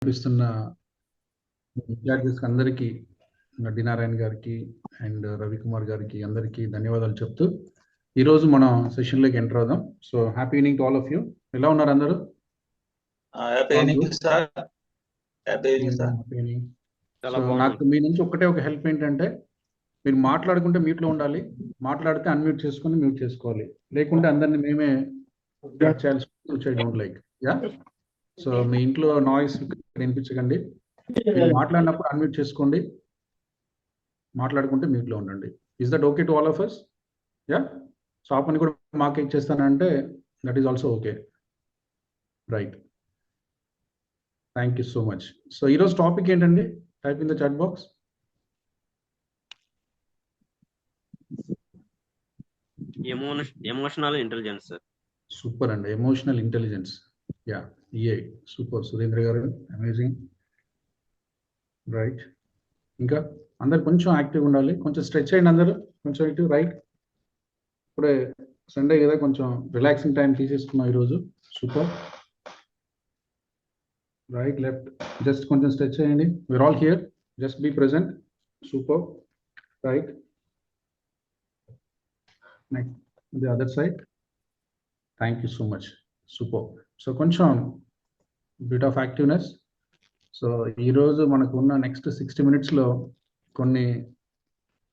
కల్పిస్తున్న విద్యార్థులకు అందరికీ డినారాయణ గారికి అండ్ రవికుమార్ గారికి అందరికీ ధన్యవాదాలు చెప్తూ ఈరోజు మనం సెషన్లోకి ఎంటర్ అవుదాం. So happy evening to all of you. ఎలా ఉన్నారు అందరూ? Happy evening sir. Happy evening sir. So నాకు మీ నుంచి ఒకటే ఒక హెల్ప్ ఏంటంటే, మీరు మాట్లాడుకుంటే మ్యూట్లో ఉండాలి, మాట్లాడితే అన్మ్యూట్ చేసుకొని మ్యూట్ చేసుకోవాలి, లేకుంటే అందరిని మేమే చేయాల్సి డోంట్ లైక్. యా, సో మీ ఇంట్లో నాయిస్ వినిపించకండి. మీరు మాట్లాడినప్పుడు అన్మ్యూట్ చేసుకోండి, మాట్లాడుకుంటే మ్యూట్లో ఉండండి. Is that okay to all of us? Yeah, so ఆ పని కూడా మాకు ఇచ్చేస్తానంటే that is also okay, right. Thank you so much. So ఈరోజు టాపిక్ ఏంటండి? Type in the chat box. Emotional intelligence sir. Super అండి, ఎమోషనల్ ఇంటెలిజెన్స్. యా, ఈఏ super. Surendra గారు అమేజింగ్, రైట్. ఇంకా అందరు కొంచెం యాక్టివ్ ఉండాలి, కొంచెం స్ట్రెచ్ అయ్యండి అందరూ, కొంచెం ఇటు రైట్. ఇప్పుడే సండే కదా, కొంచెం రిలాక్సింగ్ టైం తీసేసుకున్నాం ఈరోజు. సూపర్, రైట్ లెఫ్ట్, జస్ట్ కొంచెం స్ట్రెచ్ చేయండి. We are all here, just be present. Super, right. Next the other side. Thank you so much, super. So కొంచెం బిట్ ఆఫ్ యాక్టివ్నెస్. సో ఈరోజు మనకు ఉన్న నెక్స్ట్ 60 minutesలో కొన్ని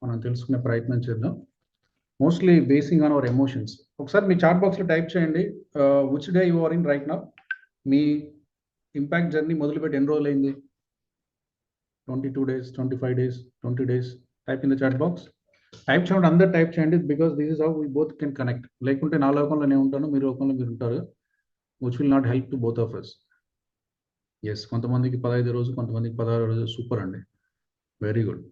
మనం తెలుసుకునే ప్రయత్నం చేద్దాం. Mostly basing on our emotions. ఒకసారి మీ చాట్ బాక్స్లో టైప్ చేయండి, which day you are in right now. మీ ఇంపాక్ట్ జర్నీ మొదలుపెట్టి ఎన్ని రోజులు అయింది? 22 days, 25 days, 20 days? Type in the chat box. Type చేయండి, అందరు టైప్ చేయండి, because this is how we both can connect. లేకుంటే నా లోకంలో నేను ఉంటాను, మీ లోకంలో మీరు ఉంటారు, which will not help to both of us. Yes, కొంతమందికి 15 రోజు, కొంతమందికి 16 రోజు. సూపర్ అండి, very good.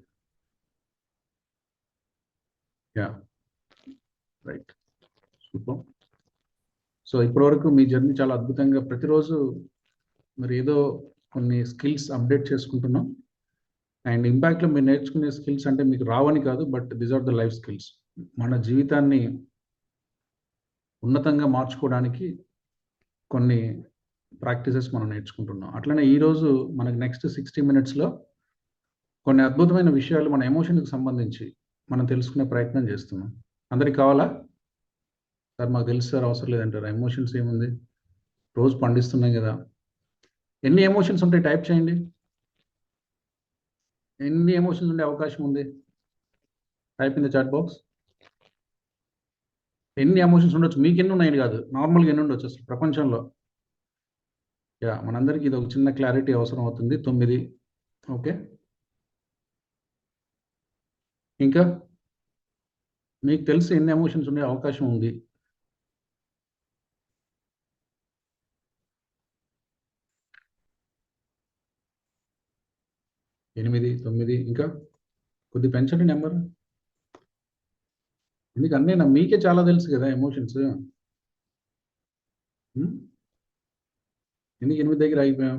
Yeah, right, super. So ఇప్పటివరకు మీ జర్నీ చాలా అద్భుతంగా, ప్రతిరోజు మరి ఏదో కొన్ని స్కిల్స్ అప్డేట్ చేసుకుంటున్నాం. అండ్ ఇంపాక్ట్లో మీరు నేర్చుకునే స్కిల్స్ అంటే మీకు రావని కాదు, but these are the life skills. మన జీవితాన్ని ఉన్నతంగా మార్చుకోవడానికి కొన్ని ప్రాక్టీసెస్ మనం నేర్చుకుంటున్నాం. అట్లనే ఈరోజు మనకి నెక్స్ట్ 60 minutesలో కొన్ని అద్భుతమైన విషయాలు మన ఎమోషన్కి సంబంధించి మనం తెలుసుకునే ప్రయత్నం చేస్తున్నాం. అందరికి కావాలా? సార్ మాకు తెలుసు సార్, అవసరం లేదంటారా? ఎమోషన్స్ ఏముంది, రోజు పండిస్తున్నాం కదా. ఎన్ని ఎమోషన్స్ ఉంటాయి టైప్ చేయండి. ఎన్ని ఎమోషన్స్ ఉండే అవకాశం ఉంది? Type in the chat box. ఎన్ని ఎమోషన్స్ ఉండొచ్చు? మీకు ఎన్ని ఉన్నాయని కాదు, నార్మల్గా ఎన్ని ఉండొచ్చు అసలు ప్రపంచంలో? యా, మనందరికీ ఇది ఒక చిన్న క్లారిటీ అవసరం అవుతుంది. 9. ఓకే, ఇంకా మీకు తెలిసి ఎన్ని ఎమోషన్స్ ఉండే అవకాశం ఉంది? ఎనిమిది, 9. ఇంకా కొద్ది పెంచండి నెంబర్. ఎందుకు అన్నీ మీకే చాలా తెలుసు కదా ఎమోషన్స్. ఎందుకు 8 దగ్గర అయిపోయాం?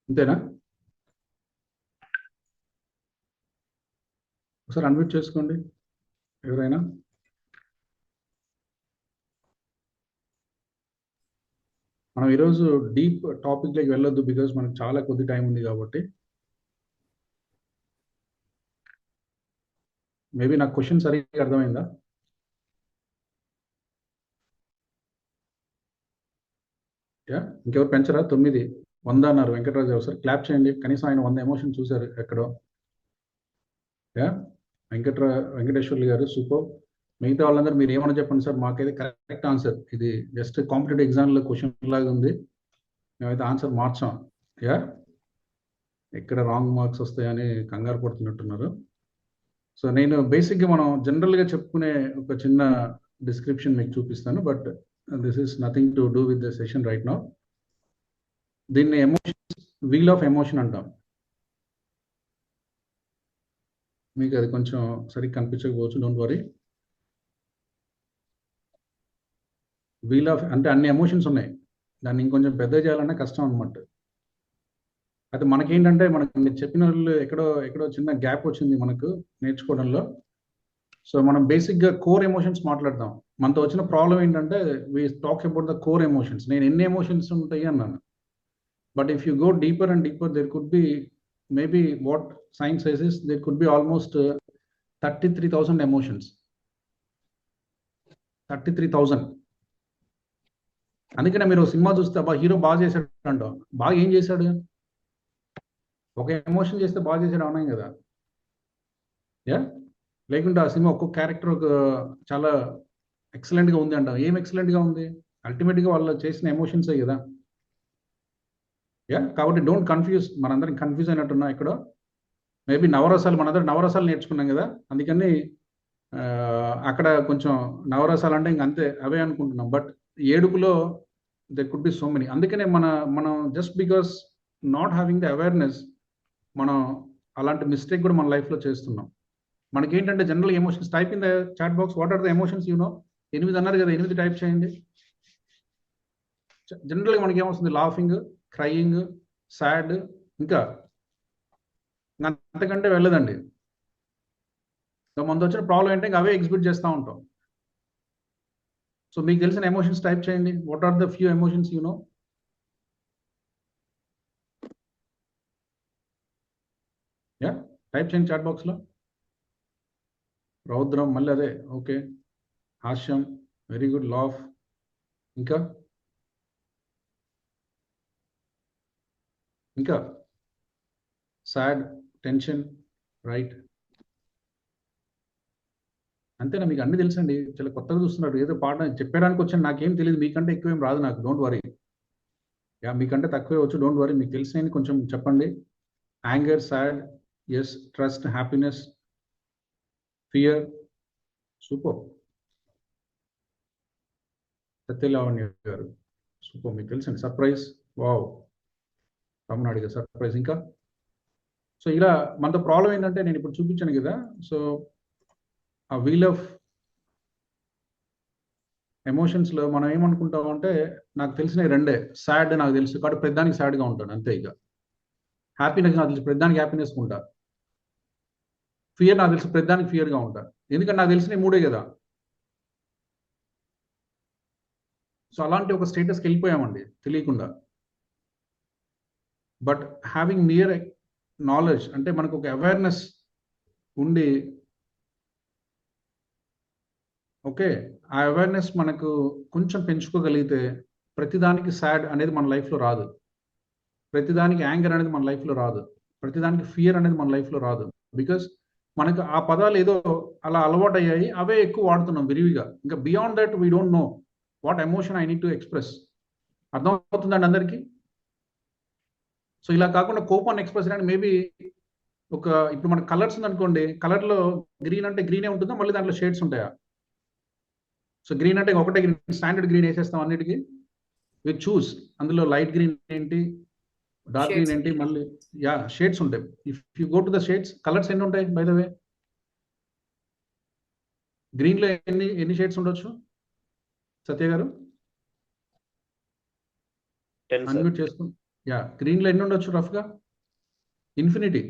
అంతేనా? ఒకసారి అన్మ్యూట్ చేసుకోండి ఎవరైనా. మనం ఈరోజు డీప్ టాపిక్లోకి వెళ్ళొద్దు, బికాజ్ మనకు చాలా కొద్ది టైం ఉంది కాబట్టి. మేబీ నాకు క్వశ్చన్ సరిగ్గా అర్థమైందా? యా, ఇంకెవరు పెంచరా? 9, 100 అన్నారు వెంకటరాజు గారు. సార్ క్లాప్ చేయండి, కనీసం ఆయన 100 ఎమోషన్ చూశారు ఎక్కడో. యా, వెంకటేశ్వర్లు గారు సూపర్. మిగతా వాళ్ళందరూ మీరు ఏమన్నా చెప్పండి సార్, మాకైతే కరెక్ట్ ఆన్సర్. ఇది జస్ట్ కాంపిటేటివ్ ఎగ్జామ్లో క్వశ్చన్ లాగా ఉంది, మేమైతే ఆన్సర్ మార్చాం. యా, ఎక్కడ రాంగ్ మార్క్స్ వస్తాయని కంగారు పడుతున్నట్టున్నారు. సో నేను బేసిక్గా మనం జనరల్గా చెప్పుకునే ఒక చిన్న డిస్క్రిప్షన్ మీకు చూపిస్తాను, but this is nothing to do with the session right now. దీన్ని ఎమోషన్స్, వీల్ ఆఫ్ ఎమోషన్ అంటాం. మీకు అది కొంచెం సరిగ్గా కనిపించకపోవచ్చు, డోంట్ వరీ. వీల్ ఆఫ్ అంటే అన్ని ఎమోషన్స్ ఉన్నాయి. దాన్ని ఇంకొంచెం పెద్ద చేయాలన్నా కష్టం అనమాట. అయితే మనకేంటంటే మనకు మీరు చెప్పిన వాళ్ళు ఎక్కడో చిన్న గ్యాప్ వచ్చింది మనకు నేర్చుకోవడంలో. సో మనం బేసిక్గా కోర్ ఎమోషన్స్ మాట్లాడదాం. మనతో వచ్చిన ప్రాబ్లం ఏంటంటే we talk about the core emotions. నేను ఎన్ని ఎమోషన్స్ ఉంటాయి అన్నాను. But if you go deeper and deeper, there could be maybe what science says is there could be almost 33,000 emotions. 33,000. అందుకనే మీరు సినిమా చూస్తే అబ్బా హీరో బాగా చేశాడు అంటాం. బాగా ఏం చేశాడు? ఒక ఎమోషన్ చేస్తే బాగా చేశాడు అన్నాం కదా. యా, లేకుంటే ఆ సినిమా ఒక్కొక్క క్యారెక్టర్ ఒక చాలా ఎక్సలెంట్గా ఉంది అంటాం. ఏం ఎక్సలెంట్గా ఉంది? అల్టిమేట్గా వాళ్ళు చేసిన ఎమోషన్సే కదా. యా, కాబట్టి డోంట్ కన్ఫ్యూజ్. మనందరం కన్ఫ్యూజ్ అయినట్టున్నాం ఇక్కడ. మేబీ నవరసాలు, మనందరం నవరసాలు నేర్చుకున్నాం కదా, అందుకని అక్కడ కొంచెం నవరసాలు అంటే ఇంక అంతే అవే అనుకుంటున్నాం. బట్ ఏడుపులో there could be so many. అందుకనే మనం just because not having the awareness మనం అలాంటి మిస్టేక్ కూడా మన లైఫ్లో చేస్తున్నాం. మనకేంటంటే general emotions type in the chat box. What are the emotions you know? 8 అన్నారు కదా, 8 టైప్ చేయండి. జనరల్గా మనకి ఏమొస్తుంది? లాఫింగ్, క్రయింగ్, సాడ్, ఇంకా అంతకంటే వెళ్ళదండి. మనతో వచ్చిన ప్రాబ్లం ఏంటంటే అవే ఎగ్జిబిట్ చేస్తూ ఉంటాం. సో మీకు తెలిసిన ఎమోషన్స్ టైప్ చేయండి. What are the few emotions you know? Yeah, type చేయండి చాట్ బాక్స్లో. రౌద్రం, మళ్ళీ అదే, ఓకే. హాస్యం, వెరీ గుడ్. లాఫ్, ఇంకా సాడ్, టెన్షన్, రైట్. అంతేనా? మీకు అన్ని తెలుసండి. చాలా కొత్తగా చూస్తున్నారు. ఏదో పాట చెప్పడానికి వచ్చాను, నాకేం తెలియదు. మీకంటే ఎక్కువేం రాదు నాకు, డోంట్ వరీ. యా, మీకంటే తక్కువే వచ్చు, డోంట్ వరీ. మీకు తెలిసినవి కొంచెం చెప్పండి. Anger, sad, yes. Trust, happiness, fear, super. Satyalavanya గారు, సూపర్. మీకు తెలుసండి. Surprise, wow. తమిళనాడుగా సర్ప్రైజ్. ఇంకా సో ఇలా మనతో ప్రాబ్లం ఏంటంటే నేను ఇప్పుడు చూపించాను కదా. సో ఆ వీల్ ఆఫ్ ఎమోషన్స్లో మనం ఏమనుకుంటాం అంటే, నాకు తెలిసిన రెండే. సాడ్ నాకు తెలుసు కాబట్టి ప్రతిదానికి సాడ్గా ఉంటాను అంతే. ఇక హ్యాపీనెస్ నాకు తెలుసు, ప్రతిదానికి హ్యాపీనెస్ ఉంటా. ఫియర్ నాకు తెలుసు, ప్రతిదానికి ఫియర్గా ఉంటా. ఎందుకంటే నాకు తెలిసిన 3 కదా. సో అలాంటి ఒక స్టేటస్కి వెళ్ళిపోయామండి తెలియకుండా. బట్ హ్యావింగ్ నియర్ నాలెడ్జ్ అంటే మనకు ఒక అవేర్నెస్ ఉండి, ఓకే, ఆ అవేర్నెస్ మనకు కొంచెం పెంచుకోగలిగితే ప్రతిదానికి సాడ్ అనేది మన లైఫ్లో రాదు, ప్రతిదానికి యాంగర్ అనేది మన లైఫ్లో రాదు, ప్రతిదానికి ఫియర్ అనేది మన లైఫ్లో రాదు. బికాస్ మనకు ఆ పదాలు ఏదో అలా అలవాటు అయ్యాయి, అవే ఎక్కువ వాడుతున్నాం విరివిగా. ఇంకా beyond that we don't know what emotion I need to express. అర్థమవుతుందండి అందరికీ? సో ఇలా కాకుండా కోపాన్ని ఎక్స్ప్రెస్ చేయడానికి మేబీ ఇప్పుడు మన కలర్స్ ఉందనుకోండి, కలర్లో గ్రీన్ అంటే గ్రీనే ఉంటుందా, మళ్ళీ దాంట్లో షేడ్స్ ఉంటాయా? సో గ్రీన్ అంటే ఒకటే గ్రీన్, స్టాండర్డ్ గ్రీన్ వేసేస్తాం అన్నిటికీ. వి చూస్ అందులో లైట్ గ్రీన్ ఏంటి, డార్క్ గ్రీన్ ఏంటి, మళ్ళీ యా షేడ్స్ ఉంటాయి. If you go to the shades, colours ఎన్ని ఉంటాయి బై ద వే? గ్రీన్లో ఎన్ని షేడ్స్ ఉండొచ్చు సత్య గారు? 10 అన్మ్యూట్ చేసుకుని. యా, గ్రీన్లో ఎన్ని ఉండొచ్చు రఫ్గా? ఇన్ఫినిటీ.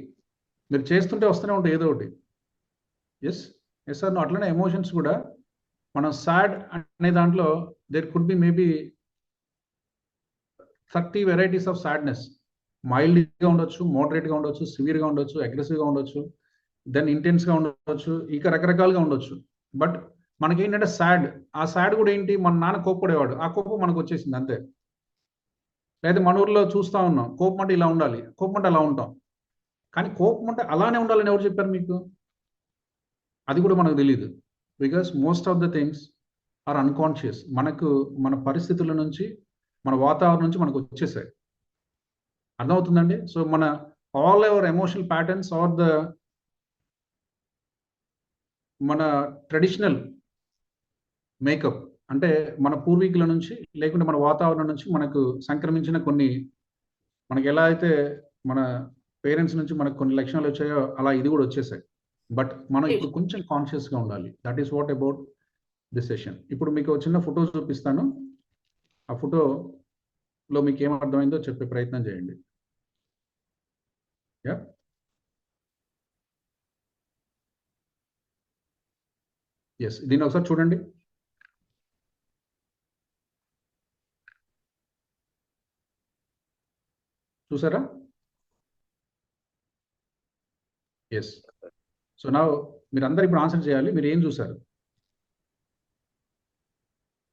మీరు చేస్తుంటే వస్తూనే ఉంటాయి ఏదో ఒకటి. Yes yes sir. అట్లనే ఎమోషన్స్ కూడా మనం సాడ్ అనే దాంట్లో there could be maybe 30 varieties of sadness. మైల్డ్గా ఉండొచ్చు, మోడరేట్గా ఉండొచ్చు, సివియర్గా ఉండొచ్చు, అగ్రెసివ్గా ఉండొచ్చు, దెన్ ఇంటెన్స్గా ఉండొచ్చు, ఇంకా రకరకాలుగా ఉండొచ్చు. బట్ మనకేంటంటే సాడ్, ఆ సాడ్ కూడా ఏంటి, మన నాన్న కోప్పడేవాడు, ఆ కోపం మనకు వచ్చేసింది అంతే. లేదా మన ఊర్లో చూస్తూ ఉన్నాం, కోపం అంటే ఇలా ఉండాలి, కోపం అంటే అలా ఉంటాం. కానీ కోపం అంటే అలానే ఉండాలని ఎవరు చెప్పారు మీకు? అది కూడా మనకు తెలియదు. Because most of the things are unconscious. మనకు మన పరిస్థితుల నుంచి, మన వాతావరణం నుంచి మనకు వచ్చేసాయి. అర్థమవుతుందండి? సో మన all our emotional patterns are మన ట్రెడిషనల్ మేకప్ అంటే మన పూర్వీకుల నుంచి, లేకుంటే మన వాతావరణం నుంచి మనకు సంక్రమించిన కొన్ని, మనకి ఎలా అయితే మన పేరెంట్స్ నుంచి మనకు కొన్ని లక్షణాలు వచ్చాయో అలా ఇది కూడా వచ్చేసాయి. బట్ మనం ఇప్పుడు కొంచెం కాన్షియస్గా ఉండాలి. That is what about this session. ఇప్పుడు మీకు చిన్న ఫోటో చూపిస్తాను. ఆ ఫోటో లో మీకు ఏం అర్థమైందో చెప్పే ప్రయత్నం చేయండి. యా ఎస్, దీన్ని ఒకసారి చూడండి. చూసారా? ఎస్. సో నా మీరందరూ ఇప్పుడు ఆన్సర్ చేయాలి. మీరు ఏం చూసారు?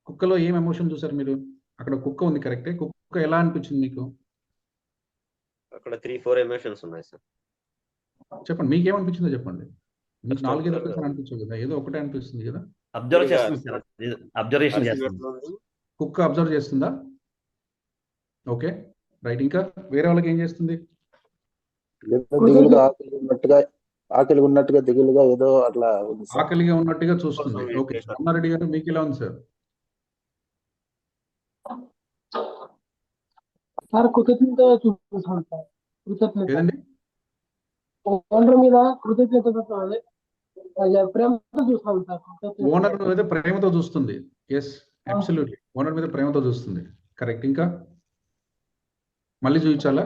కుక్కలో ఏం ఎమోషన్ చూసారు మీరు? అక్కడ కుక్క ఉంది, కరెక్టే. కుక్క ఎలా అనిపించింది మీకు? అక్కడ 3-4 ఎమోషన్స్ ఉన్నాయి సార్. చెప్పండి, మీకేమనిపించిందో చెప్పండి. మీకు First 4 of all, ఒకేసారి అనిపించవు కదా, ఏదో ఒకటే అనిపిస్తుంది కదా. అబ్జర్వ్ చేస్తుంది సార్, అబ్జర్వేషన్ చేస్తుంది. అరిసినట్లుంది. కుక్క అబ్జర్వ్ చేస్తుందా? Okay, right. ఇంకా వేరే వాళ్ళకి ఏం చేస్తుంది? దిగులుగా ఆకలి ఉన్నట్టుగా దిగులుగా ఏదో అట్లా ఉంది సార్. ఆకలిగా ఉన్నట్టుగా చూస్తుంది. ఓకే, అమ్మారెడ్డి గారు మీకు ఎలా ఉంది సార్? సార్ కృతజ్ఞత చూపిస్తాను సార్. కృతజ్ఞత ఏదండి? ఓనర్ మీద కృతజ్ఞత ప్రేమతో చూస్తాను సార్. కృతజ్ఞత. ఓనర్ మీద ప్రేమతో చూస్తుంది. ఎస్, అబ్సల్యూట్లీ, ఓనర్ మీద ప్రేమతో చూస్తుంది. కరెక్ట్. ఇంకా మళ్ళీ చూపించాలా?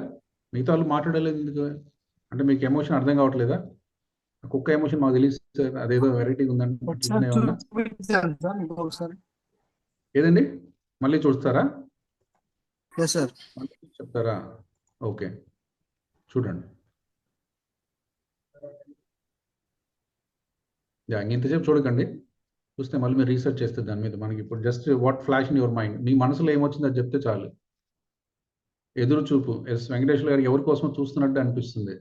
మిగతా వాళ్ళు మాట్లాడలేదు ఎందుకు? అంటే మీకు ఎమోషన్ అర్థం కావట్లేదా? కుక్క ఎమోషన్ మాకు తెలియదు సార్, అదేదో వెరైటీగా ఉందండి. చూపించాను సార్ ఇంకొకసారి. ఏదండి? మళ్ళీ చూస్తారా? Yes sir. మళ్ళీ చెప్తారా? ఓకే, చూడండి. ఇంతసేపు చూడకండి. చూస్తే మళ్ళీ మీరు రీసెర్చ్ చేస్తే దాని మీద. మనకి ఇప్పుడు just what flash in your mind, మీ మనసులో ఏమొచ్చిందో అది చెప్తే చాలు. ఎదురు చూపు. ఎస్, వెంకటేశ్వర గారికి ఎవరి కోసం చూస్తున్నట్టు అనిపిస్తుంది.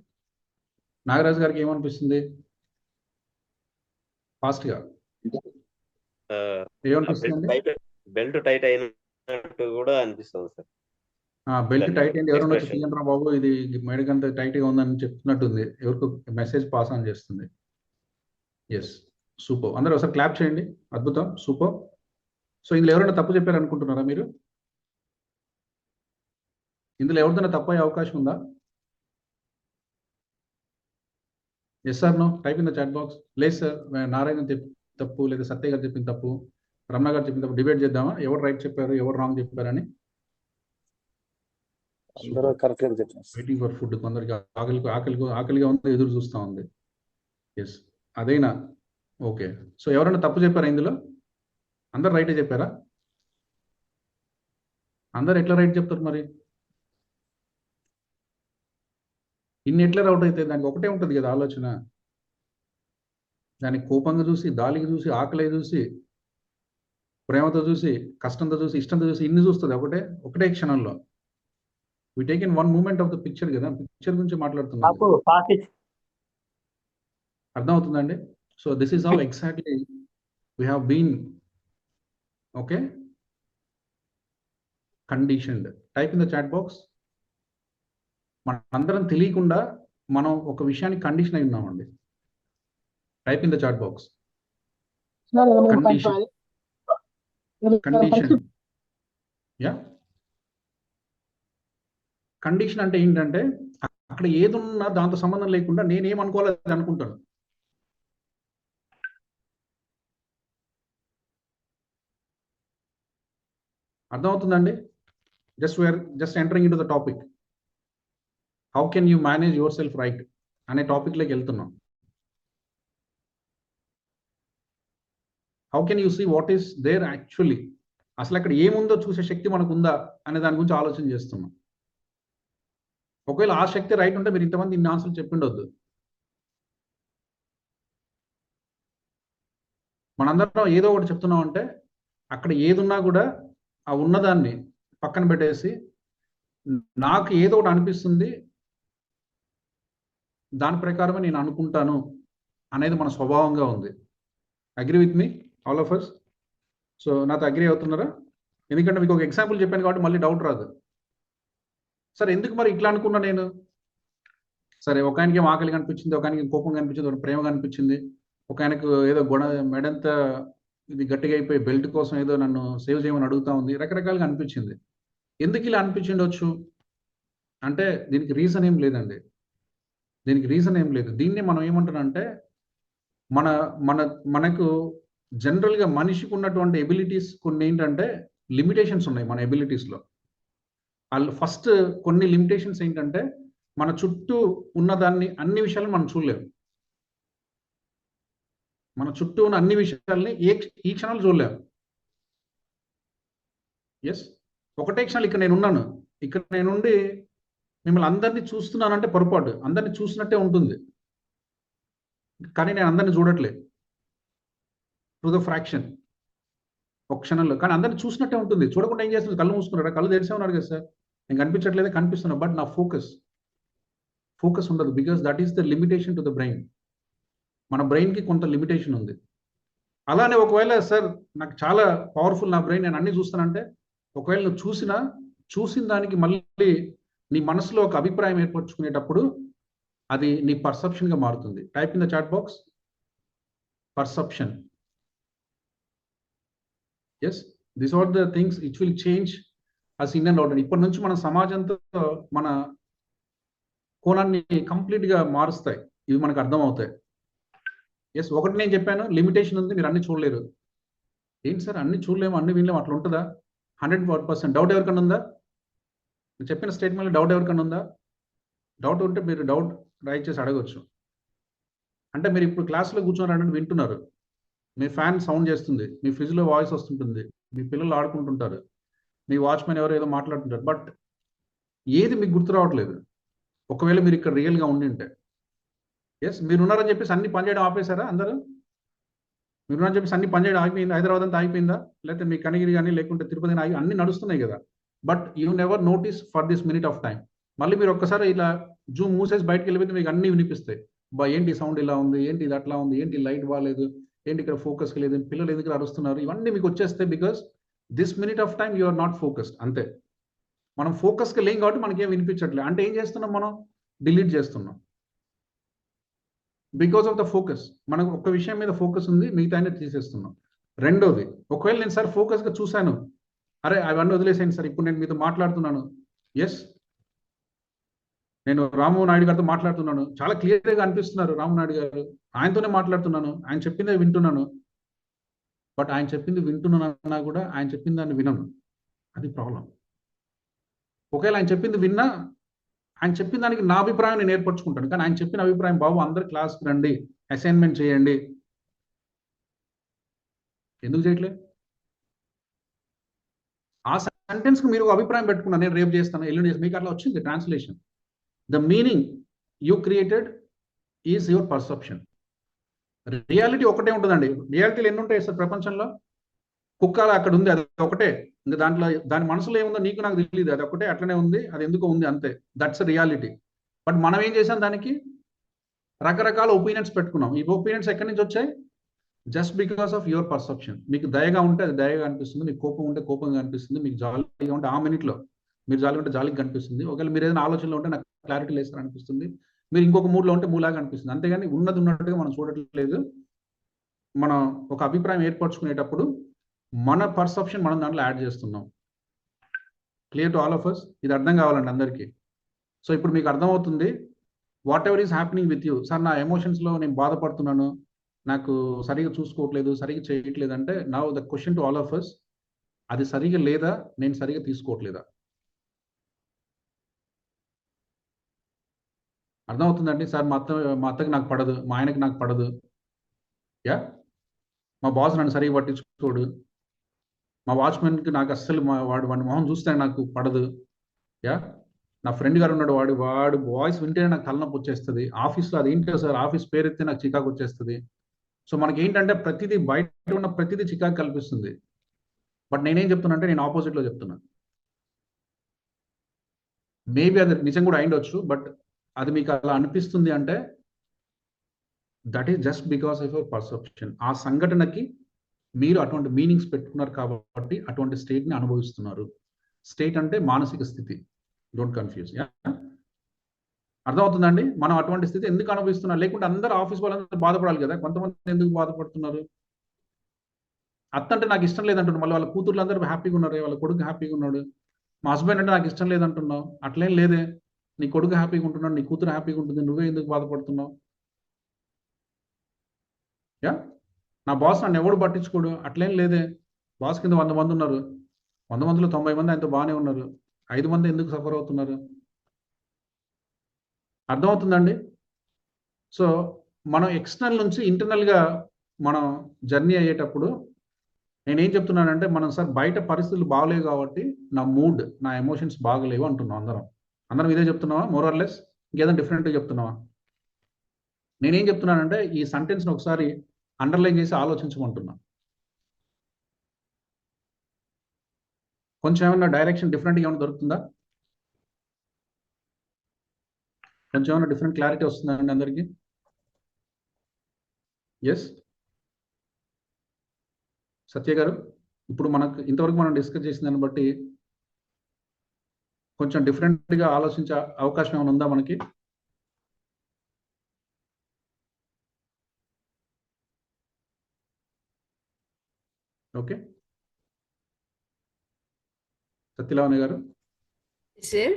నాగరాజు గారికి ఏమనిపిస్తుంది? ఫాస్ట్ గా ఏమనిపిస్తుంది? బెల్ట్ టైట్ అయినట్టు కూడా అనిపిస్తుంది సార్. బెల్ట్ టైట్ అయింది, ఎవరైనా వచ్చి తీయండిరా బాబు, ఇది మెడకంత టైట్ గా ఉందని చెప్తున్నట్టుంది. ఎవరికో మెసేజ్ పాస్ ఆన్ చేస్తుంది. Yes, super. అందరూ ఒకసారి క్లాప్ చేయండి. అద్భుతం, సూపర్. సో ఇందులో ఎవరైనా తప్పు చెప్పారు అనుకుంటున్నారా మీరు? ఇందులో ఎవరిదైనా తప్పు అయ్యే అవకాశం ఉందా? Yes sir, no? Type in the chat box. లేదు సార్, నారాయణ తప్పు, లేదా సత్య గారు చెప్పిన తప్పు, రమణ గారు చెప్పిన తప్పు. డిబేట్ చేద్దామా, ఎవరు రైట్ చెప్పారు, ఎవరు రాంగ్ చెప్పారని? అందరూ కరెక్ట్ గా చెప్పారు. Waiting for food. కొందరికి ఆకలిగా ఉంది, ఎదురు చూస్తూ ఉంది. ఎస్, అదేనా? ఓకే. సో ఎవరైనా తప్పు చెప్పారా ఇందులో? అందరు రైటే చెప్పారా? అందరు ఎట్లా రైట్ చెప్తారు మరి? ఇన్ని ఎట్లా రౌట్ అయితే? దానికి ఒకటే ఉంటుంది కదా ఆలోచన. దానికి కోపంగా చూసి, దాలికి చూసి, ఆకలి చూసి, ప్రేమతో చూసి, కష్టంతో చూసి, ఇష్టంతో చూసి, ఇన్ని చూస్తుంది ఒకటే క్షణంలో. We take in one moment of the picture కదా, పిక్చర్ గురించి మాట్లాడుతున్నాం. అర్థమవుతుందండి? So this is all exactly we have been okay conditioned. Type in the chat box. మన అందరం తెలియకుండా మనం ఒక విషయానికి కండిషన్ అయి ఉన్నామండి. Type in the chat box. Condition. Condition. Yeah, condition అంటే ఏంటంటే అక్కడ ఏదున్నా దాంతో సంబంధం లేకుండా నేనేమనుకోవాలి అది అనుకుంటాను. అర్థమవుతుందండి? Just entering in to the topic. How can you manage your self right అనే టాపిక్లోకి వెళ్తున్నాం. How can you see what is there actually, అసలు అక్కడ ఏముందో చూసే శక్తి మనకు ఉందా అనే దాని గురించి ఆలోచన చేస్తున్నాం. ఒకవేళ ఆ శక్తి రైట్ ఉంటే మీరు ఇంతమంది ఇన్ని ఆన్సర్లు చెప్పిండొద్దు. మనందరం ఏదో ఒకటి చెప్తున్నాం అంటే అక్కడ ఏదున్నా కూడా ఆ ఉన్నదాన్ని పక్కన పెట్టేసి నాకు ఏదో ఒకటి అనిపిస్తుంది, దాని ప్రకారమే నేను అనుకుంటాను అనేది మన స్వభావంగా ఉంది. Agree with me all of us? So నాతో అగ్రీ అవుతున్నారా? ఎందుకంటే మీకు ఒక ఎగ్జాంపుల్ చెప్పాను కాబట్టి మళ్ళీ డౌట్ రాదు. సరే, ఎందుకు మరి ఇట్లా అనుకున్నా నేను? సరే, ఒక ఆయనకి ఏమో ఆకలి కనిపించింది, ఒక ఆయనకి కోపం కనిపించింది, ఒక ప్రేమ కనిపించింది, ఒక ఆయనకు ఏదో మెడంతా ఇది గట్టిగా అయిపోయి బెల్ట్ కోసం ఏదో నన్ను సేవ్ చేయమని అడుగుతా ఉంది. రకరకాలుగా అనిపించింది. ఎందుకు ఇలా అనిపించిండొచ్చు అంటే దీనికి రీజన్ ఏం లేదండి. దీన్ని మనం ఏమంటారంటే మనకు జనరల్గా మనిషికి ఉన్నటువంటి ఎబిలిటీస్ కొన్ని ఏంటంటే లిమిటేషన్స్ ఉన్నాయి మన ఎబిలిటీస్లో. వాళ్ళు ఫస్ట్ కొన్ని లిమిటేషన్స్ ఏంటంటే మన చుట్టూ ఉన్నదాన్ని అన్ని విషయాలను మనం చూడలేము. మన చుట్టూ ఉన్న అన్ని విషయాల్ని ఈ క్షణాలు చూడలేము. ఎస్, ఒకటే క్షణాలు ఇక్కడ నేను ఉన్నాను, ఇక్కడ నేనుండి మిమ్మల్ని అందరినీ చూస్తున్నానంటే పొరపాటు. అందరినీ చూసినట్టే ఉంటుంది, కానీ నేను అందరినీ చూడట్లేదు టు ద ఫ్రాక్షన్ ఒక క్షణంలో. కానీ అందరినీ చూసినట్టే ఉంటుంది. చూడకుండా ఏం చేస్తుంది? కళ్ళు మూసుకున్నారా? కళ్ళు తెరిసే ఉన్నారు కదా సార్, నేను కనిపించట్లేదే, కనిపిస్తున్నా, బట్ నా ఫోకస్ ఉండదు. Because that is the limitation to the brain. మన బ్రెయిన్కి కొంత లిమిటేషన్ ఉంది. అలానే ఒకవేళ సార్ నాకు చాలా పవర్ఫుల్ నా బ్రెయిన్, నేను అన్ని చూస్తానంటే, ఒకవేళ నువ్వు చూసిన దానికి మళ్ళీ నీ మనసులో ఒక అభిప్రాయం ఏర్పరచుకునేటప్పుడు అది నీ పర్సెప్షన్గా మారుతుంది. Type in the chat box perception. Yes, this are the things which will change us in and out. ఇప్పటి నుంచి మన సమాజంతో మన కోణాన్ని కంప్లీట్గా మారుస్తాయి. ఇవి మనకు అర్థమవుతాయి. ఎస్, ఒకటి నేను చెప్పాను, లిమిటేషన్ ఉంది, మీరు అన్ని చూడలేరు. ఏంటి సార్ అన్ని చూడలేము, అన్ని వినలేము, అట్లా ఉంటుందా? 100% డౌట్ ఎవరికన్నా ఉందా? మీరు చెప్పిన స్టేట్మెంట్లో డౌట్ ఎవరికన్నా ఉందా? డౌట్ ఉంటే మీరు డౌట్ రైట్ చేసి అడగవచ్చు. అంటే మీరు ఇప్పుడు క్లాస్లో కూర్చున్నారంటే వింటున్నారు, మీ ఫ్యాన్ సౌండ్ చేస్తుంది, మీ ఫ్రిడ్జ్లో వాయిస్ వస్తుంటుంది, మీ పిల్లలు ఆడుకుంటుంటారు, మీ వాచ్మెన్ ఎవరో ఏదో మాట్లాడుతుంటారు, బట్ ఏది మీకు గుర్తు రావట్లేదు. ఒకవేళ మీరు ఇక్కడ రియల్గా ఉండింటే. ఎస్, మీరు ఉన్నారని చెప్పేసి అన్ని పనిచేయడం ఆపేశారా అందరూ? మీరు ఉన్నారని చెప్పేసి అన్ని పనిచేయడం ఆగిపోయిందా? హైదరాబాద్ అంతా ఆగిపోయిందా? లేకపోతే మీ కనిగిరి కానీ లేకుంటే తిరుపతి కానీ అన్ని నడుస్తున్నాయి కదా. But you never notice for this minute of time. మళ్ళీ మీరు ఒక్కసారి ఇలా జూమ్ మూసేసి బయటకు వెళ్ళిపోతే మీకు అన్ని వినిపిస్తాయి. ఏంటి సౌండ్ ఇలా ఉంది, ఏంటి ఇది అట్లా ఉంది, ఏంటి లైట్ బాగాలేదు, ఏంటి ఇక్కడ ఫోకస్కి లేదు, పిల్లలు ఎందుకు అరుస్తున్నారు, ఇవన్నీ మీకు వచ్చేస్తాయి. Because this minute of time you are not focused. అంతే, మనం ఫోకస్కి లేం కాబట్టి మనకేం వినిపించట్లేదు. అంటే ఏం చేస్తున్నాం? మనం డిలీట్ చేస్తున్నాం బికాస్ ఆఫ్ ద ఫోకస్. మనకు ఒక విషయం మీద ఫోకస్ ఉంది, మిగతా తీసేస్తున్నాం. రెండోది, ఒకవేళ నేను సార్ ఫోకస్గా చూశాను, అరే అవన్నీ వదిలేసాను సార్, ఇప్పుడు నేను మీతో మాట్లాడుతున్నాను. ఎస్, నేను రాము నాయుడు గారితో మాట్లాడుతున్నాను, చాలా క్లియర్గా అనిపిస్తున్నారు రాము నాయుడు గారు, ఆయనతోనే మాట్లాడుతున్నాను, ఆయన చెప్పిందే వింటున్నాను. బట్ ఆయన చెప్పింది వింటున్నానన్నా కూడా ఆయన చెప్పిన దాన్ని వినను. అది ప్రాబ్లం. ఒకవేళ ఆయన చెప్పింది విన్నా, ఆయన చెప్పిన దానికి నా అభిప్రాయం నేను ఏర్పరచుకుంటాను. కానీ ఆయన చెప్పిన అభిప్రాయం, బాబు అందరు క్లాస్కి రండి, అసైన్మెంట్ చేయండి, ఎందుకు చేయట్లేదు? ఆ సెంటెన్స్కి మీరు అభిప్రాయం పెట్టుకున్నాను, నేను రేపు చేస్తాను, ఎల్లుండి చేస్తాను, మీకు అట్లా వచ్చింది translation. The meaning you created is your perception. Reality ఒకటే ఉంటుందండి. రియాలిటీలు ఎన్ని ఉంటాయి సార్ ప్రపంచంలో? కుక్క అక్కడ ఉంది, అది ఒకటే. ఇంకా దాని మనసులో ఏముందో నీకు నాకు తెలియదు, అది ఒకటే అట్లనే ఉంది, అది ఎందుకో ఉంది, అంతే. That's reality. బట్ మనం ఏం చేసాం? దానికి రకరకాల ఒపీనియన్స్ పెట్టుకున్నాం. ఈ ఒపీనియన్స్ ఎక్కడి నుంచి వచ్చాయి? Just because of your perception. మీకు దయగా ఉంటే అది దయగా అనిపిస్తుంది, మీకు కోపం ఉంటే కోపంగా అనిపిస్తుంది, మీకు జాలీగా ఉంటే ఆ మినిట్లో, మీరు జాలి ఉంటే జాలిగా కనిపిస్తుంది, ఒకవేళ మీరు ఏదైనా ఆలోచనలో ఉంటే నాకు క్లారిటీ లేస్తారు అనిపిస్తుంది, మీరు ఇంకొక మూడ్లో ఉంటే మూలాగా అనిపిస్తుంది. అంతేగాని ఉన్నది ఉన్నట్టుగా మనం చూడట్లేదు. మనం ఒక అభిప్రాయం ఏర్పరచుకునేటప్పుడు మన పర్సెప్షన్ మనం దాంట్లో యాడ్ చేస్తున్నాం. Clear to all of us? ఇది అర్థం కావాలండి అందరికీ. సో ఇప్పుడు మీకు అర్థమవుతుంది whatever is happening with you. Sir నా ఎమోషన్స్లో నేను బాధపడుతున్నాను, నాకు సరిగా చూసుకోవట్లేదు, సరిగా చేయట్లేదు అంటే, now the question to all of us, అది సరిగా లేదా, నేను సరిగా తీసుకోవట్లేదా? అర్థమవుతుందండి? సార్ మా అత్తకి నాకు పడదు, మా ఆయనకి నాకు పడదు, యా, మా బాస్ నన్ను సరిగా పట్టించుకోడు, మా వాచ్మెన్కి నాకు అస్సలు వాడి మొహం చూస్తే నాకు పడదు, యా, నా ఫ్రెండ్ గారు ఉన్నాడు, వాడు వాయిస్ వింటేనే నాకు తలనొప్పి వచ్చేస్తుంది, ఆఫీస్లో అదేంటో సార్ ఆఫీస్ పేరు ఎత్తే నాకు చికాకు వచ్చేస్తుంది. సో మనకి ఏంటంటే ప్రతిదీ బయట ఉన్న ప్రతిదీ చికాకు కల్పిస్తుంది. బట్ నేనేం చెప్తున్నా అంటే, నేను ఆపోజిట్లో చెప్తున్నా. మేబీ అది నిజం కూడా అయిండొచ్చు, బట్ అది మీకు అలా అనిపిస్తుంది అంటే that is just because of your perception. ఆ సంఘటనకి మీరు అటువంటి మీనింగ్స్ పెట్టుకున్నారు కాబట్టి అటువంటి స్టేట్ని అనుభవిస్తున్నారు. స్టేట్ అంటే మానసిక స్థితి, డోంట్ కన్ఫ్యూజ్. అర్థమవుతుందండి? మనం అటువంటి స్థితి ఎందుకు అనుభవిస్తున్నారు? లేకుంటే అందరూ ఆఫీస్ వాళ్ళందరూ బాధపడాలి కదా, కొంతమంది ఎందుకు బాధపడుతున్నారు? అత్త అంటే నాకు ఇష్టం లేదంటున్నారు, మళ్ళీ వాళ్ళ కూతుర్లు అందరూ హ్యాపీగా ఉన్నారు, వాళ్ళ కొడుకు హ్యాపీగా ఉన్నాడు. మా హస్బెండ్ అంటే నాకు ఇష్టం లేదంటున్నావు, అట్లేం లేదే, నీ కొడుకు హ్యాపీగా ఉంటున్నాడు, నీ కూతురు హ్యాపీగా ఉంటుంది, నువ్వే ఎందుకు బాధపడుతున్నావు? యా, నా బాస్ నన్ను ఎవడు పట్టించుకోడు, అట్లేం లేదే, బాస్ కింద 100 మంది ఉన్నారు, 100 మందిలో 90 మంది ఆయనతో బాగానే ఉన్నారు, 5 మంది ఎందుకు సఫర్ అవుతున్నారు? అర్థమవుతుందండి? సో మనం ఎక్స్టర్నల్ నుంచి ఇంటర్నల్గా మనం జర్నీ అయ్యేటప్పుడు నేనేం చెప్తున్నానంటే, మనం సార్ బయట పరిస్థితులు బాగలేవు కాబట్టి నా మూడ్, నా ఎమోషన్స్ బాగలేవు అంటున్నాం అందరం ఇదే చెప్తున్నావా? మోరర్లెస్ ఇంకేదైనా డిఫరెంట్గా చెప్తున్నావా? నేనేం చెప్తున్నానంటే ఈ సెంటెన్స్ని ఒకసారి అండర్లైన్ చేసి ఆలోచించమంటున్నా. కొంచెం ఏమన్నా డైరెక్షన్ డిఫరెంట్గా ఏమైనా దొరుకుతుందా? కొంచెం ఏమైనా డిఫరెంట్ క్లారిటీ వస్తుందండి అందరికీ? ఎస్ సత్య గారు, ఇప్పుడు మనకు ఇంతవరకు మనం డిస్కస్ చేసిన దాన్ని బట్టి కొంచెం డిఫరెంట్గా ఆలోచించే అవకాశం ఏమైనా ఉందా మనకి? ఓకే సత్యలావణ్య గారు. సార్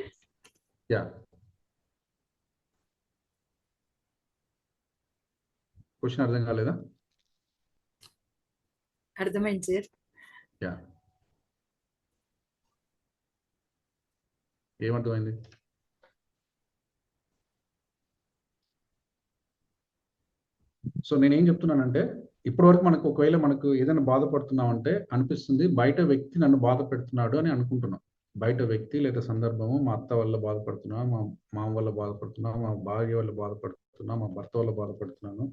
యా క్వశ్చన్ అర్థం కాలేదా? అర్థమైంది సార్. యా ఏమర్థమైంది? సో నేనేం చెప్తున్నానంటే, ఇప్పటివరకు మనకు ఒకవేళ మనకు ఏదైనా బాధపడుతున్నామంటే అనిపిస్తుంది బయట వ్యక్తి నన్ను బాధ పెడుతున్నాడు అని అనుకుంటున్నాం. బయట వ్యక్తి లేదా సందర్భము, మా అత్త వల్ల బాధపడుతున్నా, మా మామ వల్ల బాధపడుతున్నా, మా భార్య వల్ల బాధపడుతున్నా, మా భర్త వల్ల బాధపడుతున్నాను,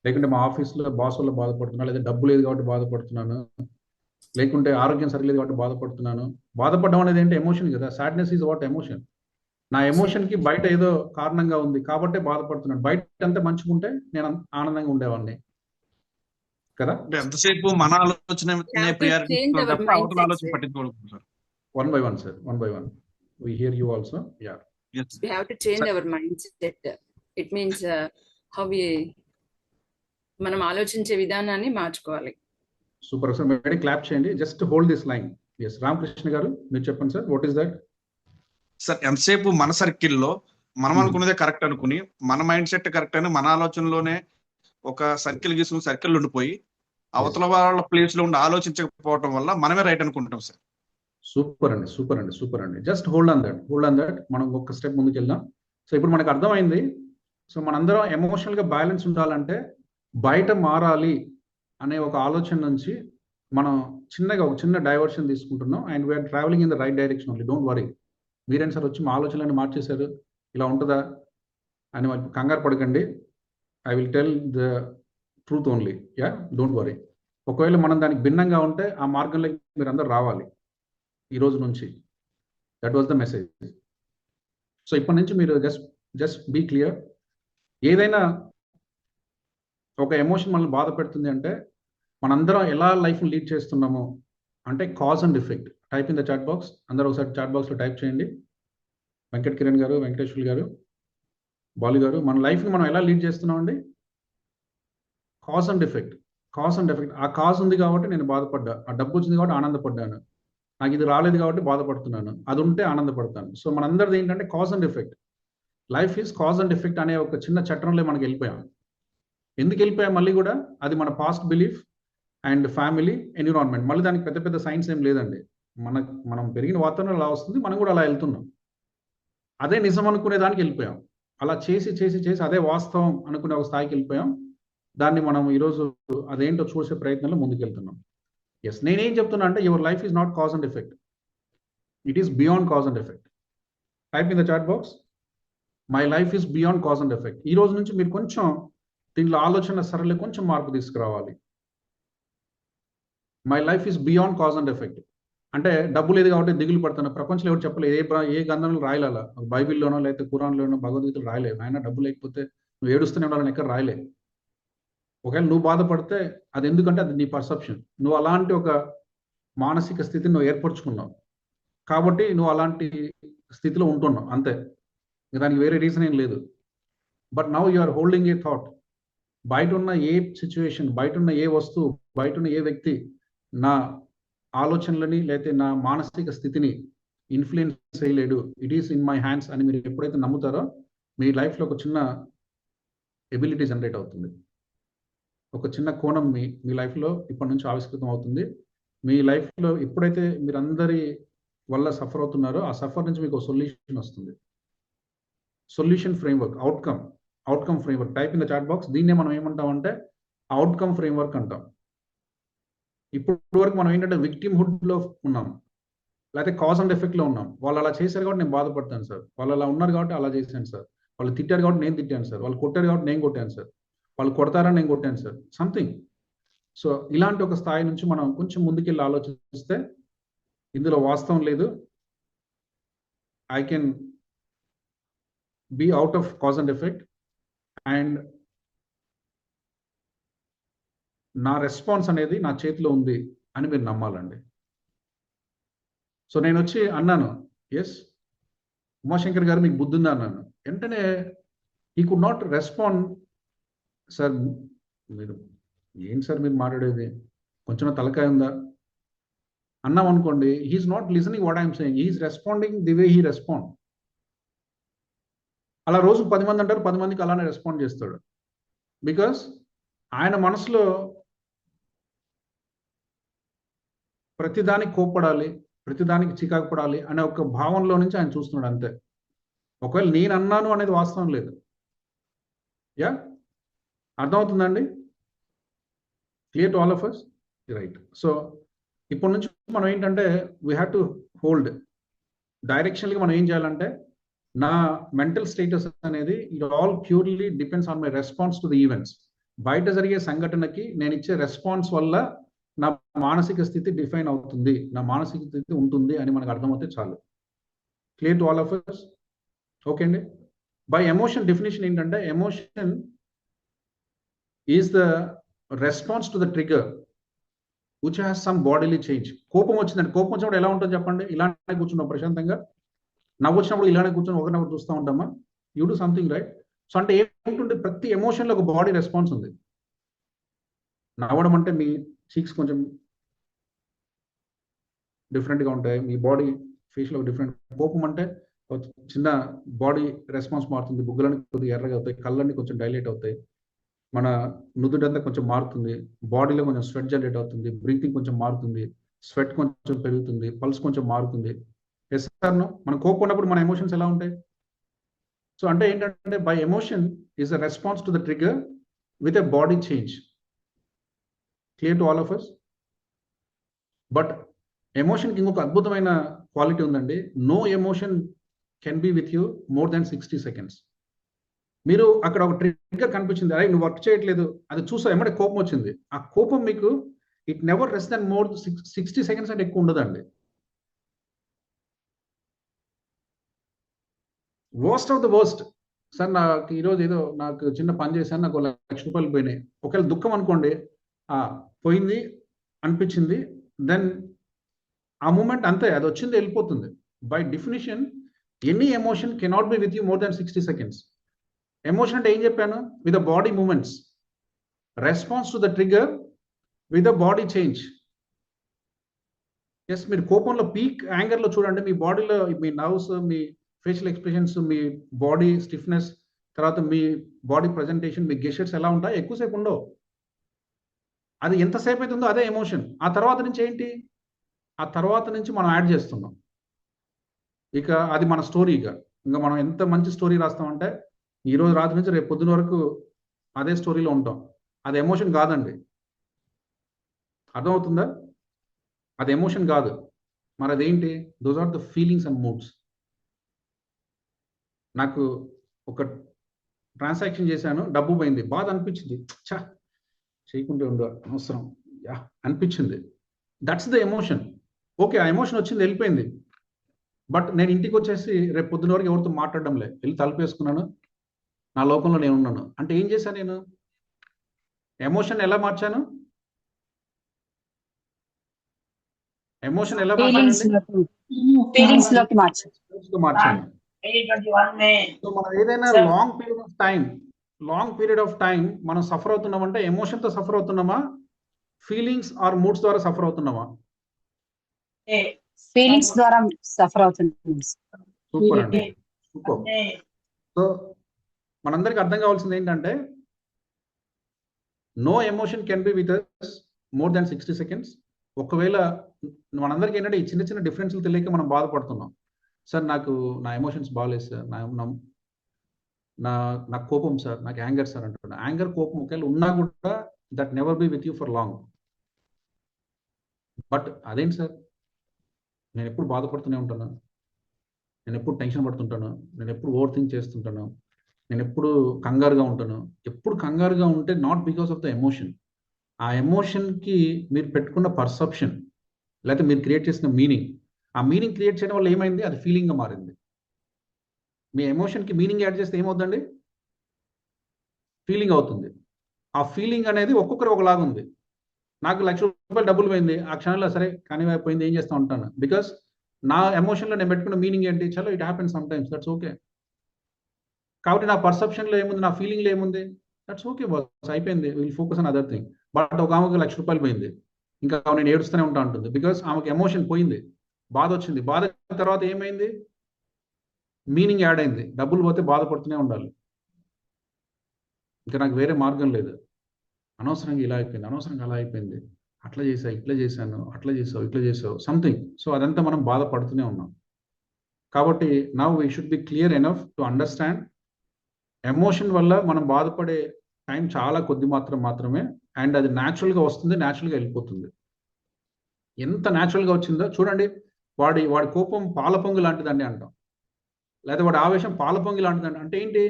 లేకుంటే మా ఆఫీస్లో బాస్ వల్ల బాధపడుతున్నా, లేదా డబ్బు లేదు కాబట్టి బాధపడుతున్నాను, లేకుంటే ఆరోగ్యం సరిలేదు కాబట్టి బాధపడుతున్నాను. బాధపడడం అనేది ఏంటి? ఎమోషన్ కదా. Sadness is what? ఎమోషన్. నా ఎమోషన్ కి బయట ఏదో కారణంగా ఉంది కాబట్టి బాధపడుతున్నాను. బయట ఎంత మంచుకుంటే నేను ఆనందంగా ఉండేవాడిని కదా. అంటే ఎంతసేపు మన ఆలోచన ప్రియారిటీ తప్ప అవతల ఆలోచన పట్టించుకోకూడదు సార్. One by one sir, one by one. We hear you also. Yeah we have to change our mindset. It means how we మనం ఆలోచించే విధానాన్ని మార్చుకోవాలి. Super sir. మేడం క్లాప్ చేయండి. Just hold this line. Yes Ramakrishna గారు మీరు చెప్పండి sir. What is that? Sir ఎంతసేపు మన సర్కిల్లో మనం అనుకున్నదే కరెక్ట్ అనుకుని, మన మైండ్ సెట్ కరెక్ట్ అని మన ఆలోచనలోనే ఒక సర్కిల్ గీసుకుని సర్కిల్ ఉండిపోయి అవతల వాళ్ళ ప్లేస్ లో ఉండి ఆలోచించకపోవడం వల్ల మనమే రైట్ అనుకుంటాం సార్. సూపర్ అండి, సూపర్ అండి, సూపర్ అండి. Just hold on that, hold on that. మనం ఒక స్టెప్ ముందుకు వెళ్దాం. సో ఇప్పుడు మనకు అర్థమైంది. సో మనందరం ఎమోషనల్ గా బ్యాలెన్స్ ఉండాలంటే బయట మారాలి అనే ఒక ఆలోచన నుంచి మనం చిన్నగా ఒక చిన్న డైవర్షన్ తీసుకుంటున్నాం. And we are travelling in the right direction only. Don't worry. మీరేం సార్ వచ్చి మా ఆలోచనలన్నీ మార్చేశారు, ఇలా ఉంటుందా అని కంగారు పడకండి. I will tell the truth only. Yeah don't worry. ఒకవేళ మనం దానికి భిన్నంగా ఉంటే ఆ మార్గంలోకి మీరు అందరూ రావాలి ఈ రోజు నుంచి. That was the message. So ఇప్పటి నుంచి మీరు జస్ట్ బీ క్లియర్. ఏదైనా ఒక ఎమోషన్ మనల్ని బాధ పెడుతుంది అంటే మనందరం ఎలా లైఫ్ లీడ్ చేస్తున్నామో అంటే cause and effect. Type in the chat box. అందరూ ఒకసారి చాట్ బాక్స్లో టైప్ చేయండి. వెంకట్ కిరణ్ గారు, వెంకటేశ్వర్ గారు, బాలు గారు, మన లైఫ్ని మనం ఎలా లీడ్ చేస్తున్నామండి? Cause and effect. Cause and effect. ఆ కాజ్ ఉంది కాబట్టి నేను బాధపడ్డా, ఆ డబ్బు వచ్చింది కాబట్టి ఆనందపడ్డాను, నాకు ఇది రాలేదు కాబట్టి బాధపడుతున్నాను, అది ఉంటే ఆనందపడతాను. సో మనందరిది ఏంటంటే cause and effect. Life is cause and effect అనే ఒక చిన్న చట్టంలో మనకి వెళ్ళిపోయాం. ఎందుకు వెళ్ళిపోయాం? మళ్ళీ కూడా అది మన past belief and family environment. మళ్ళీ దానికి పెద్ద పెద్ద సైన్స్ ఏం లేదండి. మనం పెరిగిన వాతావరణం అలా వస్తుంది, మనం కూడా అలా వెళ్తున్నాం. అదే నిజం అనుకునే దానికి వెళ్ళిపోయాం. అలా చేసి చేసి చేసి అదే వాస్తవం అనుకునే ఒక స్థాయికి వెళ్ళిపోయాం. దాన్ని మనం ఈరోజు అదేంటో చూసే ప్రయత్నంలో ముందుకెళ్తున్నాం. ఎస్, నేనేం చెప్తున్నా అంటే your life is not cause and effect, it is beyond cause and effect. Type in the chat box, my life is beyond cause and effect. ఈ రోజు నుంచి మీరు కొంచెం దీంట్లో ఆలోచన సరళి కొంచెం మార్పు తీసుకురావాలి. My life is beyond cause and effect అంటే డబ్బు లేదు కాబట్టి దిగులు పడుతున్నా. ప్రపంచంలో ఎవరు చెప్పలేదు, ఏ గ్రంథంలో రాయలేలా, బైబిల్లోనో లేకపోతే ఖురాన్లోనో భగవద్గీతలో రాయలేదు. ఆయన డబ్బు లేకపోతే నువ్వు ఏడుస్తూనే ఉండాలని ఎక్కడ రాయలే. ఒకవేళ నువ్వు బాధపడితే అది ఎందుకంటే అది నీ పర్సెప్షన్. నువ్వు అలాంటి ఒక మానసిక స్థితిని నువ్వు ఏర్పరచుకున్నావు కాబట్టి నువ్వు అలాంటి స్థితిలో ఉంటున్నావు అంతే. దానికి వేరే రీజన్ ఏం లేదు. But now you are holding a thought. బయట ఉన్న ఏ సిచ్యువేషన్, బయట ఉన్న ఏ వస్తువు, బయట ఉన్న ఏ వ్యక్తి నా ఆలోచనలని లేకపోతే నా మానసిక స్థితిని ఇన్ఫ్లుయెన్స్ చేయలేడు. It is in my hands అని మీరు ఎప్పుడైతే నమ్ముతారో మీ లైఫ్లో ఒక చిన్న ఎబిలిటీ జనరేట్ అవుతుంది. ఒక చిన్న కోణం మీ లైఫ్లో ఇప్పటి నుంచి ఆవిష్కృతం అవుతుంది. మీ లైఫ్లో ఎప్పుడైతే మీరందరి వల్ల సఫర్ అవుతున్నారో ఆ సఫర్ నుంచి మీకు సొల్యూషన్ వస్తుంది. Solution framework, outcome framework. Type in the chat box. దీన్నే మనం ఏమంటామంటే అవుట్కమ్ ఫ్రేమ్వర్క్ అంటాం. ఇప్పుడు వరకు మనం ఏంటంటే విక్టిమ్హుడ్ లో ఉన్నాం, లేకపోతే కాజ్ అండ్ ఎఫెక్ట్ లో ఉన్నాం. వాళ్ళు అలా చేశారు కాబట్టి నేను బాధపడతాను సార్, వాళ్ళు అలా ఉన్నారు కాబట్టి అలా చేశాను సార్, వాళ్ళు తిట్టారు కాబట్టి నేను తిట్టాను సార్, వాళ్ళు కొట్టారు కాబట్టి నేను కొట్టాను సార్, వాళ్ళు కొడతారని నేను కొట్టాను సార్, సంథింగ్. సో ఇలాంటి ఒక స్థాయి నుంచి మనం కొంచెం ముందుకెళ్ళి ఆలోచిస్తే ఇందులో వాస్తవం లేదు. I can be out of cause and effect and నా రెస్పాన్స్ అనేది నా చేతిలో ఉంది అని మీరు నమ్మాలండి. సో నేను వచ్చి అన్నాను, ఎస్ ఉమాశంకర్ గారు మీకు బుద్ధి ఉందా అన్నాను. వెంటనే ఈ కుడ్ నాట్ రెస్పాండ్. సార్ మీరు ఏం సార్ మీరు మాట్లాడేది, కొంచెం తలకాయ ఉందా అన్నాం అనుకోండి, he's not listening what I'm saying, he's responding the way he respond. అలా రోజు 10 మంది అంటారు, 10 మందికి అలానే రెస్పాండ్ చేస్తాడు. బికాస్ ఆయన మనసులో ప్రతిదానికి కోప్పడాలి, ప్రతిదానికి చికాకు పడాలి అనే ఒక భావనలో నుంచి ఆయన చూస్తున్నాడు అంతే. ఒకవేళ నేను అన్నాను అనేది వాస్తవం లేదు. యా, అర్థమవుతుందండి? Clear to all of us, right? So ఇప్పటి నుంచి మనం ఏంటంటే వీ హ్యావ్ టు హోల్డ్ డైరెక్షన్గా. మనం ఏం చేయాలంటే నా మెంటల్ స్టేటస్ అనేది it all purely depends on my response to the events. బయట జరిగే సంఘటనకి నేను ఇచ్చే రెస్పాన్స్ వల్ల నా మానసిక స్థితి డిఫైన్ అవుతుంది, నా మానసిక స్థితి ఉంటుంది అని మనకు అర్థమవుతే చాలు. Clear to all of us? Okay అండి. బై ఎమోషన్ డెఫినేషన్ ఏంటంటే emotion is the response to the trigger which has some bodily change. కోపం వచ్చిందండి, కోపం వచ్చినప్పుడు ఎలా ఉంటుంది చెప్పండి? ఇలానే కూర్చున్నాం ప్రశాంతంగా. నవ్వు వచ్చినప్పుడు ఇలానే కూర్చొని ఒకరినొకరు చూస్తూ ఉంటామా? You do something, right? So అంటే ఏంటంటే ప్రతి ఎమోషన్లో ఒక బాడీ రెస్పాన్స్ ఉంది. నవ్వడం అంటే మీ చీక్స్ కొంచెం డిఫరెంట్గా ఉంటాయి, మీ బాడీ ఫేస్లో డిఫరెంట్. కోపం అంటే చిన్న బాడీ రెస్పాన్స్ మారుతుంది, బుగ్గలన్నీ కొద్దిగా ఎర్రగా అవుతాయి, కళ్ళన్నీ కొంచెం డైలేట్ అవుతాయి, మన నుదుటంతా కొంచెం మారుతుంది, బాడీలో కొంచెం స్వెట్ జనరేట్ అవుతుంది, బ్రీతింగ్ కొంచెం మారుతుంది, స్వెట్ కొంచెం పెరుగుతుంది, పల్స్ కొంచెం మారుతుంది. Yes sir no? మన కోపం ఉన్నప్పుడు మన ఎమోషన్స్ ఎలా ఉంటాయి? సో అంటే ఏంటంటే by emotion is a response to the trigger with a body change. Clear to all of us? But ఎమోషన్కి ఇంకొక అద్భుతమైన క్వాలిటీ ఉందండి. No emotion can be with you more than 60 seconds. మీరు అక్కడ ఒక ట్రిగ్గర్ కనిపించింది, అరే నువ్వు వర్క్ చేయట్లేదు, అది చూసా ఏమంటే కోపం వచ్చింది. ఆ కోపం మీకు it never less than more 60 seconds అంటే ఎక్కువ ఉండదండి. Worst of the worst, sir నాకు ఈరోజు ఏదో నాకు చిన్న పని చేశాను, నాకు 1 లక్ష రూపాయలు పోయినాయి. ఒకవేళ దుఃఖం అనుకోండి, పోయింది అనిపించింది, దెన్ ఆ మూమెంట్ అంతే, అది వచ్చింది వెళ్ళిపోతుంది. By definition any emotion cannot be with you more than 60 seconds. Emotion అంటే ఏం చెప్పాను? With the body moments, response to the trigger with the body change. Yes, మీరు కోపంలో పీక్ యాంగర్లో చూడండి, మీ బాడీలో మీ నర్వ్స్, మీ ఫేషియల్ ఎక్స్ప్రెషన్స్, మీ బాడీ స్టిఫ్నెస్, తర్వాత మీ బాడీ ప్రజెంటేషన్, మీ గెస్చర్స్ ఎలా ఉంటాయి? ఎక్కువసేపు ఉండవు. అది ఎంతసేపు అవుతుందో అదే ఎమోషన్. ఆ తర్వాత నుంచి ఏంటి? ఆ తర్వాత నుంచి మనం యాడ్ చేస్తున్నాం. ఇక అది మన స్టోరీగా, ఇంకా మనం ఎంత మంచి స్టోరీ రాస్తామంటే ఈరోజు రాత్రి నుంచి రేపు పొద్దున వరకు అదే స్టోరీలో ఉంటాం. అది ఎమోషన్ కాదండి. అర్థమవుతుందా? అది ఎమోషన్ కాదు. మరి అదేంటి? Those are the feelings and moods. నాకు ఒక ట్రాన్సాక్షన్ చేశాను, డబ్బు పోయింది, బాధ అనిపించింది, చా చేయకుంటే ఉండు అవసరం యా అనిపించింది. That's the emotion. ఓకే, ఆ ఎమోషన్ వచ్చింది, వెళ్ళిపోయింది. బట్ నేను ఇంటికి వచ్చేసి రేపు పొద్దున వరకు ఎవరితో మాట్లాడడం లేదు, వెళ్ళి తలుపేసుకున్నాను, నా లోకంలో నేను ఉన్నాను. అంటే ఏం చేశాను నేను? ఎమోషన్ ఎలా మార్చాను? ఎమోషన్ ఎలా మార్చాను? సో మనం ఏదైనా లాంగ్ పీరియడ్ ఆఫ్ టైం మనం సఫర్ అవుతున్నామంటే ఎమోషన్ తో సఫర్ అవుతున్నామా, ఫీలింగ్స్ ఆర్ మూడ్స్ ద్వారా సఫర్ అవుతున్నామా? ఫీలింగ్స్ ద్వారా సఫర్ అవుతున్నాం. సూపర్ అండి, సూపర్. సో మనందరికి అర్థం కావాల్సింది ఏంటంటే no emotion can be with us more than 60 seconds. ఒకవేళ మనందరికీ ఏంటంటే ఈ చిన్న చిన్న డిఫరెన్స్లు తెలియక మనం బాధపడుతున్నాం. సార్ నాకు నా ఎమోషన్స్ బాగాలేదు సార్, నా కోపం సార్, నాకు యాంగర్ సార్ అంటున్నా. యాంగర్, కోపం ఒకవేళ ఉన్నా కూడా that never be with you for long. But అదేంటి సార్, నేను ఎప్పుడు బాధపడుతూనే ఉంటాను, నేను ఎప్పుడు టెన్షన్ పడుతుంటాను, నేను ఎప్పుడు ఓవర్ థింక్ చేస్తుంటాను, నేను ఎప్పుడు కంగారుగా ఉంటాను. ఎప్పుడు కంగారుగా ఉంటే not because of the emotion. ఆ ఎమోషన్కి మీరు పెట్టుకున్న పర్సెప్షన్, లేకపోతే మీరు క్రియేట్ చేసిన మీనింగ్, ఆ మీనింగ్ క్రియేట్ చేయడం వల్ల ఏమైంది, అది ఫీలింగ్గా మారింది. మీ ఎమోషన్కి మీనింగ్ యాడ్ చేస్తే ఏమవుతుందండి, ఫీలింగ్ అవుతుంది. ఆ ఫీలింగ్ అనేది ఒక్కొక్కరు ఒకలాగా ఉంది. నాకు ₹1,00,000 డబ్బులు పోయింది, ఆ క్షణంలో సరే కానీ పోయింది ఏం చేస్తూ ఉంటాను, బికాస్ నా ఎమోషన్లో నేను పెట్టుకున్న మీనింగ్ ఏంటి, చలో it happens some times, that's okay. కాబట్టి నా పర్సెప్షన్లో ఏముంది, నా ఫీలింగ్లో ఏముంది, దట్స్ ఓకే బాస్, అయిపోయింది, will focus on other thing. But ఒక ఆమెకు ₹1,00,000 పోయింది, ఇంకా నేను ఏడుస్తూనే ఉంటా ఉంటుంది, బికాస్ ఆమెకు ఎమోషన్ పోయింది, బాధ వచ్చింది. బాధ తర్వాత ఏమైంది, మీనింగ్ యాడ్ అయింది. డబ్బులు పోతే బాధపడుతూనే ఉండాలి, ఇంకా నాకు వేరే మార్గం లేదు. అనవసరంగా ఇలా అయిపోయింది, అనవసరంగా అలా అయిపోయింది, అట్లా చేసా, ఇట్లా చేశాను, అట్లా చేసావు, ఇట్లా చేసావు, సంథింగ్. సో అదంతా మనం బాధపడుతూనే ఉన్నాం. కాబట్టి now we should be clear enough to understand, emotion వల్ల మనం బాధపడే టైం చాలా కొద్ది మాత్రమే, అండ్ అది న్యాచురల్గా వస్తుంది, న్యాచురల్గా వెళ్ళిపోతుంది. ఎంత న్యాచురల్గా వచ్చిందో చూడండి. వాడి కోపం పాల పొంగు లాంటిదండి అంటాం, లేదా వాడి ఆవేశం పాల పొంగి లాంటిదండి. అంటే ఏంటి,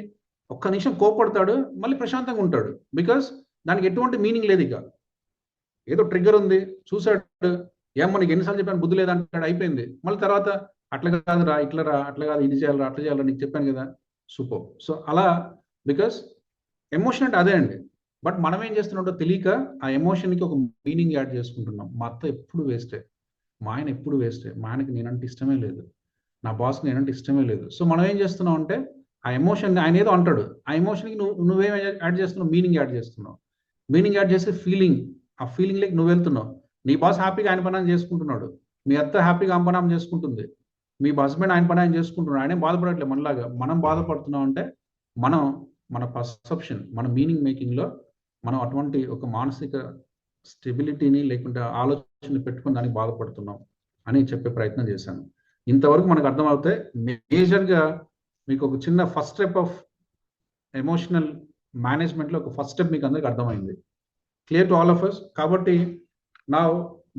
ఒక్క నిమిషం కోపడతాడు, మళ్ళీ ప్రశాంతంగా ఉంటాడు, బికాస్ దానికి ఎటువంటి మీనింగ్ లేదు. ఇక ఏదో ట్రిగ్గర్ ఉంది, చూసాడు, ఏమో నీకు ఎన్నిసార్లు చెప్పాను బుద్ధి లేదంటాడు, అయిపోయింది. మళ్ళీ తర్వాత అట్లా కాదురా, ఇట్లా రా, అట్లా కాదు, ఇది చేయాలరా, అట్లా చేయాలరా, నీకు చెప్పాను కదా, సూపర్. సో అలా, బికాస్ ఎమోషన్ అంటే అదే అండి. బట్ మనం ఏం చేస్తున్నాడో తెలియక ఆ ఎమోషన్కి ఒక మీనింగ్ యాడ్ చేసుకుంటున్నాం. మా అత్త ఎప్పుడు వేస్టే, మా ఆయన ఎప్పుడు వేస్టే, మా ఆయనకి నేనంటే ఇష్టమే లేదు, నా బాస్కి నేనంటే ఇష్టమే లేదు. సో మనం ఏం చేస్తున్నాం అంటే ఆ ఎమోషన్, ఆయన ఏదో అంటాడు, ఆ ఎమోషన్కి నువ్వేం యాడ్ చేస్తున్నావు, మీనింగ్ యాడ్ చేస్తున్నావు. మీనింగ్ యాడ్ చేస్తే ఫీలింగ్, ఆ ఫీలింగ్ లైక్ నువ్వు వెళ్తున్నావు. నీ బాస్ హ్యాపీగా ఆయన పని ఆయన చేసుకుంటున్నాడు, మీ అత్త హ్యాపీగా ఆమె పని ఆమె చేసుకుంటుంది, మీ హస్బెండ్ ఆయన పని ఆయన చేసుకుంటున్నాడు, ఆయన బాధపడట్లేదు మనలాగా. మనం బాధపడుతున్నాం అంటే మన పర్సెప్షన్, మన మీనింగ్ మేకింగ్లో మనం అటువంటి ఒక మానసిక స్టెబిలిటీని లేకుంటే ఆలోచన పెట్టుకుని దానికి బాధపడుతున్నాం అని చెప్పే ప్రయత్నం చేశాను. ఇంతవరకు మనకు అర్థమవుతే మేజర్గా మీకు ఒక చిన్న ఫస్ట్ స్టెప్ ఆఫ్ ఎమోషనల్ మేనేజ్మెంట్లో ఒక ఫస్ట్ స్టెప్ మీకు అందరికి అర్థమైంది, clear to all of us. కాబట్టి నా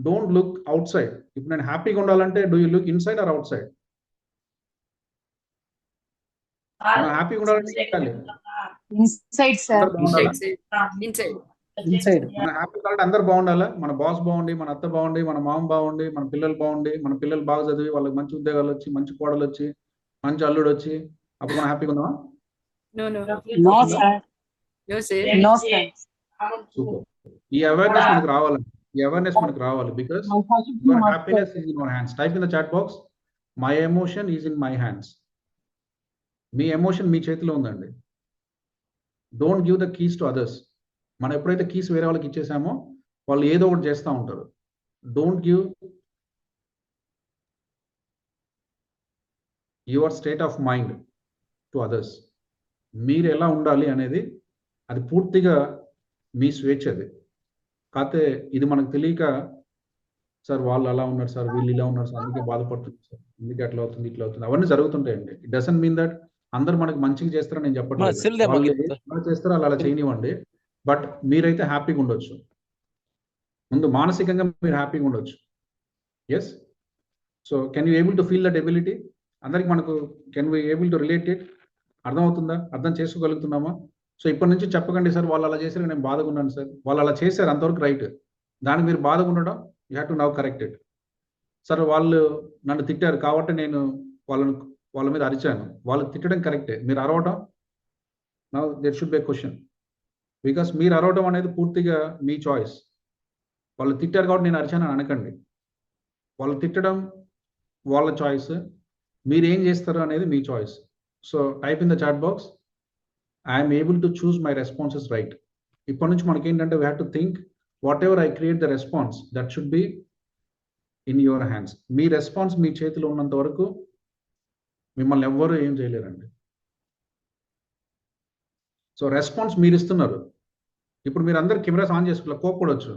డోంట్ లుక్ అవుట్ సైడ్. ఇప్పుడు నేను హ్యాపీగా ఉండాలంటే do you look inside or outside? హ్యాపీగా ఉండాలంటే ఇన్సైడ్ సార్. ఇన్సైడ్ మన హ్యాపీ కావాలంటే అందరు బాగుండాలా, మన బాస్ బాగుండి, మన అత్త బాగుండి, మన మామ బాగుండి, మన పిల్లలు బాగుండి, మన పిల్లలు బాగా చదివి వాళ్ళకి మంచి ఉద్యోగాలు వచ్చి, మంచి కోడలు వచ్చి, మంచి అల్లుడు వచ్చి, అప్పుడు మనం హ్యాపీగా ఉన్నామా? No, no sir. no, sir. No sir. Super. ఈ అవేర్నెస్ మనకు రావాలండి, ఈ అవేర్నెస్ మనకు రావాలి, because your happiness is in your hands. Type in the chat box, my emotion is in my hands. మీ ఎమోషన్ మీ చేతిలో ఉందండి. Don't give the keys to others. మనం ఎప్పుడైతే కీస్ వేరే వాళ్ళకి ఇచ్చేసామో వాళ్ళు ఏదో ఒకటి చేస్తూ ఉంటారు. Don't give your state of mind to others. మీరు ఎలా ఉండాలి అనేది అది పూర్తిగా మీ స్వేచ్ఛ. అది కాకపోతే ఇది మనకు తెలియక, సార్ వాళ్ళు అలా ఉన్నారు సార్, వీళ్ళు ఇలా ఉన్నారు సార్, అందుకే బాధపడుతుంది సార్, అందుకే అట్లా అవుతుంది, ఇట్లా అవుతుంది, అవన్నీ జరుగుతుంటాయండి. ఇట్ డజంట్ మీన్ దట్ అందరు మనకు మంచిగా చేస్తారని నేను చెప్పట్లేదు, వాళ్ళు ఎలా చేస్తారో అలా చేయనివ్వండి. బట్ మీరైతే హ్యాపీగా ఉండొచ్చు, ముందు మానసికంగా మీరు హ్యాపీగా ఉండొచ్చు. Yes. So can you able to feel that ability? అందరికి మనకు can we able to relate it? అర్థమవుతుందా? అర్థం చేసుకోగలుగుతున్నామా? సో ఇప్పటి నుంచి చెప్పకండి సార్ వాళ్ళు అలా చేశారు నేను బాధగా ఉన్నాను సార్, వాళ్ళు అలా చేశారు అంతవరకు రైట్, దానికి మీరు బాధగా ఉండడం you have to now correct it. Sir వాళ్ళు నన్ను తిట్టారు కాబట్టి నేను వాళ్ళ మీద అరిచాను, వాళ్ళు తిట్టడం కరెక్టే, మీరు అరవడం now there should be a question, because మీరు అరవడం అనేది పూర్తిగా మీ చాయిస్. వాళ్ళు తిట్టారు కాబట్టి నేను అరిచాను అని అనకండి, వాళ్ళు తిట్టడం వాళ్ళ చాయిస్, మీరు ఏం చేస్తారు అనేది మీ choice. So type in the chat box, I'm able to choose my responses right. ఇప్పటి నుంచి మనకి ఏంటంటే we have to think whatever I create the response that should be in your hands. మీ రెస్పాన్స్ మీ చేతిలో ఉన్నంత వరకు మిమ్మల్ని ఎవ్వరూ ఏం చేయలేరండి. సో రెస్పాన్స్ మీరు ఇస్తున్నారు. ఇప్పుడు మీరు అందరు కెమెరాస్ ఆన్ చేసుకోవాలి, కోప్పడవచ్చు,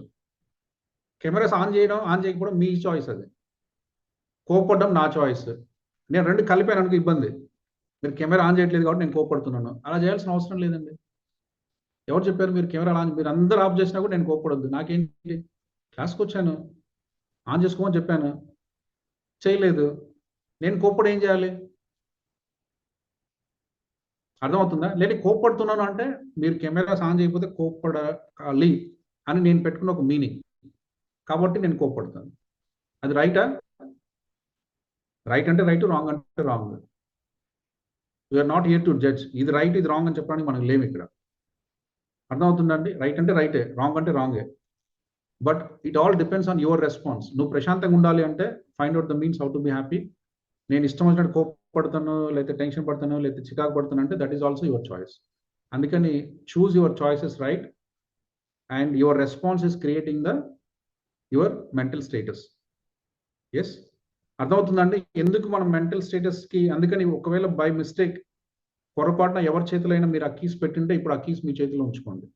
కెమెరాస్ ఆన్ చేయడం ఆన్ చేయకపోవడం మీ చాయిస్, అది కోపడడం నా చాయిస్. నేను రెండు కలిపాను అనుకో ఇబ్బంది. మీరు కెమెరా ఆన్ చేయట్లేదు కాబట్టి నేను కోపడుతున్నాను, అలా చేయాల్సిన అవసరం లేదండి. ఎవరు చెప్పారు మీరు కెమెరా ఆన్, మీరు అందరూ ఆఫ్ చేసినా కూడా నేను కోపడొద్దు? నాకేంటి, క్లాస్కి వచ్చాను, ఆన్ చేసుకోమని చెప్పాను, చేయలేదు, నేను కోపడి ఏం చేయాలి? అర్థమవుతుందా? లేదా కోపడుతున్నాను అంటే మీరు కెమెరాస్ ఆన్ చేయకపోతే కోపడాలి అని నేను పెట్టుకున్న ఒక మీనింగ్, కాబట్టి నేను కోపడతాను. అది రైటా? రైట్ అంటే రైట్, రాంగ్ అంటే wrong. We are not here to judge. ఇది రైట్ ఇది రాంగ్ అని చెప్పడానికి మనకు లేము ఇక్కడ. అర్థమవుతుందండి? రైట్ అంటే రైటే, రాంగ్ అంటే రాంగే. But it all depends on your response. నువ్వు ప్రశాంతంగా ఉండాలి అంటే find out the means how to be happy. నేను ఇష్టం వచ్చినట్టు కోపడతాను, లేకపోతే టెన్షన్ పడతాను, లేకపోతే చికాకు పడతాను అంటే that is also your choice. అందుకని choose your choices right, and your response is creating the your mental status. Yes, అర్థమవుతుందండి ఎందుకు మనం మెంటల్ స్టేటస్కి? అందుకని ఒకవేళ బై మిస్టేక్ పొరపాటున ఎవరి చేతిలో అయినా మీరు ఆ కీస్ పెట్టింటే ఇప్పుడు ఆ కీస్ మీ చేతిలో ఉంచుకోండి.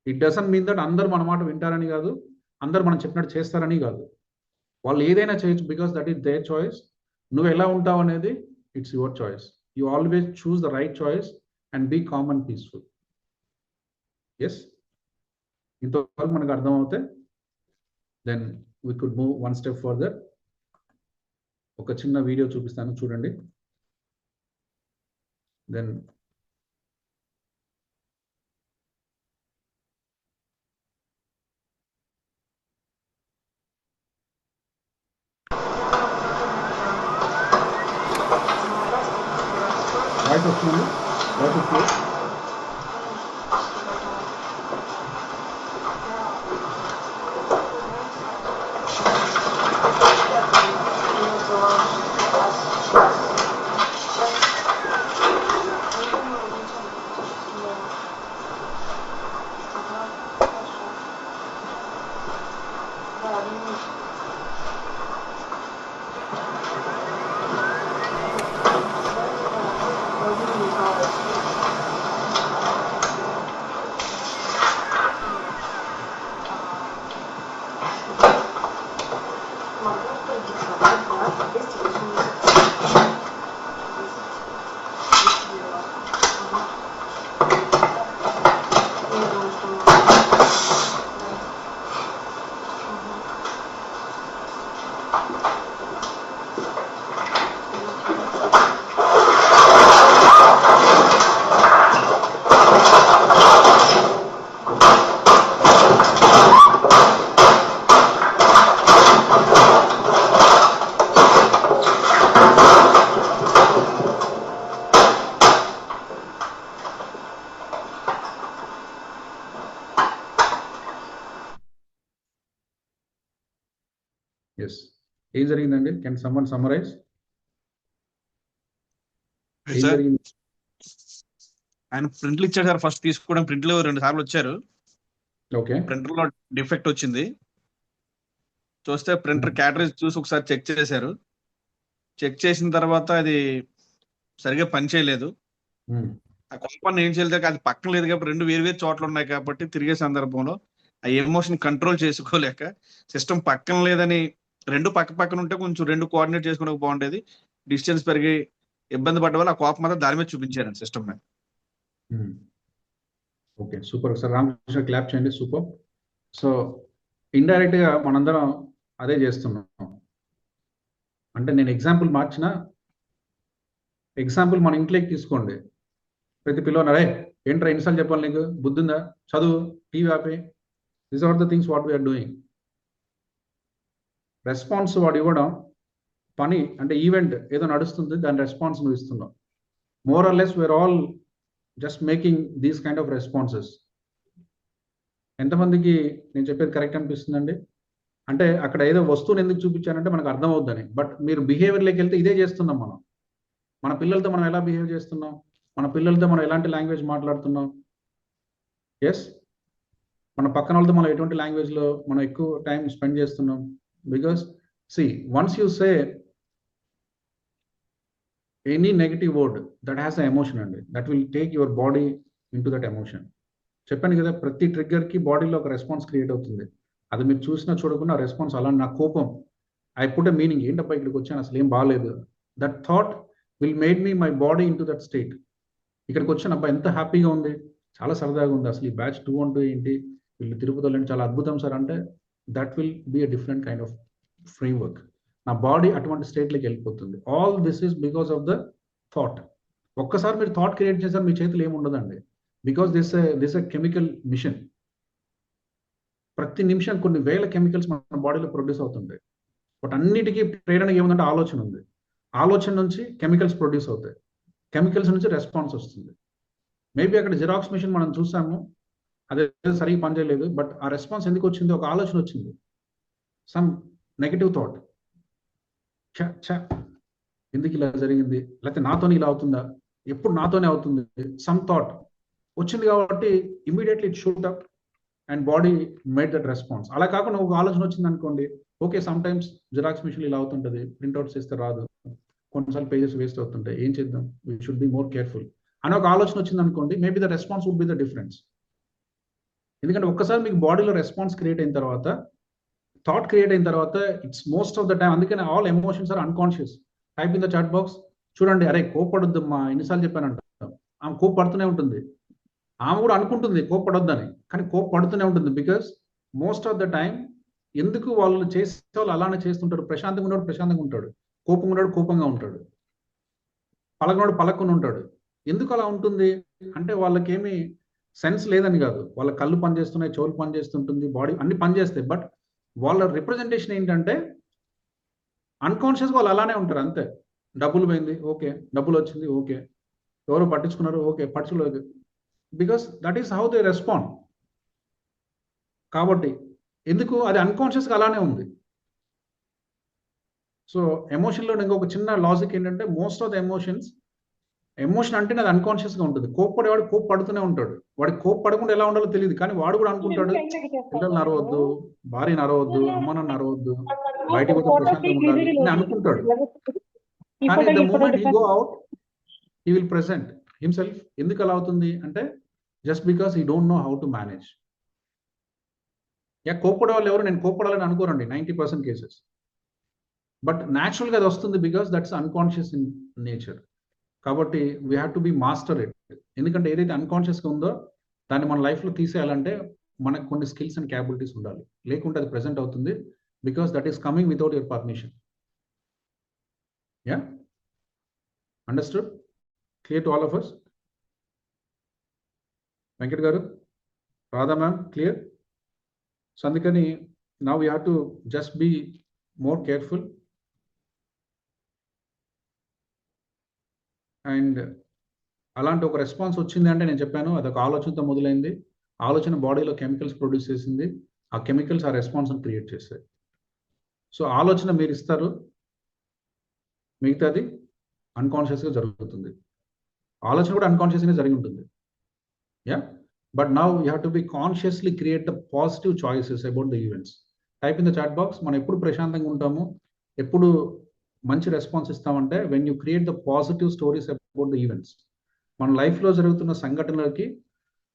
ఇట్ డజంట్ మీన్ దట్ అందరూ మన మాట వింటారని కాదు, అందరూ మనం చెప్పినట్టు చేస్తారని కాదు. వాళ్ళు ఏదైనా చేయొచ్చు, because that is their choice. నువ్వు ఎలా ఉంటావు అనేది it's your choice. You always choose the right choice and be calm and peaceful. Yes, ఇంతవరకు మనకు అర్థమవుతే then we could move one step further. ఒక చిన్న వీడియో చూపిస్తాను, చూడండి. దెన్ వాయిస్ వస్తుంది, వాయిస్ వస్తుంది. ఎస్, ఏం జరిగిందండి? Can someone summarize? ఏం సార్ జరిగింది? ఆయన ప్రింట్లు ఇచ్చారు సార్. ఫస్ట్ తీసుకోవడం ప్రింట్లు 2 సార్లు వచ్చారు. ఓకే, ప్రింటర్ లో డిఫెక్ట్ వచ్చింది. చూస్తే ప్రింటర్ క్యాటరేజ్ చూసి ఒకసారి చెక్ చేశారు. చెక్ చేసిన తర్వాత అది సరిగా పని చేయలేదు. ఆ కొంపని ఏం చేయలేదు, అది పక్కన లేదు కాబట్టి 2 వేరు చోట్ల ఉన్నాయి కాబట్టి తిరిగే సందర్భంలో ఆ ఎమోషన్ కంట్రోల్ చేసుకోలేక సిస్టమ్ పక్కన లేదని 2 పక్క పక్కన ఉంటే కొంచెం 2 కోఆర్డినేట్ చేసుకోవడానికి బాగుండేది. డిస్టెన్స్ పెరిగి ఇబ్బంది పడ్డ వాళ్ళు ఆ కోపం మాత్రం దాని మీద చూపించారు సిస్టమ్ మీద. Okay, super sir. Ramakrishna clap చేయండి, సూపర్. సో ఇండైరెక్ట్ గా మనందరం అదే చేస్తున్నాం. అంటే నేను ఎగ్జాంపుల్ మార్చిన ఎగ్జాంపుల్ మన ఇంట్లోకి తీసుకోండి. ప్రతి పిల్లవాడే ఏంట్రా ఎన్నిసార్లు చెప్పాలి నీకు, బుద్ధుందా, చదువు, టీవీ ఆపే. These are the things what we are doing. Response వాడు ఇవ్వడం, పని అంటే ఈవెంట్ ఏదో నడుస్తుంది, దాని రెస్పాన్స్ నువ్వు ఇస్తున్నావు. More or less we are all just making these kind of responses. ఎంతమందికి నేను చెప్పేది కరెక్ట్ అనిపిస్తుందండి? అంటే అక్కడ ఏదో వస్తువుని ఎందుకు చూపించానంటే మనకు అర్థం అవుద్దని. బట్ మీరు బిహేవియర్లోకి వెళ్తే ఇదే చేస్తున్నాం మనం. మన పిల్లలతో మనం ఎలా బిహేవ్ చేస్తున్నాం, మన పిల్లలతో మనం ఎలాంటి లాంగ్వేజ్ మాట్లాడుతున్నాం. ఎస్, మన పక్కన వాళ్ళతో మనం ఎటువంటి లాంగ్వేజ్లో మనం ఎక్కువ టైం స్పెండ్ చేస్తున్నాం. Because see, once you say any negative word that has a emotion అండి, that will take your body into that emotion. చెప్పాను కదా, ప్రతి ట్రిగ్గర్కి బాడీలో ఒక రెస్పాన్స్ క్రియేట్ అవుతుంది. అది మీరు చూసినా చూడకుండా రెస్పాన్స్ అలా నా కోపం ఐ పుట్ ఎ మీనింగ్, ఏంటబ్బా ఇక్కడికి వచ్చాను అసలు ఏం బాగాలేదు, that thought will made me my body into that state. ఇక్కడికి వచ్చాను అబ్బా ఎంత హ్యాపీగా ఉంది, చాలా సరదాగా ఉంది, అసలు ఈ బ్యాచ్ 212 ఏంటి, వీళ్ళు తిరుపతిలో ఏంటి, చాలా అద్భుతం సార్ అంటే that will be a different kind of framework. నా బాడీ అటువంటి స్టేట్లోకి వెళ్ళిపోతుంది. All this is because of the thought. ఒక్కసారి మీరు థాట్ క్రియేట్ చేశారు, మీ చేతులు ఏముండదండి. Because this a chemical machine. ప్రతి నిమిషం కొన్ని వేల కెమికల్స్ మన బాడీలో ప్రొడ్యూస్ అవుతుంటాయి. బట్ అన్నిటికీ ప్రేరణ ఏముందంటే ఆలోచన ఉంది. ఆలోచన నుంచి కెమికల్స్ ప్రొడ్యూస్ అవుతాయి, కెమికల్స్ నుంచి రెస్పాన్స్ వస్తుంది. మేబీ అక్కడ జిరాక్స్ మిషన్ మనం చూసాము, అదే సరిగ్గా పనిచేయలేదు, బట్ ఆ రెస్పాన్స్ ఎందుకు వచ్చింది, ఒక ఆలోచన వచ్చింది, సమ్ నెగటివ్ థాట్, ఎందుకు ఇలా జరిగింది, లేకపోతే నాతోనే ఇలా అవుతుందా, ఎప్పుడు నాతోనే అవుతుంది, సమ్ థాట్ వచ్చింది కాబట్టి immediately it shoot up and body made that response. అలా కాకుండా ఒక ఆలోచన వచ్చింది అనుకోండి, okay some times xerox machine ఇలా అవుతుంటుంది, ప్రింట్అవుట్స్ చేస్తే రాదు, కొన్నిసార్లు పేజెస్ వేస్ట్ అవుతుంటాయి, ఏం చేద్దాం, we should be more careful అని ఒక ఆలోచన వచ్చింది అనుకోండి, maybe the response would be the difference. ఎందుకంటే ఒక్కసారి మీకు బాడీలో రెస్పాన్స్ క్రియేట్ అయిన తర్వాత, థాట్ క్రియేట్ అయిన తర్వాత, it's most of the time, అందుకని all emotions are unconscious. Type in the chat box, చూడండి, అరే కోప్పడొద్దమ్మా, ఎన్నిసార్లు చెప్పానంట, ఆమె కోప్పడుతూనే ఉంటుంది, ఆమె కూడా అనుకుంటుంది కోప్పడొద్దని, కానీ కోప్పడుతూనే ఉంటుంది. Because most of the time ఎందుకు వాళ్ళు చేసే వాళ్ళు అలానే చేస్తుంటారు. ప్రశాంతంగా ఉన్నాడు ప్రశాంతంగా ఉంటాడు, కోపంగా ఉన్నాడు కోపంగా ఉంటాడు, పలకనాడు పలక్కుని ఉంటాడు. ఎందుకు అలా ఉంటుంది అంటే వాళ్ళకేమీ సెన్స్ లేదని కాదు, వాళ్ళ కళ్ళు పనిచేస్తున్నాయి, చెవులు పనిచేస్తుంటుంది, బాడీ అన్ని పనిచేస్తాయి, బట్ వాళ్ళ రిప్రజెంటేషన్ ఏంటంటే అన్కాన్షియస్గా వాళ్ళు అలానే ఉంటారు అంతే. డబ్బులు పోయింది, ఓకే, డబ్బులు వచ్చింది, ఓకే, ఎవరు పట్టించుకున్నారు, ఓకే, పట్టించుకోలేదు, because that is how they respond. కాబట్టి ఎందుకు అది అన్కాన్షియస్గా అలానే ఉంది. సో ఎమోషన్లో ఇంకొక చిన్న లాజిక్ ఏంటంటే, మోస్ట్ ఆఫ్ ద ఎమోషన్ అంటేనే అది అన్కాన్షియస్గా ఉంటుంది. కోప్పడేవాడు కోప్పడుతూనే ఉంటాడు, వాడికి కోప్పడకుండా ఎలా ఉండాలో తెలియదు, కానీ వాడు కూడా అనుకుంటాడు పిల్లలు నరవద్దు, భార్య నరవద్దు, అమ్మ నాన్న నరవద్దు, బయటకు పోతే ప్రశాంతంగా ఉండాలి అని అనుకుంటాడు. కానీ the moment he go out he will present himself. ఎందుకు అలా అవుతుంది అంటే just because he don't know how to manage. కోప్పడే వాళ్ళు ఎవరు నేను కోప్పడాలని అనుకోరండి 90% కేసెస్, బట్ న్యాచురల్గా అది వస్తుంది because that's unconscious in nature. కాబట్టి we have to be master it. ఎందుకంటే ఏదైతే అన్కాన్షియస్గా ఉందో దాన్ని మన లైఫ్లో తీసేయాలంటే మనకు కొన్ని స్కిల్స్ అండ్ క్యాపబిలిటీస్ ఉండాలి, లేకుంటే అది ప్రెజెంట్ అవుతుంది because that is coming without your permission. Yeah, understood? Clear to all of us? Venkat garu, Radha ma'am, clear? So అందుకని now we have to just be more careful. And అలాంటి ఒక రెస్పాన్స్ వచ్చింది అంటే నేను చెప్పాను అదొక ఆలోచనతో మొదలైంది. ఆలోచన బాడీలో కెమికల్స్ ప్రొడ్యూస్ చేసింది, ఆ కెమికల్స్ ఆ రెస్పాన్స్ని క్రియేట్ చేస్తాయి. సో ఆలోచన మీరు ఇస్తారు, మిగతాది అన్కాన్షియస్గా జరుగుతుంది. ఆలోచన కూడా అన్కాన్షియస్గానే జరిగి ఉంటుంది. Yeah, but now you have to be consciously create the positive choices about the events. Type in the chat box. మనం ఎప్పుడు ప్రశాంతంగా ఉంటాము, ఎప్పుడు మంచి రెస్పాన్స్ ఇస్తామంటే when you create the positive stories about the events. మన లైఫ్లో జరుగుతున్న సంఘటనలకి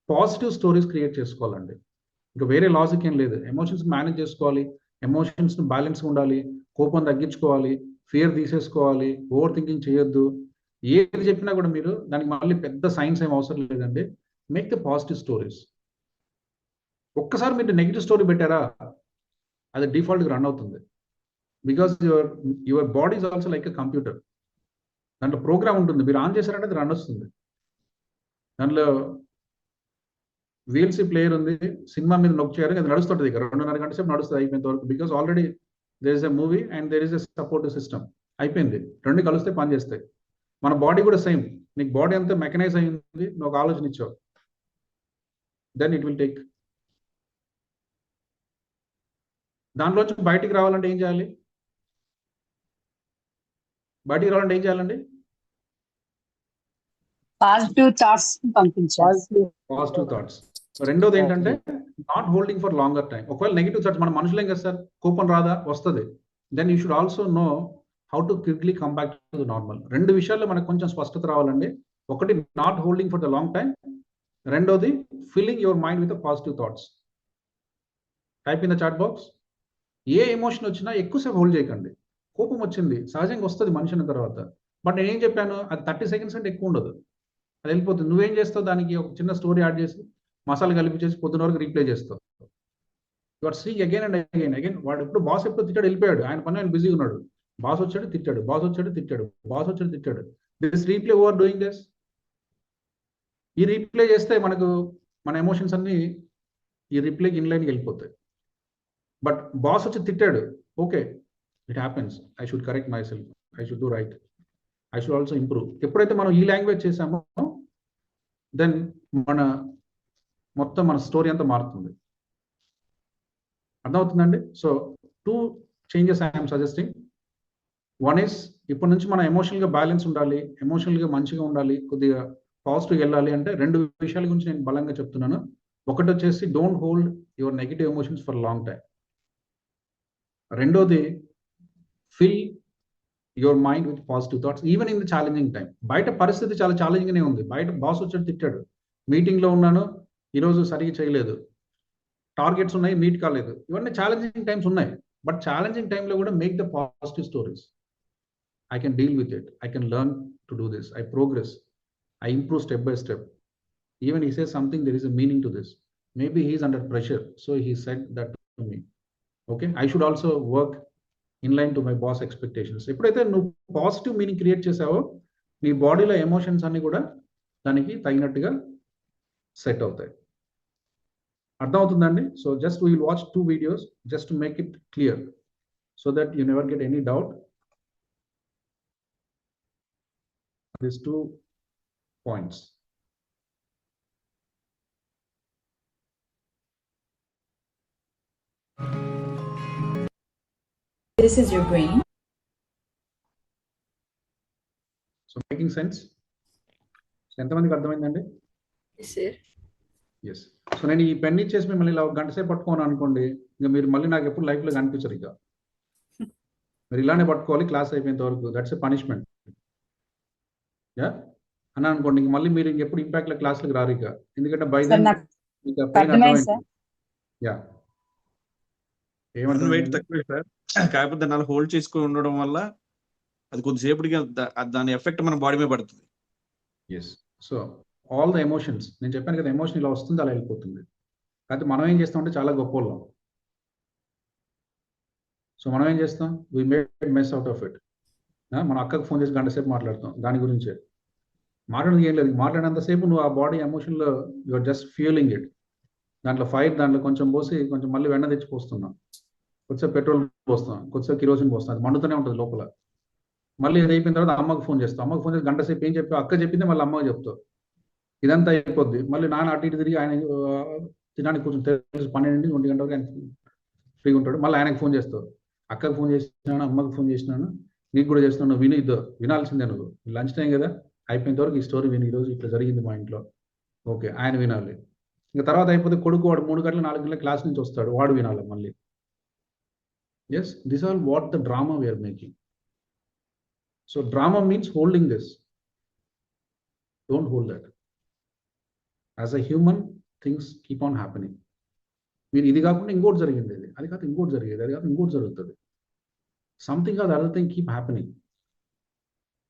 పాజిటివ్ స్టోరీస్ క్రియేట్ చేసుకోవాలండి. ఇంకా వేరే లాజిక్ ఏం లేదు. ఎమోషన్స్ మేనేజ్ చేసుకోవాలి, ఎమోషన్స్ని బ్యాలెన్స్గా ఉండాలి, కోపం తగ్గించుకోవాలి, ఫియర్ తీసేసుకోవాలి, ఓవర్ థింకింగ్ చేయొద్దు. ఏది చెప్పినా కూడా మీరు దానికి మళ్ళీ పెద్ద సైన్స్ ఏం అవసరం లేదండి. Make the positive stories. ఒక్కసారి మీరు నెగిటివ్ స్టోరీ పెట్టారా అది డిఫాల్ట్గా రన్ అవుతుంది. Because your body is also like a computer. దాంట్లో ప్రోగ్రామ్ ఉంటుంది, మీరు ఆన్ చేశారంటే అది రన్ వస్తుంది. దాంట్లో VLC ప్లేయర్ ఉంది, సినిమా మీద నొక్కి చేయాలి, అది నడుస్తుంటుంది. ఇక 2.5 గంటల సేపు నడుస్తుంది అయిపోయేంత వరకు. Because already there is a movie and there is a supportive system. అయిపోయింది, రెండు కలిస్తే పనిచేస్తాయి. మన బాడీ కూడా సేమ్. నీకు బాడీ అంతా మెకనైజ్ అయింది, నువ్వు ఒక ఆలోచన ఇచ్చావు, దెన్ ఇట్ విల్ టేక్. దాంట్లోంచి బయటికి రావాలంటే ఏం చేయాలి? బయటికి రావాలంటే ఏం చేయాలండి? పాజిటివ్ థాట్స్ పంపించాలి. Positive thoughts. రెండోది ఏంటంటే not holding for longer time. ఒకవేళ నెగిటివ్ థాట్స్, మన మనుషులు ఏం కదా సార్, కోపం రాదా, వస్తుంది. Then you should also know how to quickly come back to the normal. రెండు విషయాల్లో మనకు కొంచెం స్పష్టత రావాలండి. ఒకటి not holding for the long time, రెండోది filling your mind with positive thoughts. Type in the chat box. ఏ ఎమోషన్ వచ్చినా ఎక్కువసేపు హోల్డ్ చేయకండి. కోపం వచ్చింది సహజంగా వస్తుంది మనిషి అన్న తర్వాత, బట్ నేనేం చెప్పాను, అది 30 సెకండ్స్ అంటే ఎక్కువ ఉండదు, అది వెళ్ళిపోతుంది. నువ్వేం చేస్తావు, దానికి ఒక చిన్న స్టోరీ యాడ్ చేసి మసాలా కలిపి చేసి పొద్దున వరకు రీప్లే చేస్తావు. You are seeing again and again. వాడు ఎప్పుడు బాస్ ఎప్పుడు తిట్టాడు, వెళ్ళిపోయాడు, ఆయన పని ఆయన బిజీగా ఉన్నాడు. బాస్ వచ్చాడు తిట్టాడు, బాస్ వచ్చాడు తిట్టాడు, బాస్ వచ్చాడు తిట్టాడు. This replay over doing this. ఈ రీప్లే చేస్తే మనకు మన ఎమోషన్స్ అన్ని ఈ రీప్లేకి ఇన్లైన్కి వెళ్ళిపోతాయి. బట్ బాస్ వచ్చి తిట్టాడు, okay, it happens, I should correct my self, I should do right, I should also improve. ఎప్పుడైతే మనం ఈ లాంగ్వేజ్ చేసామో దెన్ మొత్తం మన స్టోరీ అంతా మారుతుంది. అర్థమవుతుందండి? So 2 changes I'm suggesting. One is, ఇప్పటి నుంచి మన ఎమోషనల్గా బ్యాలెన్స్ ఉండాలి, ఎమోషనల్గా మంచిగా ఉండాలి, కొద్దిగా పాజిటివ్గా వెళ్ళాలి అంటే 2 విషయాల గురించి నేను బలంగా చెప్తున్నాను. ఒకటి వచ్చేసి don't hold your negative emotions for long time. రెండోది, fill your mind with positive thoughts even in the challenging time. బయట పరిస్థితి చాలా ఛాలెంజింగ్గానే ఉంది. బయట బాస్ వచ్చాడు తిట్టాడు, మీటింగ్లో ఉన్నాను ఈరోజు సరిగ్గా చేయలేదు, టార్గెట్స్ ఉన్నాయి మీట్ కాలేదు, ఇవన్నీ ఛాలెంజింగ్ టైమ్స్ ఉన్నాయి. బట్ ఛాలెంజింగ్ టైంలో కూడా make the positive stories. I can deal with it, I can learn to do this, I progress, I improve step by step. Even he says something, there is a meaning to this. Maybe he is under pressure, so he said that to me. Okay, I should also work in line to my boss expectations. ఎప్పుడైతే నువ్వు positive meaning create చేసావో నీ బాడీలో emotions అన్ని కూడా దానికి తగినట్టుగా set అవుతాయి. అర్థమవుతుందండి? So just we will watch 2 videos just to make it clear so that you never get any doubt. These 2 points. This is your brain. So making sense? ఎంతమందికి అర్థమైందండి? Yes, sir. ఎస్. సో నేను ఈ pen ఇచ్చేసి మిమ్మల్ని ఇలా 1 గంట సేపు పట్టుకోను అనుకోండి, ఇంకా మీరు మళ్ళీ నాకు ఎప్పుడు లైఫ్లో కనిపించరు. ఇక మీరు ఇలానే పట్టుకోవాలి క్లాస్ అయిపోయేంత వరకు. That's a punishment. యా అని అనుకోండి, ఇంక మళ్ళీ మీరు ఇంకెప్పుడు ఇంపాక్ట్లో క్లాస్లకు రారు ఇక, ఎందుకంటే బై దెన్ ఇక పెయిన్ అర్థమైంది. యా వెయిట్ ఏమంటారు? తక్కువే సార్, కాకపోతే దాన్ని హోల్డ్ చేసుకుని ఉండడం వల్ల అది కొద్దిసేపటికి దాని ఎఫెక్ట్ మన బాడీ మీద పడుతుంది. Yes. So all the emotions, నేను చెప్పాను కదా, ఎమోషన్ ఇలా వస్తుంది అలా వెళ్ళిపోతుంది. కాకపోతే మనం ఏం చేస్తామంటే చాలా గొప్ప వాళ్ళం. సో మనం ఏం చేస్తాం, we made mess out of it. మన అక్కకు ఫోన్ చేసి గంట సేపు మాట్లాడతాం దాని గురించే. మాట్లాడేది ఏం లేదు, మాట్లాడినంతసేపు నువ్వు ఆ బాడీ ఎమోషన్లో యూఆర్ జస్ట్ ఫీలింగ్ ఇట్. దాంట్లో ఫైర్, దాంట్లో కొంచెం పోసి కొంచెం మళ్ళీ వెన్న తెచ్చి పోస్తున్నాం, కొద్దిసేపు పెట్రోల్ పోస్తాం, కొద్దిసేపు కిరోసిన్ పోస్తాం, అది మండుతూనే ఉంటుంది లోపల. మళ్ళీ అది అయిపోయిన తర్వాత అమ్మకు ఫోన్ చేస్తాం, అమ్మకు ఫోన్ చేసి గంట సేపు ఏం చెప్పావు, అక్క చెప్పింది మళ్ళీ అమ్మకి చెప్తావు, ఇదంతా అయిపోద్ది. మళ్ళీ నాన్న అటు ఇటు తిరిగి ఆయన తినడానికి కొంచెం తెలుసు 12 1 గంట వరకు ఆయన ఫ్రీగా ఉంటాడు. మళ్ళీ ఆయనకు ఫోన్ చేస్తావు, అక్కకు ఫోన్ చేసినాను, అమ్మకు ఫోన్ చేసినాను, నీకు కూడా చేస్తున్నాను, విని ఇద్దో వినాల్సిందే నువ్వు. లంచ్ టైం కదా, అయిపోయిన వరకు ఈ స్టోరీ విని, ఈరోజు ఇట్లా జరిగింది మా ఇంట్లో, ఓకే ఆయన వినాలి. ఇంకా తర్వాత అయిపోతే కొడుకు వాడు 3 గంటల 4 గంటల క్లాస్ నుంచి వస్తాడు, వాడు వినాలి మళ్ళీ. Yes, this all what the drama we are making. So drama means holding this. Don't hold that. As a human things keep on happening. మీరు ఇది కాకుండా ఇంకోటి జరిగింది, అది కాదు ఇంకోటి జరిగేది, అది కాదు ఇంకోటి జరుగుతుంది, something or other thing keep happening.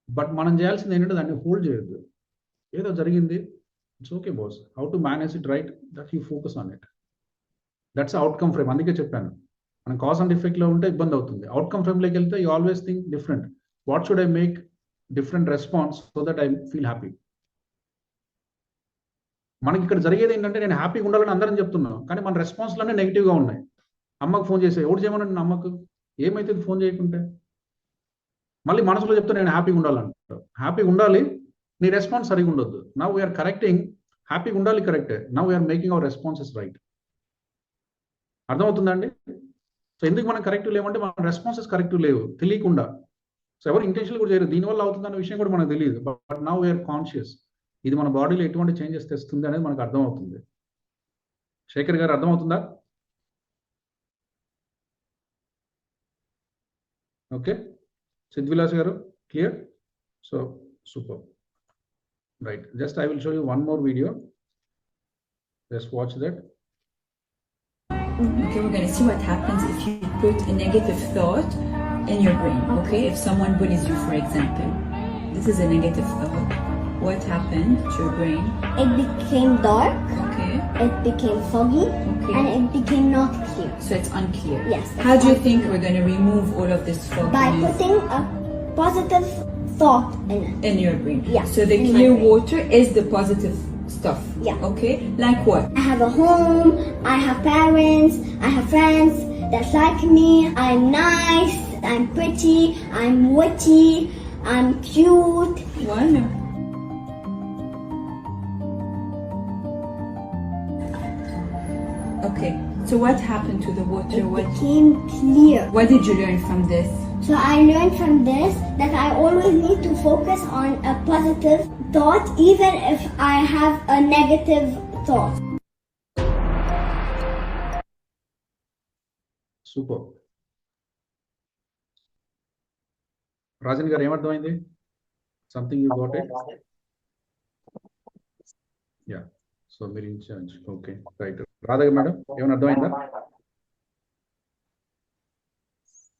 But మనం చేయాల్సింది ఏంటంటే దాన్ని హోల్డ్ చేయొద్దు. ఏదో జరిగింది, it's okay boss, how to manage it right, that you focus on it. That's outcome frame. అందుకే చెప్పాను, మనం కాజ్ అండ్ ఎఫెక్ట్లో ఉంటే ఇబ్బంది అవుతుంది. అవుట్కమ్ ఫ్రేమ్లోకి వెళ్తే you always think different. What should I make different response so that I feel happy. మనకి ఇక్కడ జరిగేది ఏంటంటే, నేను హ్యాపీగా ఉండాలని అందరం చెప్తున్నాను, కానీ మన రెస్పాన్స్లోనే నెగిటివ్గా ఉన్నాయి. అమ్మకు ఫోన్ చేసే, ఎవరు చేయమని అమ్మకు ఏమైతుంది ఫోన్ చేయకుంటే, మళ్ళీ మనసులో చెప్తే నేను హ్యాపీగా ఉండాలంటారు. హ్యాపీగా ఉండాలి, నీ రెస్పాన్స్ సరిగా ఉండొద్దు. నవ్ వీఆర్ కరెక్టింగ్, హ్యాపీగా ఉండాలి కరెక్టే, now we are making our responses right. అర్థమవుతుందండి? సో ఎందుకు మనం కరెక్టివ్ లేవంటే మన రెస్పాన్సెస్ కరెక్టివ్ లేవు, తెలియకుండా. సో ఎవరు ఇంటెన్షన్ కూడా చేయరు, దీనివల్ల అవుతుందన్న విషయం కూడా మనకు తెలియదు. బట్ నవ్ వీఆర్ కాన్షియస్, ఇది మన బాడీలో ఎటువంటి చేంజెస్ తెస్తుంది అనేది మనకు అర్థమవుతుంది. శేఖర్ గారు అర్థమవుతుందా? ఓకే, సిద్విలాస్ గారు clear? So super, right. Just I will show you one more video. Just watch that. Okay, we're going to see what happens if you put a negative thought in your brain. Okay, if someone bullies you, for example, this is a negative thought. What happened to your brain? It became dark, Okay, it became foggy, okay. and it became not clear. So it's unclear. Yes. How do you think we're going to remove all of this fog By putting a positive thought in it. in your brain? Yeah, So the in my clear brain. water is the positive stuff. Yeah. Okay, like what? I have a home, I have parents, I have friends that like me, I'm nice, I'm pretty, I'm witty, I'm cute. One. Okay, so what happened to the water? It What became clear. What did you learn from this? So I learned from this that I always need to focus on a positive thought even if I have a negative thought. Super. Rajan గారు ఏమర్థమైంది? Something you got it? Yeah, so మీరు in charge. Okay, right. Radha madam ఏమైనా అర్థమైందా?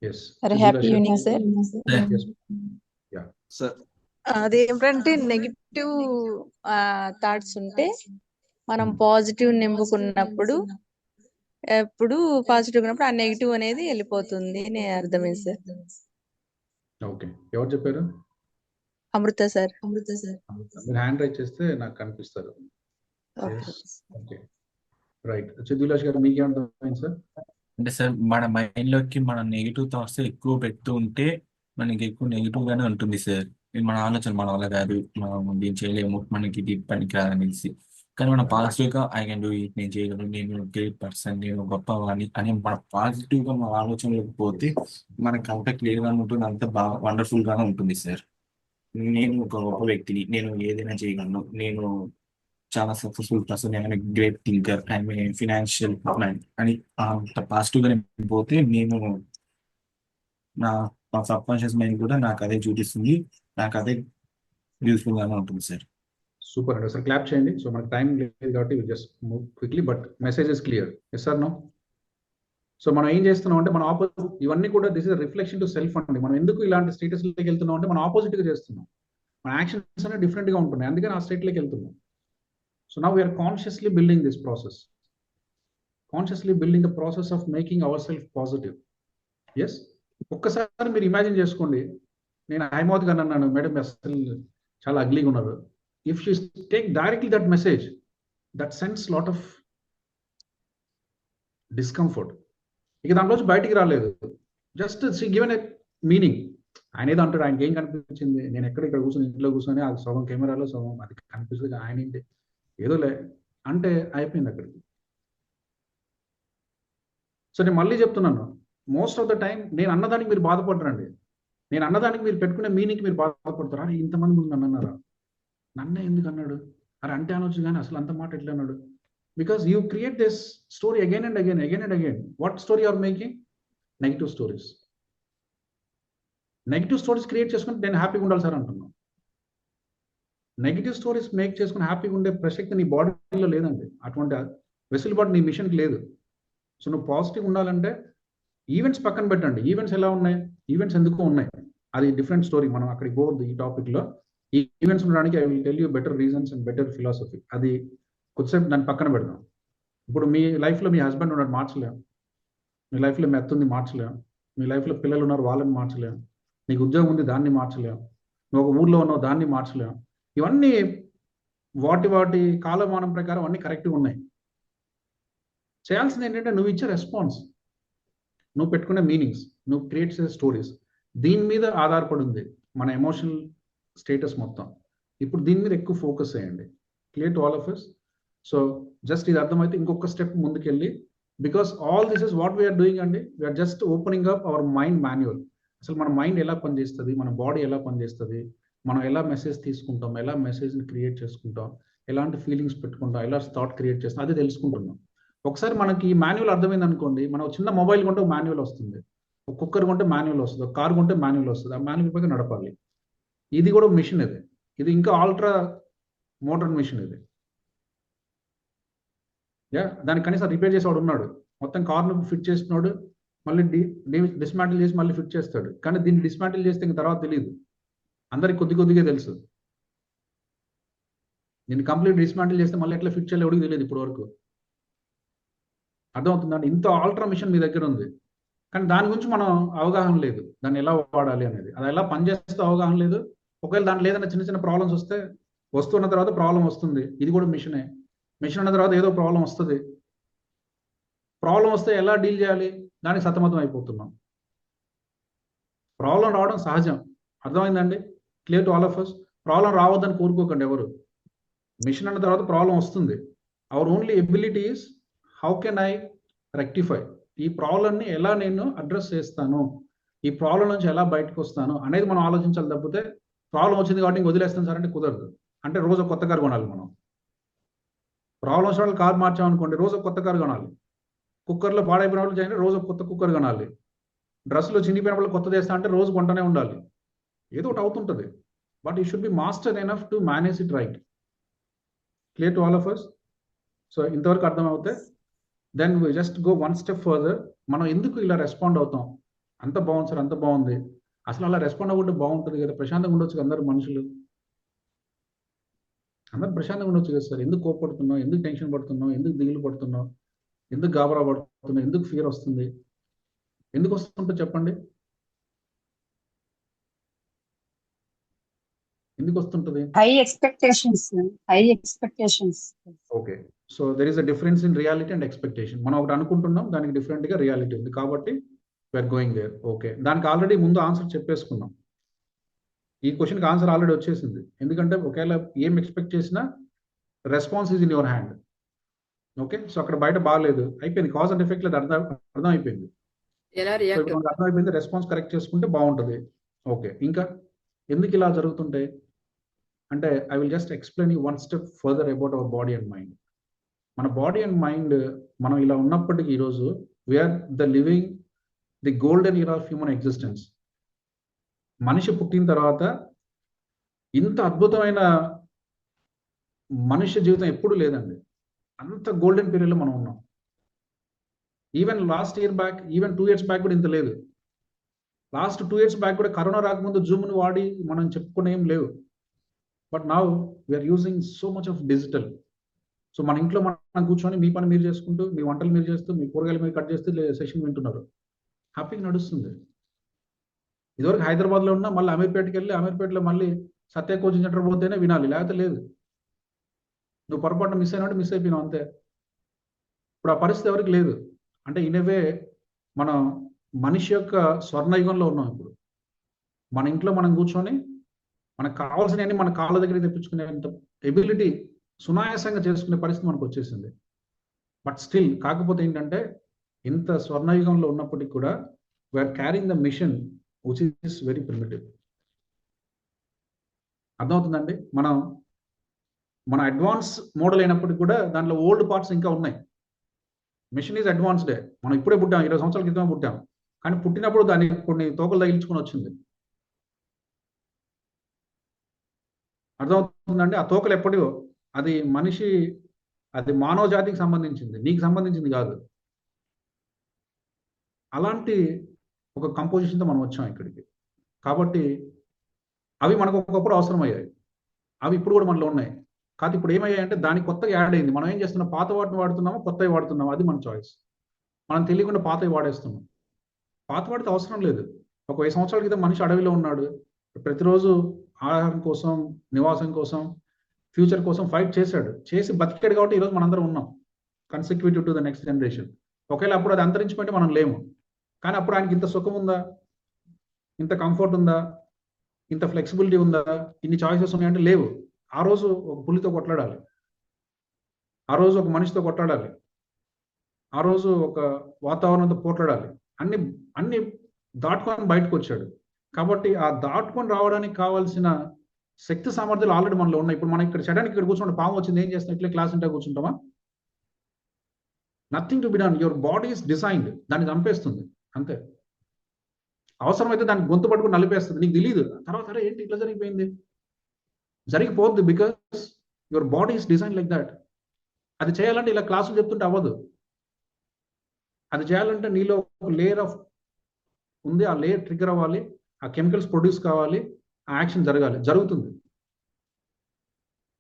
Yes. Happy evening sir. Sir అదేంటంటే negative thoughts ఉంటే మనం positive నింపుకున్నప్పుడు ఎప్పుడు positive ఉన్నప్పుడు ఆ నెగిటివ్ అనేది వెళ్ళిపోతుంది అని అర్థమైంది సార్. ఓకే, ఎవరు చెప్పారు? అమృత సార్. మీరు హ్యాండ్ రైట్ చేస్తే నాకు కనిపిస్తారు. Okay, right. చిద్విలాష్ గారు మీకు ఏమర్థమైంది సార్? అంటే సార్ మన మైండ్ లోకి మన నెగిటివ్ థాట్స్ ఎక్కువ పెడుతూ ఉంటే మనకి ఎక్కువ నెగిటివ్ గానే ఉంటుంది సార్. ఇది మన ఆలోచన మన వల్ల కాదు, మనం దీన్ని చేయలేము, మనకి ఇది పనికి రాదనేసి. కానీ మనం పాజిటివ్ గా ఐ కెన్ డూ ఇట్, నేను చేయగలను, నేను గ్రేట్ పర్సన్, నేను గొప్పవాణి అని మన పాజిటివ్ గా మన ఆలోచనలోకి పోతే మనకి అంత క్లియర్ గా ఉంటుంది, అంత బాగా వండర్ఫుల్ గానే ఉంటుంది సార్. నేను ఒక గొప్ప వ్యక్తిని, నేను ఏదైనా చేయగలను, నేను చాలా successful person, I'm great thinker, I'm financial man అని అంత పాజిటివ్ గా పోతే నేను నా సబ్ కాన్షియస్ మైండ్ కూడా నాకు అదే చూపిస్తుంది, నాకు అదే యూస్ఫుల్ గానే ఉంటుంది సార్. సూపర్ అండి. సార్ క్లాప్ చేయండి. సో మనకు టైం లేదు కాబట్టి just move quickly, but message is clear. Yes sir no? So మనం ఏం చేస్తున్నాం అంటే మన ఆపోజిట్, ఇవన్నీ కూడా this is reflection to self అండి. మనం ఎందుకు ఇలాంటి స్టేటస్లోకి వెళ్తున్నాం అంటే మనం ఆపోజిట్ గా చేస్తున్నాం, మన యాక్షన్స్ అనేవి డిఫరెంట్ గా ఉంటున్నాయి, అందుకని ఆ స్టేట్లోకి వెళ్తున్నాం. So now we are consciously building this process, consciously building the process of making our self positive. Yes, ఒక్కసారి మీరు ఇమాజిన్ చేసుకోండి, నేను హైమౌత్ గారు అన్నాను, మేడం అసలు చాలా అగ్లీగా ఉన్నారు. If you take directly that message, that sends lot of discomfort. ఇక దాంట్లో బయటికి రాలేదు, just she given a meaning. ఆయన ఏదో అంటాడు, ఆయనకి ఏం కనిపించింది, నేను ఇక్కడ కూర్చొని ఇంట్లో కూర్చొని అది సగం కెమెరాలో సగం అది కనిపిస్తుంది, ఆయన ఏంటి ఏదోలే అంటే అయిపోయింది అక్కడికి. సో నేను మళ్ళీ చెప్తున్నాను, మోస్ట్ ఆఫ్ ద టైం నేను అన్నదానికి మీరు బాధపడరండి, నేను అన్నదానికి మీరు పెట్టుకునే మీనింగ్ మీరు బాధపడతారా? ఇంతమంది ముందు నన్ను అన్నారా, నన్నే ఎందుకు అన్నాడు, అరే అంటే అనొచ్చు కానీ అసలు అంత మాట ఎట్లా అన్నాడు? Because you create this story again and again, again and again. What story or making? Negative stories. Negative stories create చేసుకుని నేను హ్యాపీగా ఉండాలి సార్ అంటున్నాను. నెగిటివ్ స్టోరీస్ మేక్ చేసుకుని హ్యాపీగా ఉండే ప్రసక్తి నీ బాడీలో లేదండి, అటువంటి వెసులుబాటు నీ మిషన్కి లేదు. సో నువ్వు పాజిటివ్ ఉండాలంటే ఈవెంట్స్ పక్కన పెట్టండి. ఈవెంట్స్ ఎలా ఉన్నాయి, ఈవెంట్స్ ఎందుకు ఉన్నాయి, అది డిఫరెంట్ స్టోరీ, మనం అక్కడికి పోవద్దు ఈ టాపిక్లో. ఈ ఈవెంట్స్ ఉండడానికి I will tell you better reasons and better philosophy, అది కొద్దిసేపు దాన్ని పక్కన పెడదాం. ఇప్పుడు మీ లైఫ్లో మీ హస్బెండ్ ఉన్నాడు, మార్చలేం. మీ లైఫ్లో మీ అత్తుంది, మార్చలేం. మీ లైఫ్లో పిల్లలు ఉన్నారు, వాళ్ళని మార్చలేం. నీకు ఉద్యోగం ఉంది, దాన్ని మార్చలేం. నువ్వు ఒక ఊర్లో ఉన్నావు, దాన్ని మార్చలేం. ఇవన్నీ వాటి కాలమానం ప్రకారం అన్నీ కరెక్ట్గా ఉన్నాయి. చేయాల్సింది ఏంటంటే నువ్వు ఇచ్చే రెస్పాన్స్, నువ్వు పెట్టుకునే మీనింగ్స్, నువ్వు క్రియేట్ చేసే స్టోరీస్, దీని మీద ఆధారపడి ఉంది మన ఎమోషనల్ స్టేటస్ మొత్తం. ఇప్పుడు దీని మీద ఎక్కువ ఫోకస్ చేయండి, clear to all of us. So just ఇది అర్థమైతే ఇంకొక స్టెప్ ముందుకెళ్ళి, because all this is what we are doing అండి, we're just opening up our mind manual. అసలు మన మైండ్ ఎలా పనిచేస్తుంది, మన బాడీ ఎలా పనిచేస్తుంది, మనం ఎలా మెసేజ్ తీసుకుంటాం, ఎలా మెసేజ్ని క్రియేట్ చేసుకుంటాం, ఎలాంటి ఫీలింగ్స్ పెట్టుకుంటాం, ఎలా థాట్ క్రియేట్ చేస్తాం, అది తెలుసుకుంటున్నాం. ఒకసారి మనకి మాన్యువల్ అర్థమైంది అనుకోండి, మనం చిన్న మొబైల్ కొంటే ఒక మాన్యువల్ వస్తుంది, ఒక కుక్కర్ కొంటే మాన్యువల్ వస్తుంది, ఒక కార్ కొంటే మాన్యువల్ వస్తుంది. ఆ మాన్యువల్ పైన నడపాలి. ఇది కూడా మిషన్, ఇది ఇంకా ఆల్ట్రా మోడర్న్ మిషన్ ఇది. దానికి కనీసం రిపేర్ చేసేవాడు ఉన్నాడు. మొత్తం కార్ను ఫిట్ చేస్తున్నాడు, మళ్ళీ డిస్మాంటిల్ చేసి మళ్ళీ ఫిట్ చేస్తాడు. కానీ దీన్ని డిస్మాంటిల్ చేస్తే ఇంక తర్వాత తెలియదు, అందరికి కొద్దిగా తెలుసు. దీన్ని కంప్లీట్ డిస్మాంటిల్ చేస్తే మళ్ళీ ఎట్లా ఫిట్ చేయాలి ఎవరికి తెలియదు ఇప్పటి వరకు. అర్థమవుతుందండి? ఇంత ఆల్ట్రా మిషన్ మీ దగ్గర ఉంది, కానీ దాని గురించి మనం అవగాహన లేదు, దాన్ని ఎలా వాడాలి అనేది, అది ఎలా పనిచేస్తే అవగాహన లేదు. ఒకవేళ దాంట్లో ఏదైనా చిన్న చిన్న ప్రాబ్లమ్స్ వస్తున్న తర్వాత ప్రాబ్లం వస్తుంది. ఇది కూడా మిషన్ ఉన్న తర్వాత ఏదో ప్రాబ్లం వస్తుంది. ప్రాబ్లం వస్తే ఎలా డీల్ చేయాలి దానికి సతమతం అయిపోతున్నాం. ప్రాబ్లం రావడం సహజం, అర్థమైందండి? Clear to all of us. Problem రావద్దని కోరుకోకండి ఎవరు. మిషన్ అన్న తర్వాత ప్రాబ్లం వస్తుంది. Our only ability is how can I rectify, ఈ ప్రాబ్లంని ఎలా నేను అడ్రస్ చేస్తాను, ఈ ప్రాబ్లం నుంచి ఎలా బయటకు వస్తాను అనేది మనం ఆలోచించాలి. తప్పితే ప్రాబ్లం వచ్చింది కాబట్టి ఇంక వదిలేస్తాను సార్ అంటే కుదరదు. అంటే రోజు కొత్త కారు కొనాలి మనం. ప్రాబ్లం వచ్చిన వాళ్ళు కారు మార్చామనుకోండి, రోజు కొత్త కారు కొనాలి. కుక్కర్లో పాడైపోయిన వాళ్ళు చేయండి, రోజు కొత్త కుక్కర్ కొనాలి. డ్రెస్సులో చినిపోయిన వాళ్ళు కొత్త చేస్తా అంటే రోజు కొంటనే ఉండాలి. ఏదో ఒకటి అవుతుంటుంది. But you should be master enough to manage it right. Clear to all of us. So ఇంతవరకు అర్థమవుతే then we just go one step further. మనం ఎందుకు ఇలా రెస్పాండ్ అవుతాం? అంత బాగుంది సార్, అంత బాగుంది, అసలు అలా రెస్పాండ్ అవ్వకుంటే బాగుంటుంది కదా, ప్రశాంతంగా ఉండొచ్చు అందరు మనుషులు, అందరు ప్రశాంతంగా ఉండొచ్చు కదా సార్. ఎందుకు కోపడుతున్నావు, ఎందుకు టెన్షన్ పడుతున్నావు, ఎందుకు దిగులు పడుతున్నావు, ఎందుకు గాబరా పడుతున్నావు, ఎందుకు ఫియర్ వస్తుంది, ఎందుకు వస్తుంటో చెప్పండి, ఎందుకు వస్తుంటది? High expectations. Okay, so there is a difference in reality and expectation. మనం ఒకటి అనుకుంటున్నాం, దానికి డిఫరెంట్ గా రియాలిటీ ఉంది, కాబట్టి వీఆర్ గోయింగ్ దేర్. ఓకే, దానికి ఆల్రెడీ ముందు ఆన్సర్ చెప్పేసుకున్నాం. ఈ క్వశ్చన్కి ఆన్సర్ ఆల్రెడీ వచ్చేసింది. ఎందుకంటే ఒకవేళ ఏం ఎక్స్పెక్ట్ చేసినా response is in your hand. Okay, so అక్కడ బయట బాగాలేదు, అయిపోయింది. కాజ్ అండ్ ఎఫెక్ట్ లేదు, అర్థం అయిపోయింది. అర్థం అయిపోయింది, రెస్పాన్స్ కరెక్ట్ చేసుకుంటే బాగుంటుంది. ఓకే, ఇంకా ఎందుకు ఇలా జరుగుతుంటాయి అంటే I will just explain you one step further about our body and mind. మన బాడీ అండ్ మైండ్ మనం ఇలా ఉన్నప్పటికీ ఈరోజు we are the living the golden year of human existence. మనిషి పుట్టిన తర్వాత ఇంత అద్భుతమైన మనుష్య జీవితం ఎప్పుడూ లేదండి. అంత గోల్డెన్ పీరియడ్లో మనం ఉన్నాం. Even last year back, even 2 years back కూడా ఇంత లేదు. లాస్ట్ 2 years బ్యాక్ కూడా కరోనా రాకముందు జూమ్ని వాడి మనం చెప్పుకునే ఏం లేవు. But now we are using so much of digital. So మన ఇంట్లో మనం కూర్చొని మీ పని మీరు చేసుకుంటూ, మీ వంటలు మీరు చేస్తూ, మీ కూరగాయలు మీరు కట్ చేస్తూ సెషన్ వింటున్నారు, హ్యాపీగా నడుస్తుంది. ఇదివరకు హైదరాబాద్లో ఉన్నా మళ్ళీ అమీర్పేటకి వెళ్ళి అమీర్పేటలో మళ్ళీ సత్య కోచింగ్ సెంటర్ పోతేనే వినాలి, లేకపోతే లేదు. నువ్వు పొరపాటున మిస్ అయినట్టు మిస్ అయిపోయినావు అంతే. ఇప్పుడు ఆ పరిస్థితి ఎవరికి లేదు. అంటే ఇనవే మనం మనిషి యొక్క స్వర్ణయుగంలో ఉన్నాం. ఇప్పుడు మన ఇంట్లో మనం కూర్చొని మనకు కావాల్సినవన్నీ మన కాళ్ళ దగ్గర తెప్పించుకునేంత ఎబిలిటీ సునాయాసంగా చేసుకునే పరిస్థితి మనకు వచ్చేసింది. బట్ స్టిల్ కాకపోతే ఏంటంటే ఇంత స్వర్ణయుగంలో ఉన్నప్పటికీ కూడా we are carrying the machine which is very primitive. అర్థమవుతుందండి? మన అడ్వాన్స్ మోడల్ అయినప్పటికీ కూడా దాంట్లో ఓల్డ్ పార్ట్స్ ఇంకా ఉన్నాయి. మిషన్ ఈజ్ అడ్వాన్స్డే. మనం ఇప్పుడే పుట్టాం, 20 సంవత్సరాల క్రితం పుట్టాం, కానీ పుట్టినప్పుడు దాన్ని కొన్ని తోకలు తగిలించుకొని వచ్చింది. అర్థమవుతుందండి? ఆ తోకలు ఎప్పటివో, అది అది మానవ జాతికి సంబంధించింది, నీకు సంబంధించింది కాదు. అలాంటి ఒక కంపోజిషన్తో మనం వచ్చాం ఇక్కడికి. కాబట్టి అవి మనకు ఒకప్పుడు అవసరమయ్యాయి, అవి ఇప్పుడు కూడా మనలో ఉన్నాయి. కాదు ఇప్పుడు ఏమయ్యాయంటే దానికి కొత్తగా యాడ్ అయింది. మనం ఏం చేస్తున్నాం, పాత వాటిని వాడుతున్నామో కొత్తవి వాడుతున్నామో అది మన చాయిస్. మనం తెలియకుండా పాతవి వాడేస్తున్నాం. పాత వాడితే అవసరం లేదు. ఒక 20 సంవత్సరాల క్రితం మనిషి అడవిలో ఉన్నాడు, ప్రతిరోజు ఆహారం కోసం, నివాసం కోసం, ఫ్యూచర్ కోసం ఫైట్ చేసి బతికాడు. కాబట్టి ఈరోజు మనందరం ఉన్నాం, consecutive to the next generation. ఒకవేళ అప్పుడు అది అంతరించిపోయింటే మనం లేము. కానీ అప్పుడు ఆయనకి ఇంత సుఖం ఉందా, ఇంత కంఫర్ట్ ఉందా, ఇంత ఫ్లెక్సిబిలిటీ ఉందా, ఇన్ని చాయిసెస్ ఉన్నాయంటే లేవు. ఆ రోజు ఒక పులితో కొట్లాడాలి, ఆ రోజు ఒక మనిషితో కొట్లాడాలి, ఆ రోజు ఒక వాతావరణంతో పోట్లాడాలి. అన్ని దాటుకొని బయటకు వచ్చాడు. కాబట్టి ఆ దాటుకొని రావడానికి కావాల్సిన శక్తి సామర్థ్యాలు ఆల్రెడీ మనలో ఉన్నాయి. ఇప్పుడు మనం ఇక్కడ చేయడానికి ఇక్కడ కూర్చుంటే పాము వచ్చింది, ఏం చేస్తాం, ఇట్లా క్లాస్ ఇంటే కూర్చుంటామా? Nothing to be done. Your body is designed, దాన్ని చంపేస్తుంది అంతే. అవసరమైతే దాన్ని గొంతు పట్టుకుని నలిపేస్తుంది, నీకు తెలియదు. తర్వాత అరే ఏంటి ఇట్లా జరిగిపోద్ది, because your body is design like that. అది చేయాలంటే ఇలా క్లాసులు చెప్తుంటే అవ్వదు. అది చేయాలంటే నీలో ఒక లేయర్ ఆఫ్ ఉంది, ఆ లేయర్ ట్రిగ్గర్ అవ్వాలి, ఆ కెమికల్స్ ప్రొడ్యూస్ కావాలి, ఆ యాక్షన్ జరగాలి, జరుగుతుంది.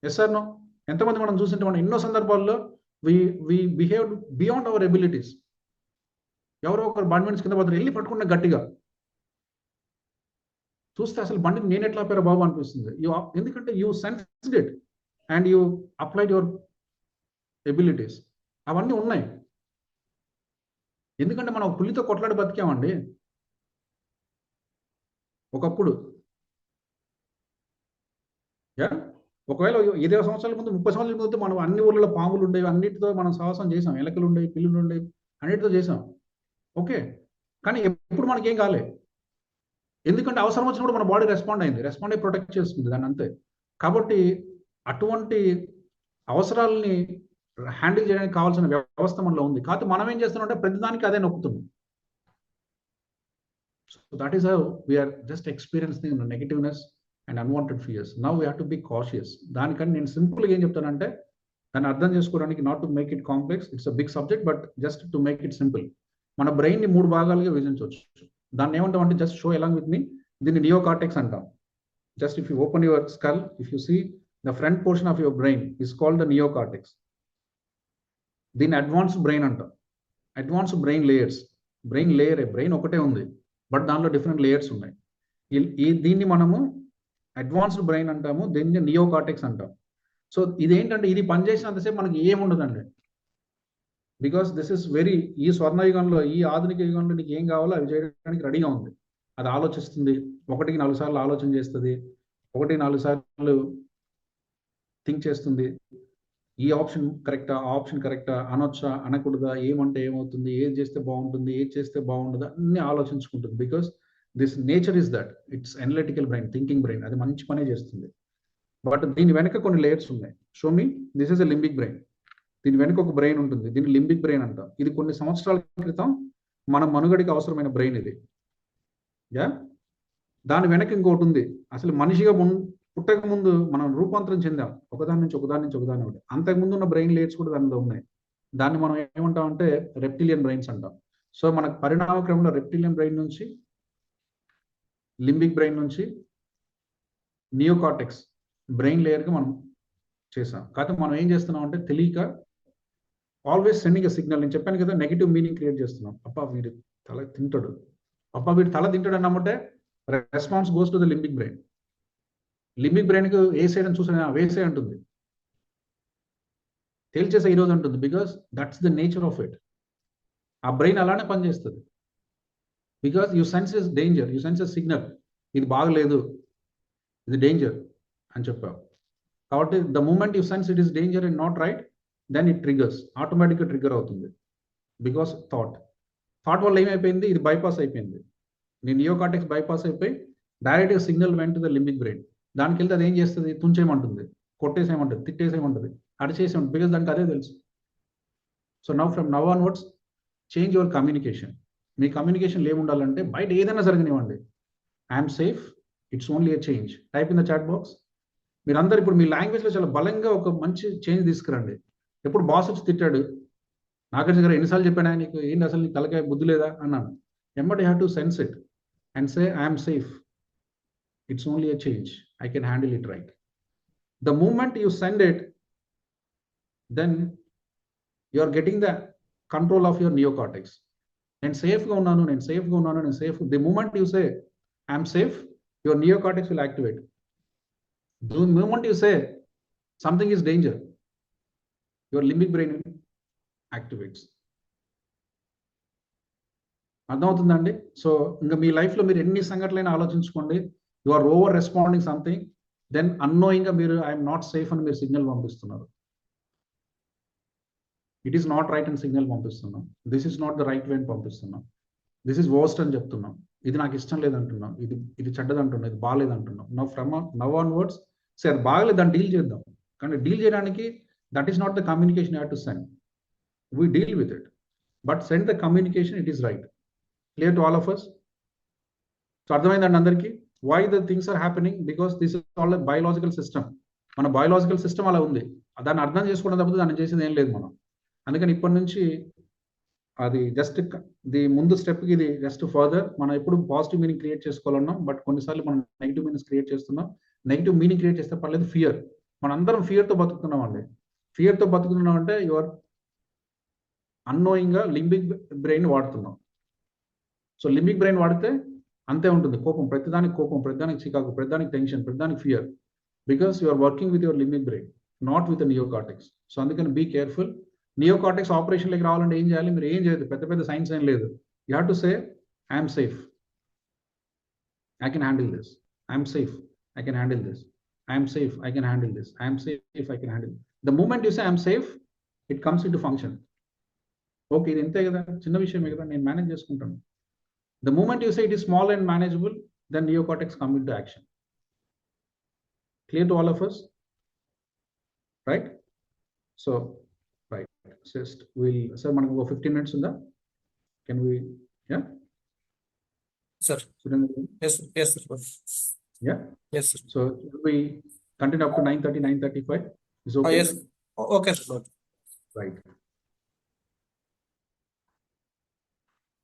Yes sir no? ఎంతమంది మనం చూసింటే మనం ఎన్నో సందర్భాల్లో we behave beyond our abilities. ఎవరో ఒకరు బండి మీద కింద పడుతున్నారు, వెళ్ళి పట్టుకున్న గట్టిగా చూస్తే అసలు బండిని నేను ఎట్లా ఆపారా బాబు అనిపిస్తుంది. ఎందుకంటే you sensed it and you applied your abilities. అవన్నీ ఉన్నాయి. ఎందుకంటే మనం పులితో కొట్లాడి బతికామండి ఒకప్పుడు. ఒకవేళ 20 సంవత్సరాల ముందు, 30 సంవత్సరాల ముందు మనం అన్ని ఊర్లలో పాములు ఉండేవి, అన్నిటితో మనం సాహసం చేసాం, ఎలకలు ఉండేవి, పిల్లులు ఉండేవి, అన్నిటితో చేసాం. ఓకే, కానీ ఎప్పుడు మనకేం కాలే. ఎందుకంటే అవసరం వచ్చినప్పుడు మన బాడీ రెస్పాండ్ అయ్యి ప్రొటెక్ట్ చేసుకుంది దాన్ని, అంతే. కాబట్టి అటువంటి అవసరాలని హ్యాండిల్ చేయడానికి కావాల్సిన వ్యవస్థ మనలో ఉంది. కాకపోతే మనం ఏం చేస్తున్నాం, ప్రతిదానికి అదే నొక్కుతున్నాం. So that is how we're just experiencing negativeness and unwanted fears. Now we have to be cautious. దానికని నేను సింపుల్గా ఏం చెప్తానంటే, దాన్ని అర్థం చేసుకోవడానికి, not to make it complex, it's a big subject, but just to make it simple. మన బ్రెయిన్ని 3 భాగాలుగా విభజించవచ్చు. దాన్ని ఏమంటాం అంటే, just show along with me, దీన్ని నియోకార్టెక్స్ అంటాం. Just if you open your skull, if you see the front portion of your brain is called the neocortex. దీన్ని అడ్వాన్స్డ్ బ్రెయిన్ అంటాం. Advanced brain layers. Brain layer, brain ఒకటే ఉంది, but దానిలో different layers ఉన్నాయి. దీన్ని మనము advanced brain అంటాము, దీన్ని నియోకార్టెక్స్ అంటాం. సో ఇదేంటంటే, ఇది పనిచేసినంతసేపు మనకి ఏముండదండి. బికాస్ దిస్ ఇస్ వెరీ, ఈ స్వర్ణయుగంలో, ఈ ఆధునిక యుగంలో నీకు ఏం కావాలో అవి చేయడానికి రెడీగా ఉంది. అది ఆలోచిస్తుంది, 1కి 4 సార్లు ఆలోచన చేస్తుంది, 1కి 4 సార్లు థింక్ చేస్తుంది. ఈ ఆప్షన్ కరెక్టా, ఆ ఆప్షన్ కరెక్టా, అనొచ్చా, అనకూడదా, ఏమంటే ఏమవుతుంది, ఏది చేస్తే బాగుంటుంది, ఏది చేస్తే బాగుండదా, అన్ని ఆలోచించుకుంటుంది. Because this nature is that, it's analytical brain, thinking brain. అది మంచి పనే చేస్తుంది. బట్ దీని వెనక కొన్ని లేయర్స్ ఉన్నాయి. Show me, this is a limbic brain. దీని వెనక ఒక బ్రెయిన్ ఉంటుంది, దీన్ని లింబిక్ బ్రెయిన్ అంటాం. ఇది కొన్ని సంవత్సరాల క్రితం మన మనుగడికి అవసరమైన బ్రెయిన్ ఇది. దాని వెనక ఇంకోటి ఉంది. అసలు మనిషిగా పుట్టక ముందు మనం రూపాంతరం చెందాం, ఒకదాని నుంచి ఒకటి. అంతకుముందు ఉన్న బ్రెయిన్ లేయర్స్ కూడా దానిలో ఉన్నాయి. దాన్ని మనం ఏమంటాం అంటే రెప్టిలియన్ బ్రెయిన్స్ అంటాం. సో మనకు పరిణామ క్రమంలో రెప్టిలియన్ బ్రెయిన్ నుంచి, లింబిక్ బ్రెయిన్ నుంచి నియోకార్టెక్స్ బ్రెయిన్ లేయర్కి మనం చేసాం. కాకపోతే మనం ఏం చేస్తున్నాం అంటే, తెలియక ఆల్వేస్ సెండింగ్ ఎ సిగ్నల్. నేను చెప్పాను కదా, నెగిటివ్ మీనింగ్ క్రియేట్ చేస్తున్నాం. అబ్బా వీడు తల తింటాడు, అబ్బా వీడు తల తింటాడు అన్నమాట, response goes to the limbic brain. Limbic బ్రెయిన్కి ఏ సైడ్ అని చూసినా వేసే ఉంటుంది, తేల్చేసే ఈరోజు ఉంటుంది. Because that's the nature of it. ఆ బ్రెయిన్ అలానే పనిచేస్తుంది. Because you sense is danger, you sense is signal, ఇది బాగలేదు, ఇది డేంజర్ అని చెప్పావు. కాబట్టి the moment you sense it is danger and not right, then it triggers, ఆటోమేటిక్గా ట్రిగర్ అవుతుంది. బికాస్ థాట్ వల్ల ఏమైపోయింది, ఇది బైపాస్ అయిపోయింది. నీ నియోకార్టెక్స్ బైపాస్ అయిపోయి డైరెక్ట్గా సిగ్నల్ వెంట ద లింబిక్ బ్రెయిన్. దానికి వెళ్తే అది ఏం చేస్తుంది, తుంచేయమంటుంది, కొట్టేసేయమంటుంది, తిట్టేసేయమంటుంది, అడిచేసేయమంటుంది. బికాస్ దానికి అదే తెలుసు. So from now onwards change your communication. మీ కమ్యూనికేషన్ ఏముండాలంటే, బయట ఏదైనా జరగనివ్వండి, I'm safe, it's only a change. Type in the chat box. మీరందరూ ఇప్పుడు మీ లాంగ్వేజ్లో చాలా బలంగా ఒక మంచి చేంజ్ తీసుకురండి. ఎప్పుడు బాస్ వచ్చి తిట్టాడు, నాగార్జున గారు ఎన్నిసార్లు చెప్పాను నీకు, ఏంటి అసలు నీకు తలకాయ బుద్ధి లేదా అన్నాను. But you have to sense it and say I'm safe, it's only a change, I can handle it right. The moment you send it, then you are getting the control of your neocortex. నేను సేఫ్గా ఉన్నాను, నేను safe. The moment you say I'm safe, your neocortex will activate. The moment you say something is danger, your limbic brain activates. అర్థమవుతుందండి? So ఇంకా మీ లైఫ్లో మీరు ఎన్ని సంఘటనలైనా ఆలోచించుకోండి, you are over responding something, then అన్నోయింగ్గా మీరు ఐఎమ్ నాట్ సేఫ్ అని మీరు సిగ్నల్ పంపిస్తున్నారు. ఇట్ ఈస్ నాట్ రైట్ అని సిగ్నల్ పంపిస్తున్నాం. This is not the right way అని పంపిస్తున్నాం. దిస్ ఈస్ వర్స్ట్ అని చెప్తున్నాం. ఇది నాకు ఇష్టం లేదంటున్నాం, ఇది చెడ్డదంటున్నాం, ఇది బాగాలేదంటున్నాం. నవ్ ఆన్వర్డ్స్ సరే అది బాగలేదు, దాన్ని డీల్ చేద్దాం. కానీ డీల్ చేయడానికి that is not the communication you have to send. We deal with it, but send the communication, it is right. Clear to all of us? So అర్థమైందండి అందరికీ? Why the things are happening? Because this is all biological system. మన biological system అలా ఉంది. దాన్ని అర్థం చేసుకోవడం తప్పితే దాన్ని చేసేది ఏం లేదు మనం. అందుకని ఇప్పటి నుంచి అది జస్ట్ ది ముందు స్టెప్కి ఇది జస్ట్ ఫర్దర్. మనం ఎప్పుడు పాజిటివ్ మీనింగ్ క్రియేట్ చేసుకోవాలన్నాం, బట్ కొన్నిసార్లు మనం నెగిటివ్ మీనింగ్స్ క్రియేట్ చేస్తున్నాం. నెగిటివ్ మీనింగ్ క్రియేట్ చేస్తే పర్లేదు, ఫియర్. మనందరం ఫియర్తో బతుకుతున్నాం అండి. ఫియర్తో బతుకుతున్నాం అంటే యువర్ అన్నోయింగ్గా లింబిక్ బ్రెయిన్ వాడుతున్నాం. సో లింబిక్ బ్రెయిన్ వాడితే అంతే ఉంటుంది. కోపం, ప్రతిదానికి చికాకు, ప్రతిదానికి టెన్షన్, ప్రతిదానికి fear. Because you are working with your limbic brain, not with neocortex. So అందుకని బీ కేర్ఫుల్. నియోకార్టెక్స్ ఆపరేషన్లోకి రావాలంటే ఏం చేయాలి? మీరు ఏం చేయదు, పెద్ద పెద్ద సైన్స్ ఏం లేదు. You have to say I'm safe, I can handle this, I'm safe, I can handle this, I'm safe, I can handle this, I'm safe, I can handle. The moment you say I'm safe, it comes in to function. Okay, ఇది ఇంతే కదా, చిన్న విషయమే కదా, నేను manage చేసుకుంటాను. The moment you say it is small and manageable, then neocortex come into action. Clear to all of us? Right? So, right. Just sir, man, go 15 minutes in the. Can we? Yeah. Sir. Yes. Yes, sir. Yeah. Yes, sir. So we continue up to 9:30, 9:35. Is okay? Yes. Okay, sir. Right.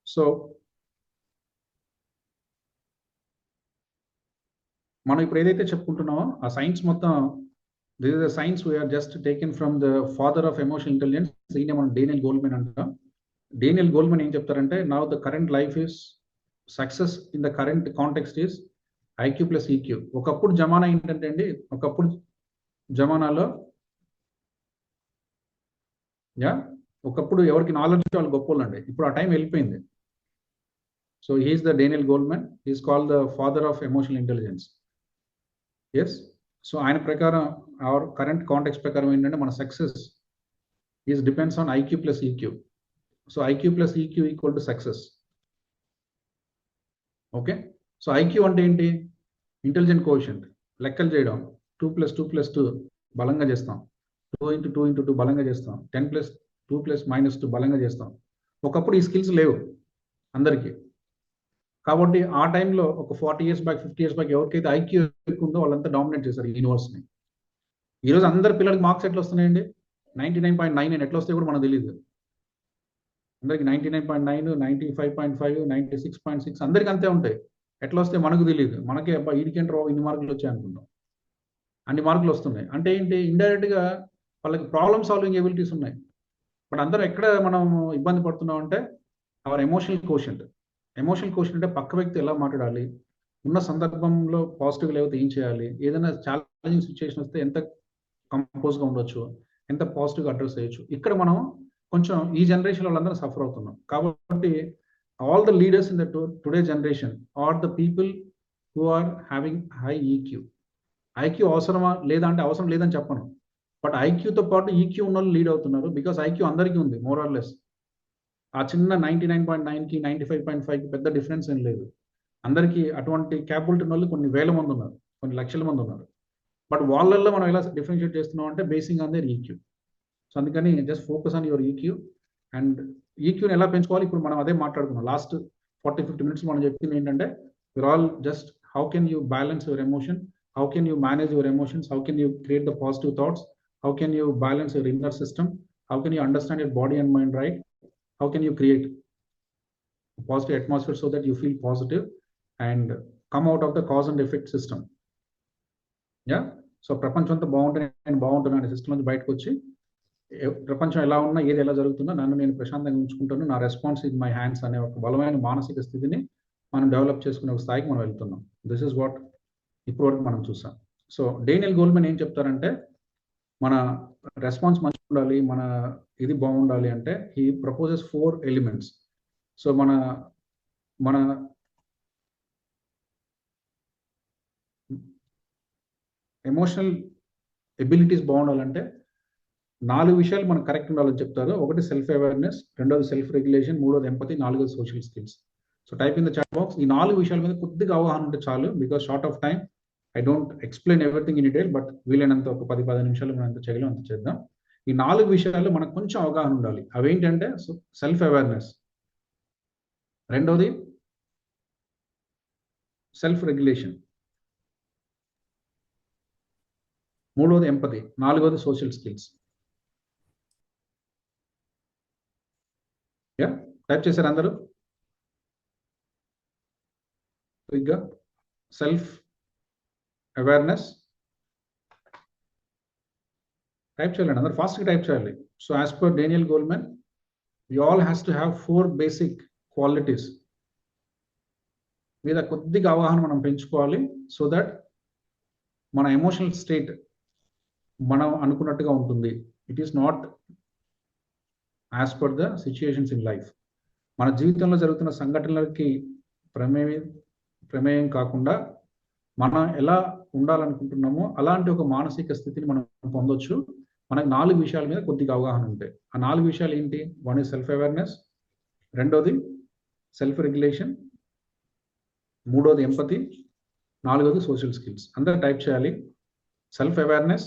So. మనం ఇప్పుడు ఏదైతే చెప్పుకుంటున్నామో ఆ science మొత్తం, this is the science we are just taken from the father of emotional intelligence. ఈయన మనం Daniel Goleman అంటాం. Daniel Goleman ఏం చెప్తారంటే, now the current life is success in the current context is IQ plus EQ. ఒకప్పుడు జమానా ఏంటంటే అండి, ఒకప్పుడు జమానాలో ఒకప్పుడు ఎవరికి నాలెడ్జ్ వాళ్ళు గొప్పలు అండి. ఇప్పుడు ఆ టైం వెళ్ళిపోయింది. So he is the Daniel Goleman, he is called the father of emotional intelligence. Yes. So ఆయన ప్రకారం అవర్ కరెంట్ కాంటెక్స్ట్ ప్రకారం ఏంటంటే మన success is depends on IQ plus EQ. So IQ plus EQ equal to success. Okay. So IQ అంటే ఏంటి? Intelligent coefficient, లెక్కలు చేయడం. 2 + 2 + 2 బలంగా చేస్తాం, 2 × 2 × 2 బలంగా చేస్తాం, 10 + 2 + -2 బలంగా చేస్తాం. ఒకప్పుడు ఈ స్కిల్స్ లేవు అందరికీ. కాబట్టి ఆ టైంలో ఒక 40 years బ్యాక్, 50 years బ్యాక్ ఎవరికైతే ఐక్యూ ఎక్కువ ఉందో వాళ్ళంతా డామినేట్ చేశారు ఈ యూనివర్స్ని. ఈరోజు అందరు పిల్లలకి మార్క్స్ ఎట్లా వస్తున్నాయండి? 99.9 ఎట్లా వస్తాయి కూడా మనకు తెలియదు. అందరికి 99.9, 95.5, 96.6 అందరికి అంతే ఉంటాయి. ఎట్లా వస్తే మనకు తెలియదు. మనకే అబ్బా ఈడికేంట్రో ఇన్ని మార్కులు వచ్చాయి అనుకుంటాం. అన్ని మార్కులు వస్తున్నాయి అంటే ఏంటి? ఇండైరెక్ట్గా వాళ్ళకి ప్రాబ్లమ్ సాల్వింగ్ ఎబిలిటీస్ ఉన్నాయి. బట్ అందరూ ఎక్కడ మనం ఇబ్బంది పడుతున్నాం అంటే our emotional quotient. Emotional quotient అంటే పక్క వ్యక్తి ఎలా మాట్లాడాలి, ఉన్న సందర్భంలో పాజిటివ్గా లేకపోతే ఏం చేయాలి, ఏదైనా ఛాలెంజింగ్ సిచ్యువేషన్ వస్తే ఎంత కంపోజ్గా ఉండొచ్చు, ఎంత పాజిటివ్గా అడ్రస్ చేయొచ్చు. ఇక్కడ మనం కొంచెం ఈ జనరేషన్ వాళ్ళందరూ సఫర్ అవుతున్నాం. కాబట్టి all the leaders in the today generation are the people who are having high EQ. IQ అవసరమా లేదా అంటే అవసరం లేదని చెప్పను, బట్ ఐక్యూతో పాటు ఈక్యూ ఉన్న వాళ్ళు లీడ్ అవుతున్నారు. బికాస్ ఐక్యూ అందరికీ ఉంది మోర్ ఆర్ లెస్. ఆ చిన్న 99.9కి 95.5కి పెద్ద డిఫరెన్స్ ఏం లేదు. అందరికీ అటువంటి క్యాపబిలిటీ ఉన్న వాళ్ళు కొన్ని వేల మంది ఉన్నారు, కొన్ని లక్షల మంది ఉన్నారు. బట్ వాళ్ళల్లో మనం ఎలా డిఫరెన్షియేట్ చేస్తున్నాం అంటే basing on their EQ. So అందుకని just focus on your EQ. And ఈక్యూని ఎలా పెంచుకోవాలి ఇప్పుడు మనం అదే మాట్లాడుకున్నాం. లాస్ట్ 40-50 minutes మనం చెప్పింది ఏంటంటే we're all just how can you balance your emotion, how can you manage your emotions, how can you create the positive thoughts, how can you balance your inner system, how can you understand your body and mind, right? How can you create a positive atmosphere so that you feel positive and come out of the cause and effect system. Yeah. So ప్రపంచం అంతా బాగుంటుంది, నేను బాగుంటున్నా అనే system నుంచి బయటకు వచ్చి ప్రపంచం ఎలా ఉన్నా ఏది ఎలా జరుగుతుందో నన్ను నేను ప్రశాంతంగా ఉంచుకుంటాను, నా రెస్పాన్స్ ఇన్ మై హ్యాండ్స్ అనే ఒక బలమైన మానసిక స్థితిని మనం డెవలప్ చేసుకునే ఒక స్థాయికి మనం వెళ్తున్నాం. దిస్ ఇస్ వాట్ ఇప్పుడు వరకు మనం చూసాం. సో డేనియల్ గోల్మెన్ ఏం చెప్తారంటే మన రెస్పాన్స్ మంచిగా ఉండాలి, మన ఇది బాగుండాలి అంటే హీ ప్రపోజెస్ 4 elements. సో మన ఎమోషనల్ ఎబిలిటీస్ బాగుండాలంటే 4 విషయాలు మనకు కరెక్ట్ ఉండాలని చెప్తారు. ఒకటి సెల్ఫ్ అవేర్నెస్, రెండోది సెల్ఫ్ రెగ్యులేషన్, మూడోది ఎంపతి, నాలుగోది social skills. So type in the chat box. ఈ 4 విషయాల మీద కొద్దిగా అవగాహన ఉంటే చాలు. Because short of time I don't explain everything in detail, but వీలైనంత ఒక 10-15 నిమిషాలు మనం ఎంత చేయగలం అంత చేద్దాం. ఈ 4 విషయాల్లో మనకు కొంచెం అవగాహన ఉండాలి. అవేంటంటే సెల్ఫ్ అవేర్నెస్, రెండోది సెల్ఫ్ రెగ్యులేషన్, మూడోది ఎంపతి, నాలుగోది సోషల్ స్కిల్స్. యా, టైప్ చేశారు అందరూ క్విక్గా. సెల్ఫ్ అవేర్నెస్ టైప్ చేయాలండి, అందరూ ఫాస్ట్గా టైప్ చేయాలి. So as per Daniel గోల్మెన్, we all has to have 4 basic qualities మీద కొద్దిగా అవగాహన మనం పెంచుకోవాలి. సో దట్ మన ఎమోషనల్ స్టేట్ మనం అనుకున్నట్టుగా ఉంటుంది. It is not as per the situations in life. మన జీవితంలో జరుగుతున్న సంఘటనలకి ప్రమేయం కాకుండా మనం ఎలా ఉండాలనుకుంటున్నామో అలాంటి ఒక మానసిక స్థితిని మనం పొందొచ్చు. మనకు 4 విషయాల మీద కొద్దిగా అవగాహన ఉంటాయి. ఆ 4 విషయాలు ఏంటి? 1 is సెల్ఫ్ అవేర్నెస్, 2ది సెల్ఫ్ రెగ్యులేషన్, 3ది ఎంపతి, 4ది సోషల్ స్కిల్స్. అందరూ టైప్ చేయాలి. Self awareness,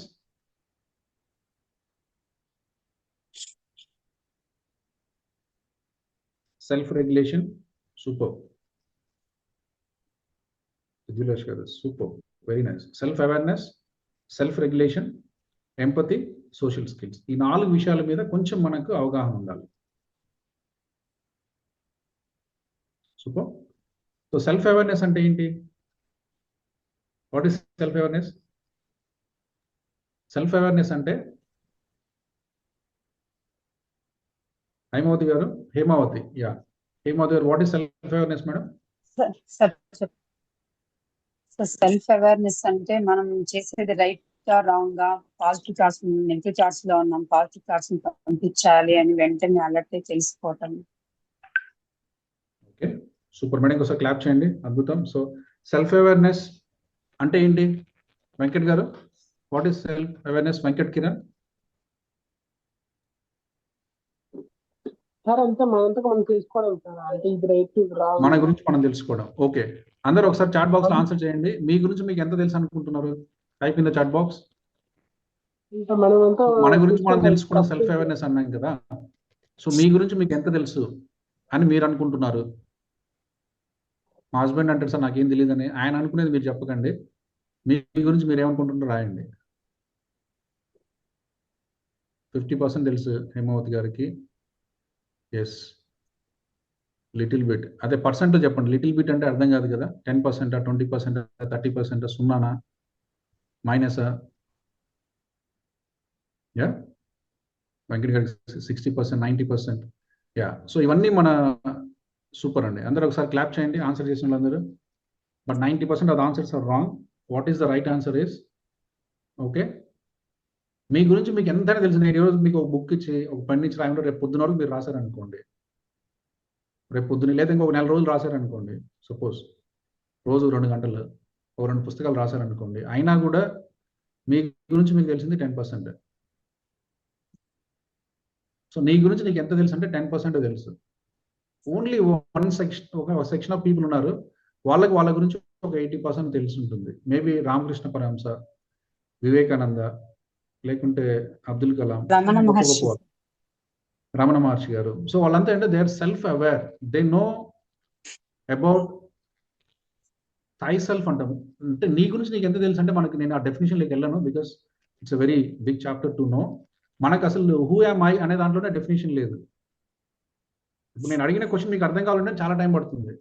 self regulation, super విజులేష్ గారు, super, very nice. Self awareness, self regulation, empathy, social skills. ఈ 4 విషయాల మీద కొంచెం మనకు అవగాహన ఉండాలి. సూపర్. సో సెల్ఫ్ అవేర్నెస్ అంటే ఏంటి? What is self awareness? Self awareness అంటే హేమావతి గారు, హేమావతి గారు, what is self awareness madam? Self awareness అంటే మనం చేసేది రైట్ రాంగ్ గా, పాజిటివ్ థాట్స్ నెగిటివ్ థాట్స్ లో ఉన్నాం, పాజిటివ్ థాట్స్ పంపించాలి అని వెంటనే అలర్ట్ తెలుసుకోవటం. ఓకే, సూపర్ మేడం, ఒకసారి క్లాప్ చేయండి, అద్భుతం. సో సెల్ఫ్ అవేర్నెస్ అంటే ఏంటి? వెంకట్ గారు, what is self awareness? Venkat Kiran. Sir అంతా మనంతకు మనం తెలుసుకోవడం సార్, అంటే ఇది రైట్ ఇది రాంగ్, మన గురించి మనం తెలుసుకోవడం. ఓకే, అందరూ ఒకసారి చాట్ బాక్స్ లో ఆన్సర్ చేయండి. మీ గురించి మీకు ఎంత తెలుసు అనుకుంటున్నారు? Type in the chat box. మన గురించి మనం తెలుసుకోవడం సెల్ఫ్ అవేర్నెస్ అన్నాం కదా. సో మీ గురించి మీకు ఎంత తెలుసు అని మీరు అనుకుంటున్నారు? మా హస్బెండ్ అంటారు సార్ నాకేం తెలియదని. ఆయన అనుకునేది మీరు చెప్పకండి. మీ గురించి మీరు ఏమనుకుంటున్నారో రాయండి. 50% తెలుసు హేమావతి గారికి. Yes, little bit. అదే పర్సెంట్ చెప్పండి. లిటిల్ బిట్ అంటే అర్థం కాదు కదా. 10%, 20%, 30%, సున్నానా, మైనసా? యా, వెంకట్ గారికి 60%, 90%. యా, సో ఇవన్నీ మన సూపర్ అండి. అందరూ ఒకసారి క్లాప్ చేయండి ఆన్సర్ చేసిన వాళ్ళందరూ. But 90% of the answers are wrong. What is the right answer is? Okay, మీ గురించి మీకు ఎంతైనా తెలుసు. నేను ఈరోజు మీకు ఒక బుక్ ఇచ్చి ఒక పెన్ ఇచ్చి రాయడంలో రేపు పొద్దున వరకు మీరు రాశారనుకోండి, రేపు పొద్దున లేదా ఇంకొక 4 రోజులు రాశారనుకోండి, సపోజ్ రోజు 2 గంటలు ఒక 2 పుస్తకాలు రాశారనుకోండి, అయినా కూడా మీ గురించి మీకు తెలిసింది 10%. సో నీ గురించి నీకు ఎంత తెలుసు అంటే 10% తెలుసు. ఓన్లీ ఒక సెక్షన్ ఆఫ్ పీపుల్ ఉన్నారు, వాళ్ళ గురించి ఒక 80% తెలిసి ఉంటుంది. మేబీ రామకృష్ణ పరమహంస, వివేకానంద, లేకుంటే అబ్దుల్ కలాం, రమణ మహర్షి గారు. సో వాళ్ళంతా అంటే they are self aware, they know about thy self అంటాం. అంటే నీ గురించి నీకు ఎంత తెలుసు అంటే మనకి, నేను ఆ డెఫినేషన్లోకి వెళ్ళను because it's a very big chapter to know. మనకు అసలు హూ యామ్ ఐ అనే దాంట్లోనే డెఫినేషన్ లేదు. ఇప్పుడు నేను అడిగిన క్వశ్చన్ మీకు అర్థం కావాలంటే చాలా టైం పడుతుంది.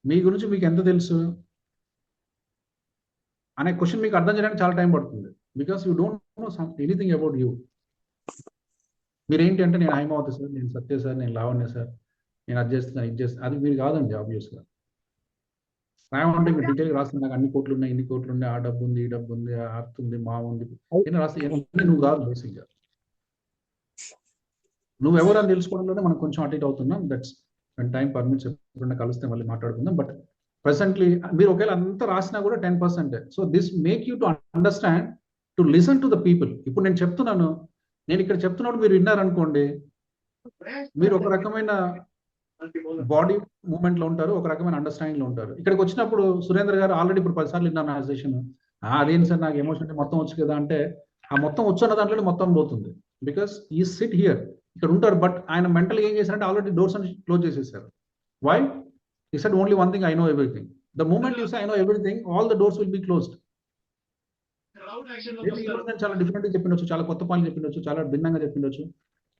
మీ గురించి మీకు ఎంత తెలుసు అనే క్వశ్చన్ మీకు అర్థం చేయడానికి చాలా టైం పడుతుంది. Because you don't know anything about you. మీరేంటి అంటే నేను హైమావతి సార్, నేను సత్య సార్, నేను లావణ్య సార్, నేను అది చేస్తాను ఇది చేస్తాను, అది మీరు కాదండి. ఆబ్వియస్గా రాయమంటే మీరు డీటెయిల్గా రాస్తుంది. నాకు అన్ని కోట్లు ఉన్నాయి, ఇన్ని కోట్లు ఉన్నాయి, ఆ డబ్బు ఉంది, ఈ డబ్బు ఉంది, ఆ ఆర్త్ ఉంది, మా ఉంది, నేను రాస్తే నువ్వు కాదు. బేసిక్గా నువ్వు ఎవరు అని తెలుసుకోవడంలోనే మనం కొంచెం అటు ఇటు అవుతున్నాం. That's when time permits. ఎప్పుడన్నా కలిస్తే మళ్ళీ మాట్లాడుకుందాం. బట్ ప్రెసెంట్లీ మీరు ఒకవేళ అంతా రాసినా కూడా 10%. So this make you to understand, to listen to the people. ఇప్పుడు నేను చెప్తున్నాను, నేను ఇక్కడ చెప్తున్నప్పుడు మీరు విన్నారనుకోండి, మీరు ఒక రకమైన బాడీ మూవ్మెంట్ లో ఉంటారు, ఒక రకమైన అండర్స్టాండింగ్ లో ఉంటారు. ఇక్కడికి వచ్చినప్పుడు సురేంద్ర గారు ఆల్రెడీ ఇప్పుడు 10 సార్లు విన్నాను ఆ సెషన్. అదేం సార్ నాకు ఎమోషన్ మొత్తం వచ్చు కదా అంటే, ఆ మొత్తం వచ్చు అన్న దాంట్లో మొత్తం పోతుంది. బికాస్ ఈ సిట్ హియర్, ఇక్కడ ఉంటారు. బట్ ఆయన మెంటల్ ఏం చేశారంటే ఆల్రెడీ డోర్స్ అని క్లోజ్ చేసేసారు. Why? He said only one thing, I know everything. The moment you say I know everything, all the doors will be closed. చాలా డిఫరెంట్ గా చెప్పిండొచ్చు, చాలా కొత్త పాయింట్ చెప్పిండొచ్చు, చాలా భిన్నంగా చెప్పిండొచ్చు.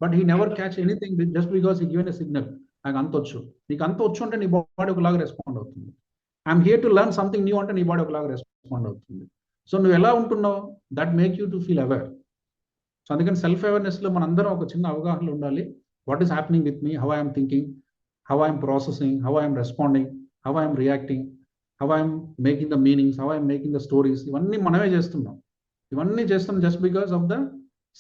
But he never catch anything just because he given a signal. నాకు అంత వచ్చు. నీకు అంత వచ్చు అంటే నీ బాడీ ఒకలాగా రెస్పాండ్ అవుతుంది. I'm here to learn something new అంటే నీ బాడీ ఒకలాగా రెస్పాండ్ అవుతుంది. సో నువ్వు ఎలా ఉంటున్నావు, that make you to feel aware. So అందుకని సెల్ఫ్ అవేర్నెస్లో మనందరం ఒక చిన్న అవగాహన ఉండాలి. What is happening with me, how I'm thinking, how I'm processing, how I'm responding, how I'm reacting, how I'm making the meanings, how I'm making the stories. ఇవన్నీ మనమే చేస్తున్నాం. ఇవన్నీ చేస్తున్నాం just because of the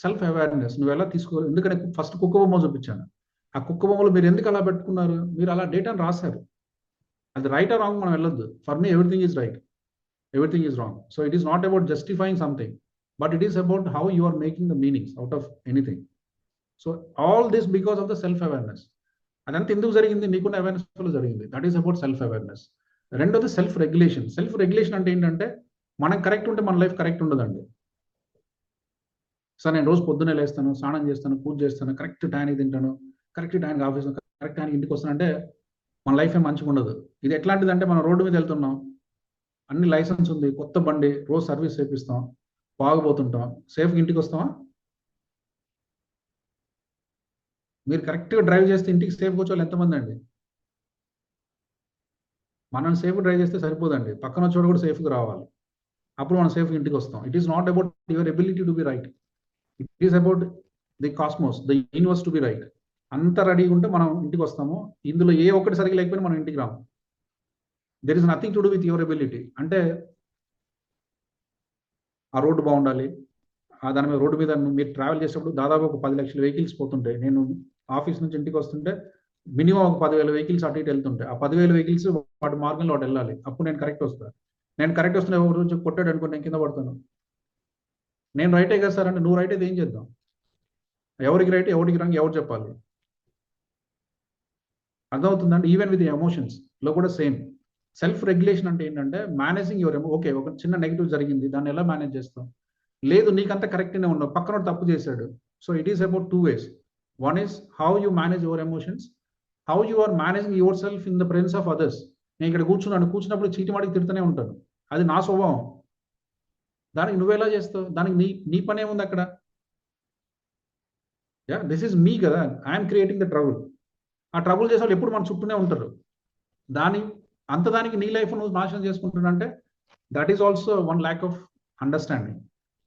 self awareness. నువ్వు ఎలా తీసుకోవాలి. ఎందుకంటే first కుక్క బొమ్మ చూపించాను. ఆ కుక్క బొమ్మలు మీరు ఎందుకు అలా పెట్టుకున్నారు, మీరు అలా డేటాను రాశారు. అది రైట్ ఆర్ రాంగ్ మనం వెళ్ళొద్దు. For me everything is right, everything is wrong. So it is not about justifying something, but it is about how you are making the meanings out of anything. So all this because of the self-awareness. అదంతా ఎందుకు జరిగింది, నీకున్న awareness వల్ల జరిగింది. That is about self awareness. రెండోది self regulation. Self regulation అంటే ఏంటంటే మనం కరెక్ట్ ఉంటే మన లైఫ్ కరెక్ట్ ఉండదండి. సార్ నేను రోజు పొద్దున్నే లేస్తాను, స్నానం చేస్తాను, పూజ చేస్తాను, కరెక్ట్ టైంకి తింటాను, కరెక్ట్ టైంకి ఆఫీస్, కరెక్ట్ టైంకి ఇంటికి వస్తానంటే మన లైఫ్ ఏం మంచిగా ఉండదు. ఇది ఎట్లాంటిదంటే మనం రోడ్డు మీద వెళ్తున్నాం, అన్ని లైసెన్స్ ఉంది, కొత్త బండి, రోజు సర్వీస్ చేపిస్తాం, బాగుపోతుంటాం, సేఫ్గా ఇంటికి వస్తామా? మీరు కరెక్ట్గా డ్రైవ్ చేస్తే ఇంటికి సేఫ్గా వచ్చే వాళ్ళు ఎంతమంది అండి? మనం సేఫ్గా డ్రైవ్ చేస్తే సరిపోదండి, పక్కన వచ్చేవాడు కూడా సేఫ్గా రావాలి, అప్పుడు మనం సేఫ్గా ఇంటికి వస్తాం. It is not about your ability to be right, it is about the cosmos, the universe to be right. అంత రెడీగా ఉంటే మనం ఇంటికి వస్తాము. ఇందులో ఏ ఒక్కటి సరిగ్గా లేకపోయినా మనం ఇంటికి రాము. There is nothing to do with your ability. అంటే ఆ రోడ్డు బాగుండాలి, దాని మీద రోడ్డు మీద మీరు ట్రావెల్ చేసేటప్పుడు దాదాపు ఒక 10 లక్షల వెహికల్స్ పోతుంటాయి. నేను ఆఫీస్ నుంచి ఇంటికి వస్తుంటే మినిమం ఒక 10,000 వెహికల్స్ అటు ఇటు వెళ్తుంటాయి. ఆ 10,000 వెహికల్స్ వాటి మార్గంలో వాటి వెళ్ళాలి, అప్పుడు నేను కరెక్ట్ వస్తాను. నేను కరెక్ట్ వస్తున్నా ఒక రోజు కొట్టాడు అనుకో, నేను కింద పడతాను. నేను రైటే కదా సార్ అంటే, నువ్వు రైట్ అయితే ఏం చేద్దాం? ఎవరికి రైట్ ఎవరికి రాంగ్ ఎవరు చెప్పాలి? అర్థమవుతుందండి. ఈవెన్ విత్ ఎమోషన్స్ లో కూడా సేమ్. సెల్ఫ్ రెగ్యులేషన్ అంటే ఏంటంటే మేనేజింగ్ యువర్ ఓకే, ఒక చిన్న నెగిటివ్ జరిగింది, దాన్ని ఎలా మేనేజ్ చేస్తాం? లేదు నీకంతా కరెక్ట్గానే ఉన్నావు, పక్కన తప్పు చేశాడు. So it is about 2 ways. One is how you manage your emotions, how you are managing your self in the presence of others. నేను ఇక్కడ కూర్చున్నప్పుడు చీటిమాటికి తిడుతూనే ఉంటాను, అది నా స్వభావం. దానికి నువ్వెలా చేస్తావు? దానికి నీ పని ఏముంది అక్కడ? దిస్ ఈజ్ మీ కదా, ఐఎమ్ క్రియేటింగ్ ద ట్రబుల్. ఆ ట్రబుల్ చేసే వాళ్ళు ఎప్పుడు మన చుట్టూనే ఉంటారు. దానికి నీ లైఫ్ నువ్వు నాశనం చేసుకుంటున్నంటే that is also one lack of understanding.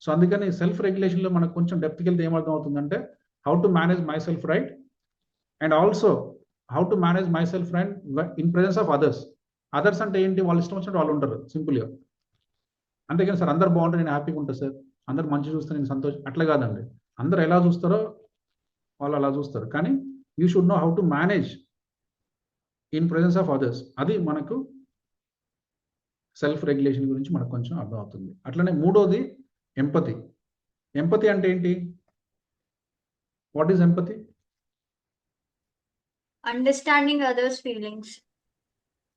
So అందుకని సెల్ఫ్ రెగ్యులేషన్లో మనకు కొంచెం డెప్త్కి వెళ్తే ఏమర్థం అవుతుందంటే how to manage my self right, and also how to manage my self right in presence of others. Others అంటే ఏంటి? వాళ్ళు ఇష్టం వచ్చినట్టు వాళ్ళు ఉంటారు సింపుల్గా. అంతేకాని సార్ అందరు బాగుంటే నేను హ్యాపీగా ఉంటాను సార్, అందరు మంచి చూస్తే నేను సంతోషం, అట్లా కాదండి. అందరు ఎలా చూస్తారో వాళ్ళు అలా చూస్తారు. కానీ you should know how to manage in presence of others. అది మనకు సెల్ఫ్ రెగ్యులేషన్ గురించి మనకు కొంచెం అర్థం అవుతుంది. అట్లనే మూడోది ఎంపతి. ఎంపతి అంటే ఏంటి? What is empathy? Understanding others feelings.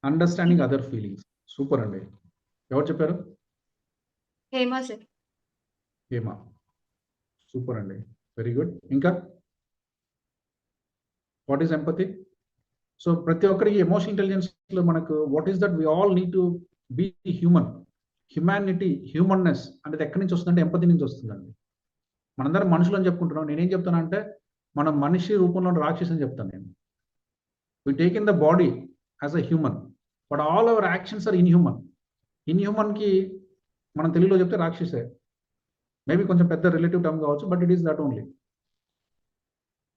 Understanding other feelings. Super అండి. ఎవరు చెప్పారు? హేమా సార్. హేమా, సూపర్ అండి, వెరీ గుడ్. ఇంకా వాట్ ఈస్ ఎంపతి? సో ప్రతి ఒక్కరికి ఎమోషనల్ ఇంటెలిజెన్స్ లో మనకు what is that we all need to be human. Humanity, humanness అనేది ఎక్కడి నుంచి వస్తుందంటే ఎంపతి నుంచి వస్తుందండి. మనందరం మనుషులు అని చెప్పుకుంటున్నాం. నేనేం చెప్తాను అంటే మనం మనిషి రూపంలో రాక్షసు అని చెప్తాను నేను. We take in the body as a human, but all our actions are inhuman. ఇన్హ్యూమన్కి మనం తెలుగులో చెప్తే రాక్షసే. మేబీ కొంచెం పెద్ద రిలేటివ్ టర్మ్ కావచ్చు, but it is that only.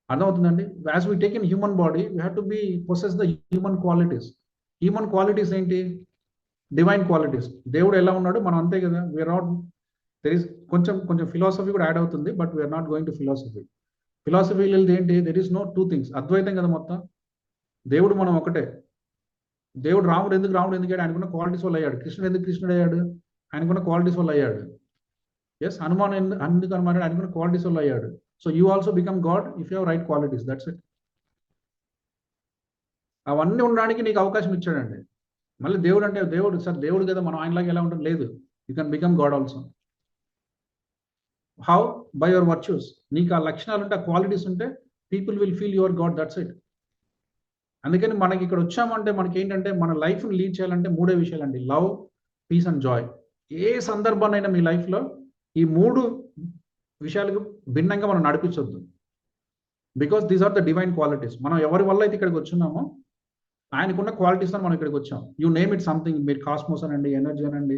అర్థమవుతుందండి. As we take in human body we have to be posess the human qualities. Human qualities ఏంటి? Divine qualities. దేవుడు ఎలా ఉన్నాడు మనం అంతే కదా. వీఆర్ నాట్, దెర్ ఈస్ కొంచెం ఫిలాసఫీ కూడా యాడ్ అవుతుంది, but we are not going to philosophy. ఫిలాసఫీలో ఏంటి? There is no 2 things. అద్వైతం కదా మొత్తం. దేవుడు మనం ఒకటే. దేవుడు రాముడు ఎందుకు అయ్యాడు? ఆయనకున్న క్వాలిటీస్ వల్ల అయ్యాడు. కృష్ణుడు ఎందుకు కృష్ణుడు అయ్యాడు? ఆయనకున్న క్వాలిటీస్ వల్ల అయ్యాడు. ఎస్, హనుమాన్ ఎందుకు హనుమానుడు? ఆయనకున్న క్వాలిటీస్ వల్ల అయ్యాడు. So you also become God if you have right qualities. That's it. అవన్నీ ఉండడానికి నీకు అవకాశం ఇచ్చాడండి. మళ్ళీ దేవుడు అంటే దేవుడు కదా, మనం ఆయనలాగా ఎలా ఉంటుంది? లేదు. You can become God also. How? By your virtues. నీకు ఆ లక్షణాలు ఉంటే, ఆ క్వాలిటీస్ ఉంటే people will feel your God. That's it. అందుకని మనకి ఇక్కడ వచ్చామంటే మనకి ఏంటంటే మన లైఫ్ని లీడ్ చేయాలంటే 3 విషయాలండి: లవ్, పీస్ అండ్ జాయ్. ఏ సందర్భాన్నైనా మీ లైఫ్లో ఈ 3 విషయాలకు భిన్నంగా మనం నడిపించొద్దు. Because these are the divine qualities. మనం ఎవరి వల్ల అయితే ఇక్కడికి వచ్చున్నామో ఆయనకున్న క్వాలిటీస్ మనం ఇక్కడికి వచ్చాం. యూ నేమ్ ఇట్ సంథింగ్, మీరు కాస్మోస్ అనండి, ఎనర్జీ అనండి,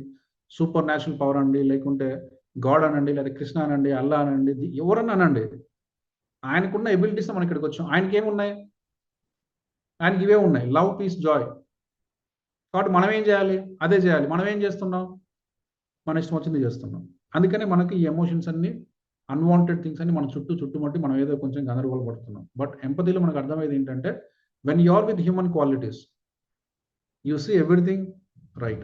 సూపర్ న్యాచురల్ పవర్ అండి, లేకుంటే గాడ్ అనండి, లేదా కృష్ణ అనండి, అల్లా అనండి, ఎవరన్నా అనండి, ఆయనకున్న ఎబిలిటీస్ మనం ఇక్కడికి వచ్చాం. ఆయనకి ఏమున్నాయి? ఆయనకి ఇవే ఉన్నాయి, లవ్, పీస్, జాయ్. కాబట్టి మనం ఏం చేయాలి? అదే చేయాలి. మనం ఏం చేస్తున్నాం? మన ఇష్టం వచ్చింది చేస్తున్నాం. అందుకనే మనకి ఈ ఎమోషన్స్ అన్ని, అన్వాంటెడ్ థింగ్స్ అన్ని మన చుట్టుముట్టి మనం ఏదో కొంచెం గందరగోళ పడుతున్నాం. బట్ ఎంపతిలో మనకు అర్థమయ్యేది ఏంటంటే, when you are with human qualities, you see everything right.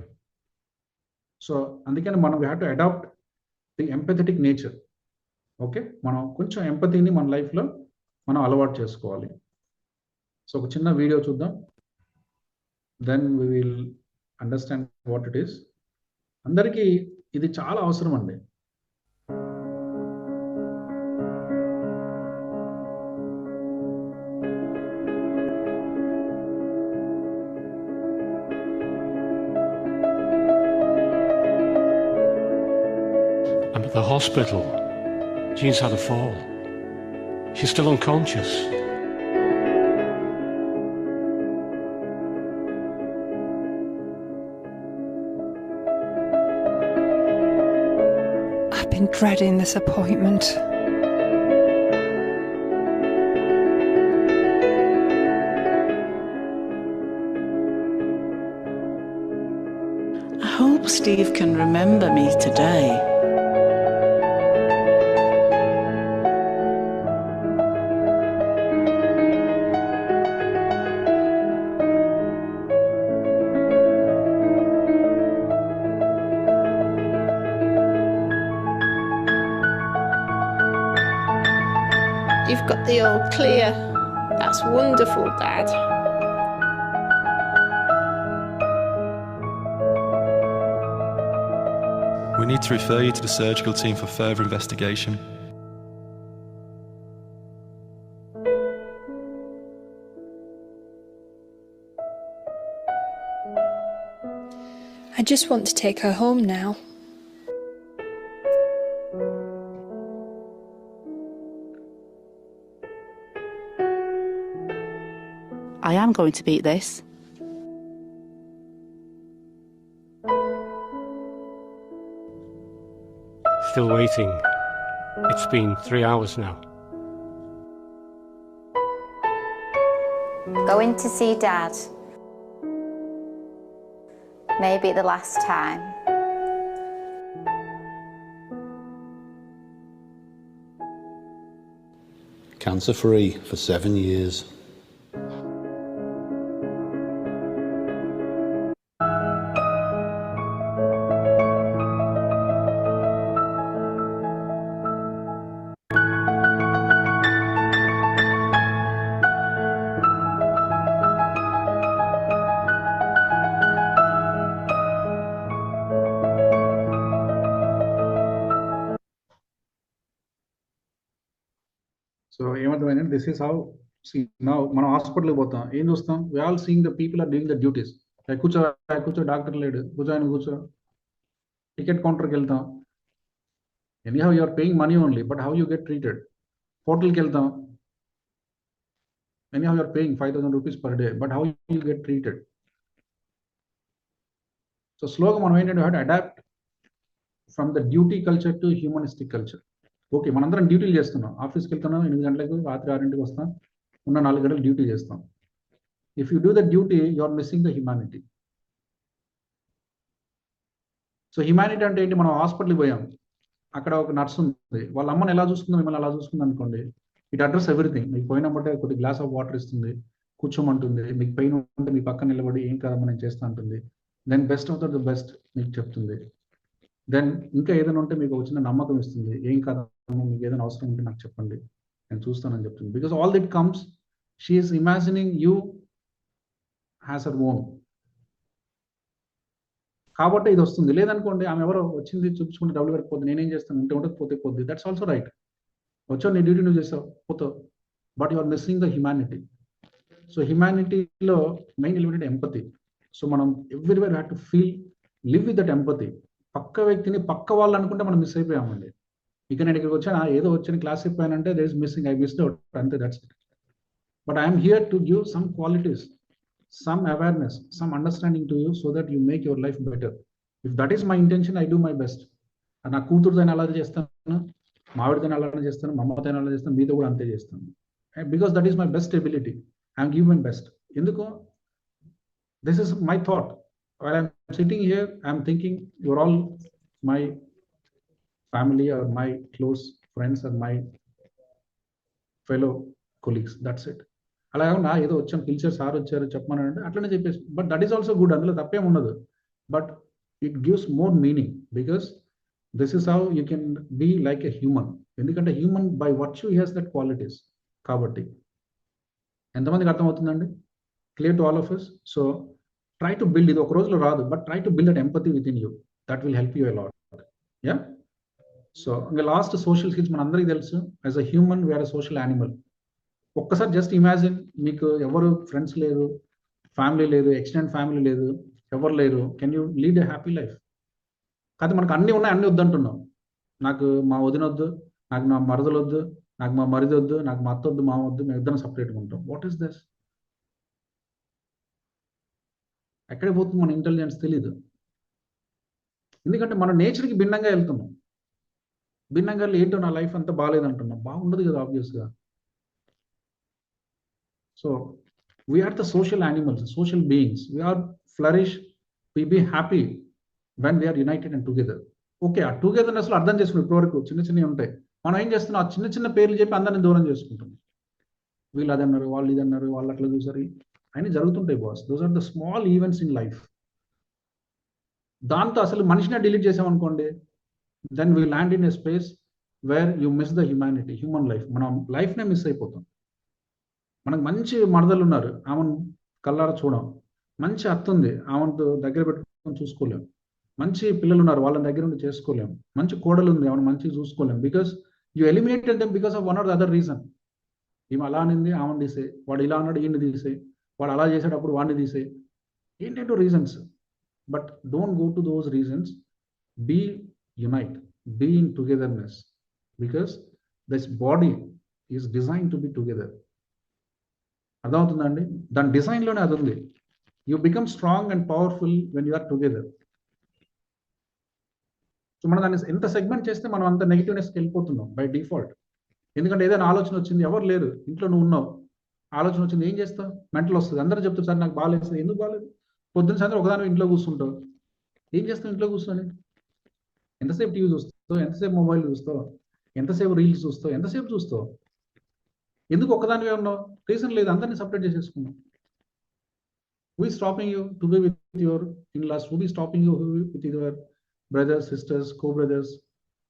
So అందుకని మనం we have to adopt the empathetic nature. Okay, మనం కొంచెం ఎంపతిని మన లైఫ్లో మనం అలవాటు చేసుకోవాలి. సో ఒక చిన్న వీడియో చూద్దాం, then we will understand what it is. అందరికీ ఇది చాలా అవసరం అండి. I'm at the hospital. Jean's had a fall. She's still unconscious. I've been dreading this appointment. I hope Steve can remember me today. You've got the all clear. That's wonderful, Dad. We need to refer you to the surgical team for further investigation. I just want to take her home now. I am going to beat this. Still waiting. It's been 3 hours now. Going to see Dad. Maybe the last time. Cancer-free for 7 years. So ఏమర్థమైంది? This is how నా మనం హాస్పిటల్కి పోతాం, ఏం చూస్తాం? We all seeing the people are doing the duties. కూర్చో doctor లేడు, కూర్చో. టికెట్ కౌంటర్కి వెళ్తాం, anyhow you are paying money only, but how you get treated. హోటల్కి వెళ్తాం, anyhow you are paying 5,000 rupees per day, but how you get treated. So స్లోగా మనం ఏంటంటే have to adapt from the duty culture to humanistic culture. Okay, మనందరం డ్యూటీలు చేస్తున్నాం, ఆఫీస్కి వెళ్తున్నాం, 8 గంటలకు, రాత్రి 6ంటికి వస్తాం, ఉన్న 4 గంటలు డ్యూటీ చేస్తాం. If you do the duty, you are missing the humanity. So humanity అంటే ఏంటి? మనం హాస్పిటల్కి పోయాం, అక్కడ ఒక నర్స్ ఉంది, వాళ్ళ అమ్మని ఎలా చూస్తుందో మిమ్మల్ని అలా చూస్తుంది అనుకోండి. It address everything. మీకు పోయినప్పుడే కొద్ది గ్లాస్ ఆఫ్ వాటర్ ఇస్తుంది, కూర్చోమంటుంది, మీకు పెయిన్ ఉంటే మీ పక్కన నిలబడి ఏం కాదమ్మా నేను చేస్తా అంటుంది. Then best of the best మీకు చెప్తుంది. దెన్ ఇంకా ఏదైనా ఉంటే మీకు ఒక చిన్న నమ్మకం ఇస్తుంది, ఏం కాదమ్మా మీకు ఏదైనా అవసరం ఉంటే నాకు చెప్పండి, నేను చూస్తానని చెప్తుంది. Because all that comes, she is imagining you has her own. కాబట్టి ఇది వస్తుంది. లేదనుకోండి, ఆమె ఎవరో వచ్చింది చూపించుకుంటే డబ్బులు వరకు నేనేం చేస్తాను, ఉంటే ఉంటుంది, పోతే పోద్ది. That's also right. వచ్చావు, నీ డ్యూటీ నువ్వు చేసావు, పోతావు, but you are missing the humanity. So హ్యుమానిటీలో మెయిన్ ఎలిమెంట్ ఎంపతి. సో మనం everywhere have to feel, live with that empathy. పక్క వ్యక్తిని పక్క వాళ్ళు అనుకుంటే మనం మిస్ అయిపోయామండి. ఇక నేను ఇక్కడికి వచ్చాను ఏదో వచ్చిన క్లాస్ చెప్పానంటే there is missing, I missed out అంతే, that's it. But I'm here to give some qualities, some awareness, some understanding to you so that you make your life better. If that is my intention, I do my best. నా కూతురుతో అలాగే చేస్తాను, మావిడితో అలాగే చేస్తాను, మా అమ్మతో అలాగే చేస్తాను, మీతో కూడా అంతే చేస్తాను. Because that is my best ability. I'm give my best. ఎందుకు? This is my thought. While I'm sitting here, I'm thinking your all my family or my close friends or my fellow colleagues. That's it. అలాగే నా ఏదో వచ్చాను, పిలిచారు, sir వచ్చారు చెప్పమనంటే అట్లనే చెప్పేసి, but that is also good, అందులో తప్పేం ఉండదు. But it gives more meaning because this is how you can be like a human. ఎందుకంటే human by virtue has that qualities. కాబట్టి ఎంతమందికి అర్థమవుతుందండి? Clear to all of us. So try to build, ఇది ఒక రోజులో రాదు, but try to build that empathy within you. That will help you a lot. Yeah. So ఇంకా last social skills మన అందరికీ తెలుసు. As a human we are a social animal. ఒక్కసారి just imagine, మీకు ఎవరు ఫ్రెండ్స్ లేరు, ఫ్యామిలీ లేదు, extend family లేదు, ఎవరు లేరు. Can you lead a happy life? కాదు, మనకు అన్నీ ఉన్నాయి, అన్నీ వద్దంటున్నాం. నాకు మా వదిన వద్దు, నాకు నా మరదలు వద్దు, నాకు మా మరిది వద్దు, నాకు మా అత్త వద్దు, మా వద్దు, మేము ఇద్దరం సపరేట్గా ఉంటాం. What is this? ఎక్కడికి పోతుంది మన ఇంటెలిజెన్స్? తెలీదు. ఎందుకంటే మన నేచర్కి భిన్నంగా వెళ్తున్నాం. భిన్నంగా ఏంటో నా లైఫ్ అంతా బాగాలేదంటున్నాం. బాగుండదు కదా ఆబ్వియస్గా. So we are the social animals, social beings. We are flourish, we be happy when we are united and together. Okay, ఆ టుగెదర్నెస్ లో అర్థం చేసుకుని ఇప్పటివరకు చిన్న చిన్నవి ఉంటాయి. మనం ఏం చేస్తున్నాం? ఆ చిన్న చిన్న పేర్లు చెప్పి అందరిని దూరం చేసుకుంటాం. వీళ్ళు అది అన్నారు, వాళ్ళు ఇది అన్నారు, వాళ్ళు అట్లా చూసారు, అన్నీ జరుగుతుంటాయి boss. Those are the small events in life. దాంతో అసలు మనిషిని డిలీట్ చేసామనుకోండి, then we land in a space where you miss the humanity, human life. మనం లైఫ్నే మిస్ అయిపోతాం. మనకు మంచి మరదలు ఉన్నారు, ఆమెను కళ్ళారా చూడం. మంచి అత్త ఉంది, ఆమెను దగ్గర పెట్టుకొని చూసుకోలేం. మంచి పిల్లలు ఉన్నారు, వాళ్ళని దగ్గర ఉండి చేసుకోలేం. మంచి కోడలు ఉంది, ఆమెను మంచిగా చూసుకోలేం. Because you eliminated them because of one or the other reason. ఈమె అలా అనింది, ఆమెను తీసే, వాడు ఇలా అన్నాడు, ఈయన్ని తీసే, వాడు అలా చేసేటప్పుడు వాడిని తీసే, ఏంటంటో reasons. But don't go to those reasons. Be unite, be in togetherness, because this body is design to be together. అర్థమవుతుందండి? దాని డిజైన్లోనే అది ఉంది. You become strong and powerful when you are together. So మనం దాన్ని ఎంత సెగ్మెంట్ చేస్తే మనం అంత నెగిటివ్నెస్కి వెళ్ళిపోతున్నాం బై డిఫాల్ట్. ఎందుకంటే ఏదైనా ఆలోచన వచ్చింది, ఎవరు లేరు, ఇంట్లో నువ్వు ఉన్నావు, ఆలోచన వచ్చింది, ఏం చేస్తావు? మెంటల్ వస్తుంది. అందరూ చెప్తారు, సార్ నాకు బాగాలేదు. ఎందుకు బాగాలేదు? పొద్దున్న సాయంత్రం ఒకదాని ఇంట్లో కూర్చుంటావు. ఏం చేస్తావు ఇంట్లో కూర్చొని? ఎంతసేపు టీవీ చూస్తావు? ఎంతసేపు మొబైల్ చూస్తావు? ఎంతసేపు రీల్స్ చూస్తావు? ఎంతసేపు చూస్తావు? ఎందుకు ఒక్కదానివే ఉన్నావు? రీజన్ లేదు, అందరినీ సపరేట్ చేసేసుకున్నావు. Who is stopping you to be with your in-laws? Who is stopping you with your brothers, sisters, co brothers,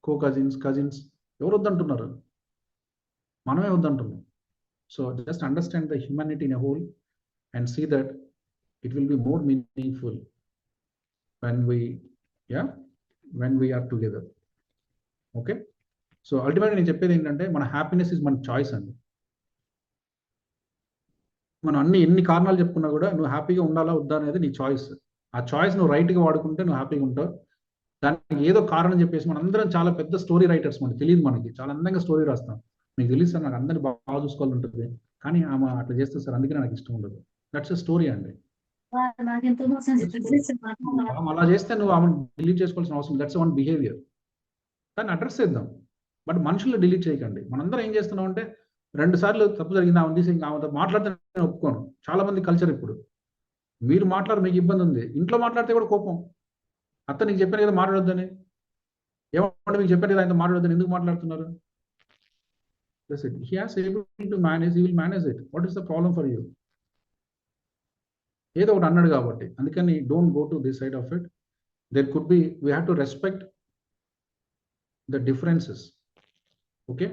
co cousins? ఎవరు వద్దంటున్నారు? మనమే వద్దంటున్నాం. So just understand the humanity in a whole and see that it will be more meaningful when we are together. Okay. So అల్టిమేట్గా నేను చెప్పేది ఏంటంటే, మన happiness is మన చాయిస్ అండి. మనం ఎన్ని కారణాలు చెప్పుకున్నా కూడా నువ్వు హ్యాపీగా ఉండాలా వద్దా అనేది నీ చాయిస్. ఆ చాయిస్ నువ్వు రైట్గా వాడుకుంటే నువ్వు హ్యాపీగా ఉంటావు. దానికి ఏదో కారణం చెప్పేసి మనం అందరం చాలా పెద్ద స్టోరీ రైటర్స్, మనకి తెలియదు, మనకి చాలా అందంగా స్టోరీ రాస్తాం. మీకు తెలుసు సార్, నాకు అందరినీ బాగా చూసుకోవాలి ఉంటుంది, కానీ ఆమె అట్లా చేస్తే సార్ అందుకే నాకు ఇష్టం ఉండదు. దట్స్ ఎ స్టోరీ అండి. అలా చేస్తే నువ్వు ఆమె డిలీట్ చేసుకోవాల్సిన అవసరం. That's one behaviour. దాన్ని అడ్రస్ చేద్దాం, బట్ మనుషులు డిలీట్ చేయకండి. మనందరం ఏం చేస్తున్నాం అంటే, 2 సార్లు తప్పు జరిగింది, ఆమె తీసి ఇంకా ఆమెతో మాట్లాడితే నేను ఒప్పుకోను. చాలా మంది కల్చర్ ఇప్పుడు. మీరు మాట్లాడు, మీకు ఇబ్బంది ఉంది, ఇంట్లో మాట్లాడితే కూడా కోపం. అత్త నీకు చెప్పాను కదా మాట్లాడొద్దని, ఏమంటే మీకు చెప్పాను కదా ఆయనతో మాట్లాడొద్దని, ఎందుకు మాట్లాడుతున్నారు? He has able to manage, he will manage it. What is the problem for you? ఏదో ఒకటి అన్నాడు కాబట్టి, అందుకని don't go to this side of it. There could be, we have to respect the differences. Okay,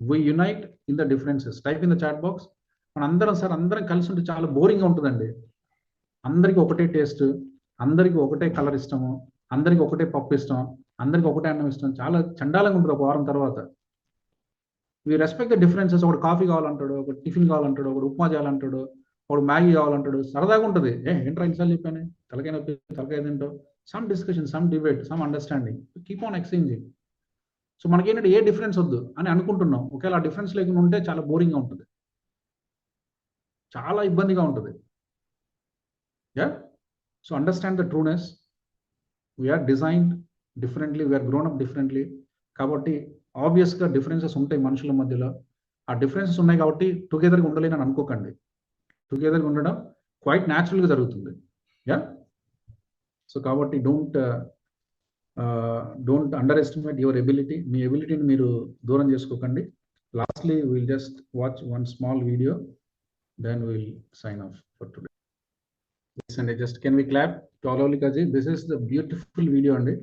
we unite in the differences. Type in the chat box. మన అందరం sir అందరం కలిసి ఉంటే చాలా బోరింగ్గా ఉంటుందండి. అందరికీ ఒకటే టేస్ట్, అందరికీ ఒకటే కలర్ ఇష్టము, అందరికీ ఒకటే పప్పు ఇష్టం, అందరికీ ఒకటే అన్నం ఇష్టం, చాలా చండాలంగా ఉంటుంది ఒక వారం తర్వాత. We respect the differences. ఒకటి కాఫీ కావాలంటాడు, ఒకటి టిఫిన్ కావాలంటాడు, ఒకటి ఉప్మా చేయాలంటాడు, ఒకడు మ్యాగీ కావాలంటాడు. సరదాగా ఉంటుంది. ఏంట్రా ఇన్నిసార్లు చెప్పాను, తలకాయ తింటావు. Some discussion, some debate, some understanding. Keep on exchanging. So మనకేంటంటే ఏ డిఫరెన్స్ వద్దు అని అనుకుంటున్నాం. ఒకవేళ ఆ డిఫరెన్స్ లేకుండా ఉంటే చాలా బోరింగ్గా ఉంటుంది, చాలా ఇబ్బందిగా ఉంటుంది. Yeah, so understand the trueness. We are designed differently, we are grown up differently. కాబట్టి ఆబ్వియస్గా డిఫరెన్సెస్ ఉంటాయి మనుషుల మధ్యలో. ఆ డిఫరెన్సెస్ ఉన్నాయి కాబట్టి టుగెదర్గా ఉండలేనని అనుకోకండి. టుగెదర్గా ఉండడం క్వైట్ న్యాచురల్గా జరుగుతుంది. యా, సో కాబట్టి don't underestimate your ability. మీ ఎబిలిటీని మీరు దూరం చేసుకోకండి. Lastly will just watch one small video, then will sign off for today. అండి just can we clap to Alaulika ji. This is the beautiful video అండి.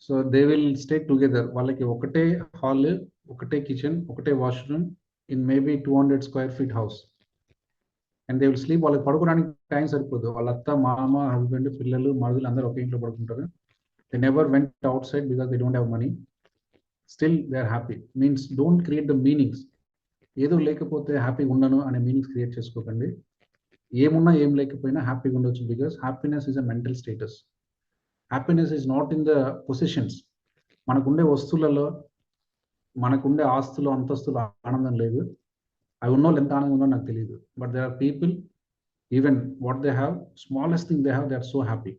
So they will stay together. వాళ్ళకి ఒకటే hall, ఒకటే కిచెన్, ఒకటే washroom in maybe 200 square feet house. And they will sleep. వాళ్ళకి పడుకోవడానికి time సరిపోదు. వాళ్ళ అత్త, మామ, హస్బెండ్, పిల్లలు, మరుదులు అందరూ ఒకే ఇంట్లో పడుకుంటారు. They never went outside because they don't have money. Still they are happy. Means don't create the meanings. ఏదో లేకపోతే హ్యాపీగా ఉండను అనే మీనింగ్స్ క్రియేట్ చేసుకోకండి. ఏమున్నా ఏం లేకపోయినా హ్యాపీగా ఉండొచ్చు. Because happiness is a mental status. Happiness is not in the positions. మనకుండే వస్తువులలో, మనకుండే ఆస్తులు, అంతస్తులు ఆనందం లేదు. అవి ఉన్న వాళ్ళు ఎంత ఆనందం ఉందో నాకు తెలియదు. But they are people, even what they have, smallest thing they have, they are so happy.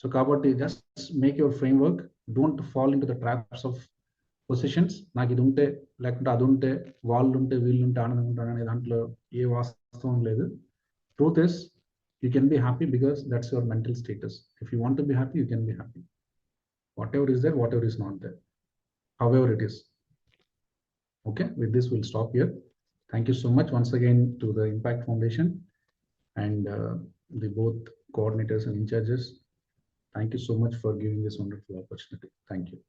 So కాబట్టి just make your framework. Don't fall in to the traps of positions. నాకు ఇది ఉంటే, లేకుంటే అది ఉంటే, వాళ్ళు ఉంటే, వీళ్ళు ఉంటే ఆనందం ఉంటాను అనే దాంట్లో ఏ వాస్తవం లేదు. Truth is you can be happy because that's your mental status. If you want to be happy, you can be happy. Whatever is there, whatever is not there, however it is. Okay, with this we'll stop here. Thank you so much once again to the Impact Foundation and the both coordinators and in charges. Thank you so much for giving this wonderful opportunity. Thank you.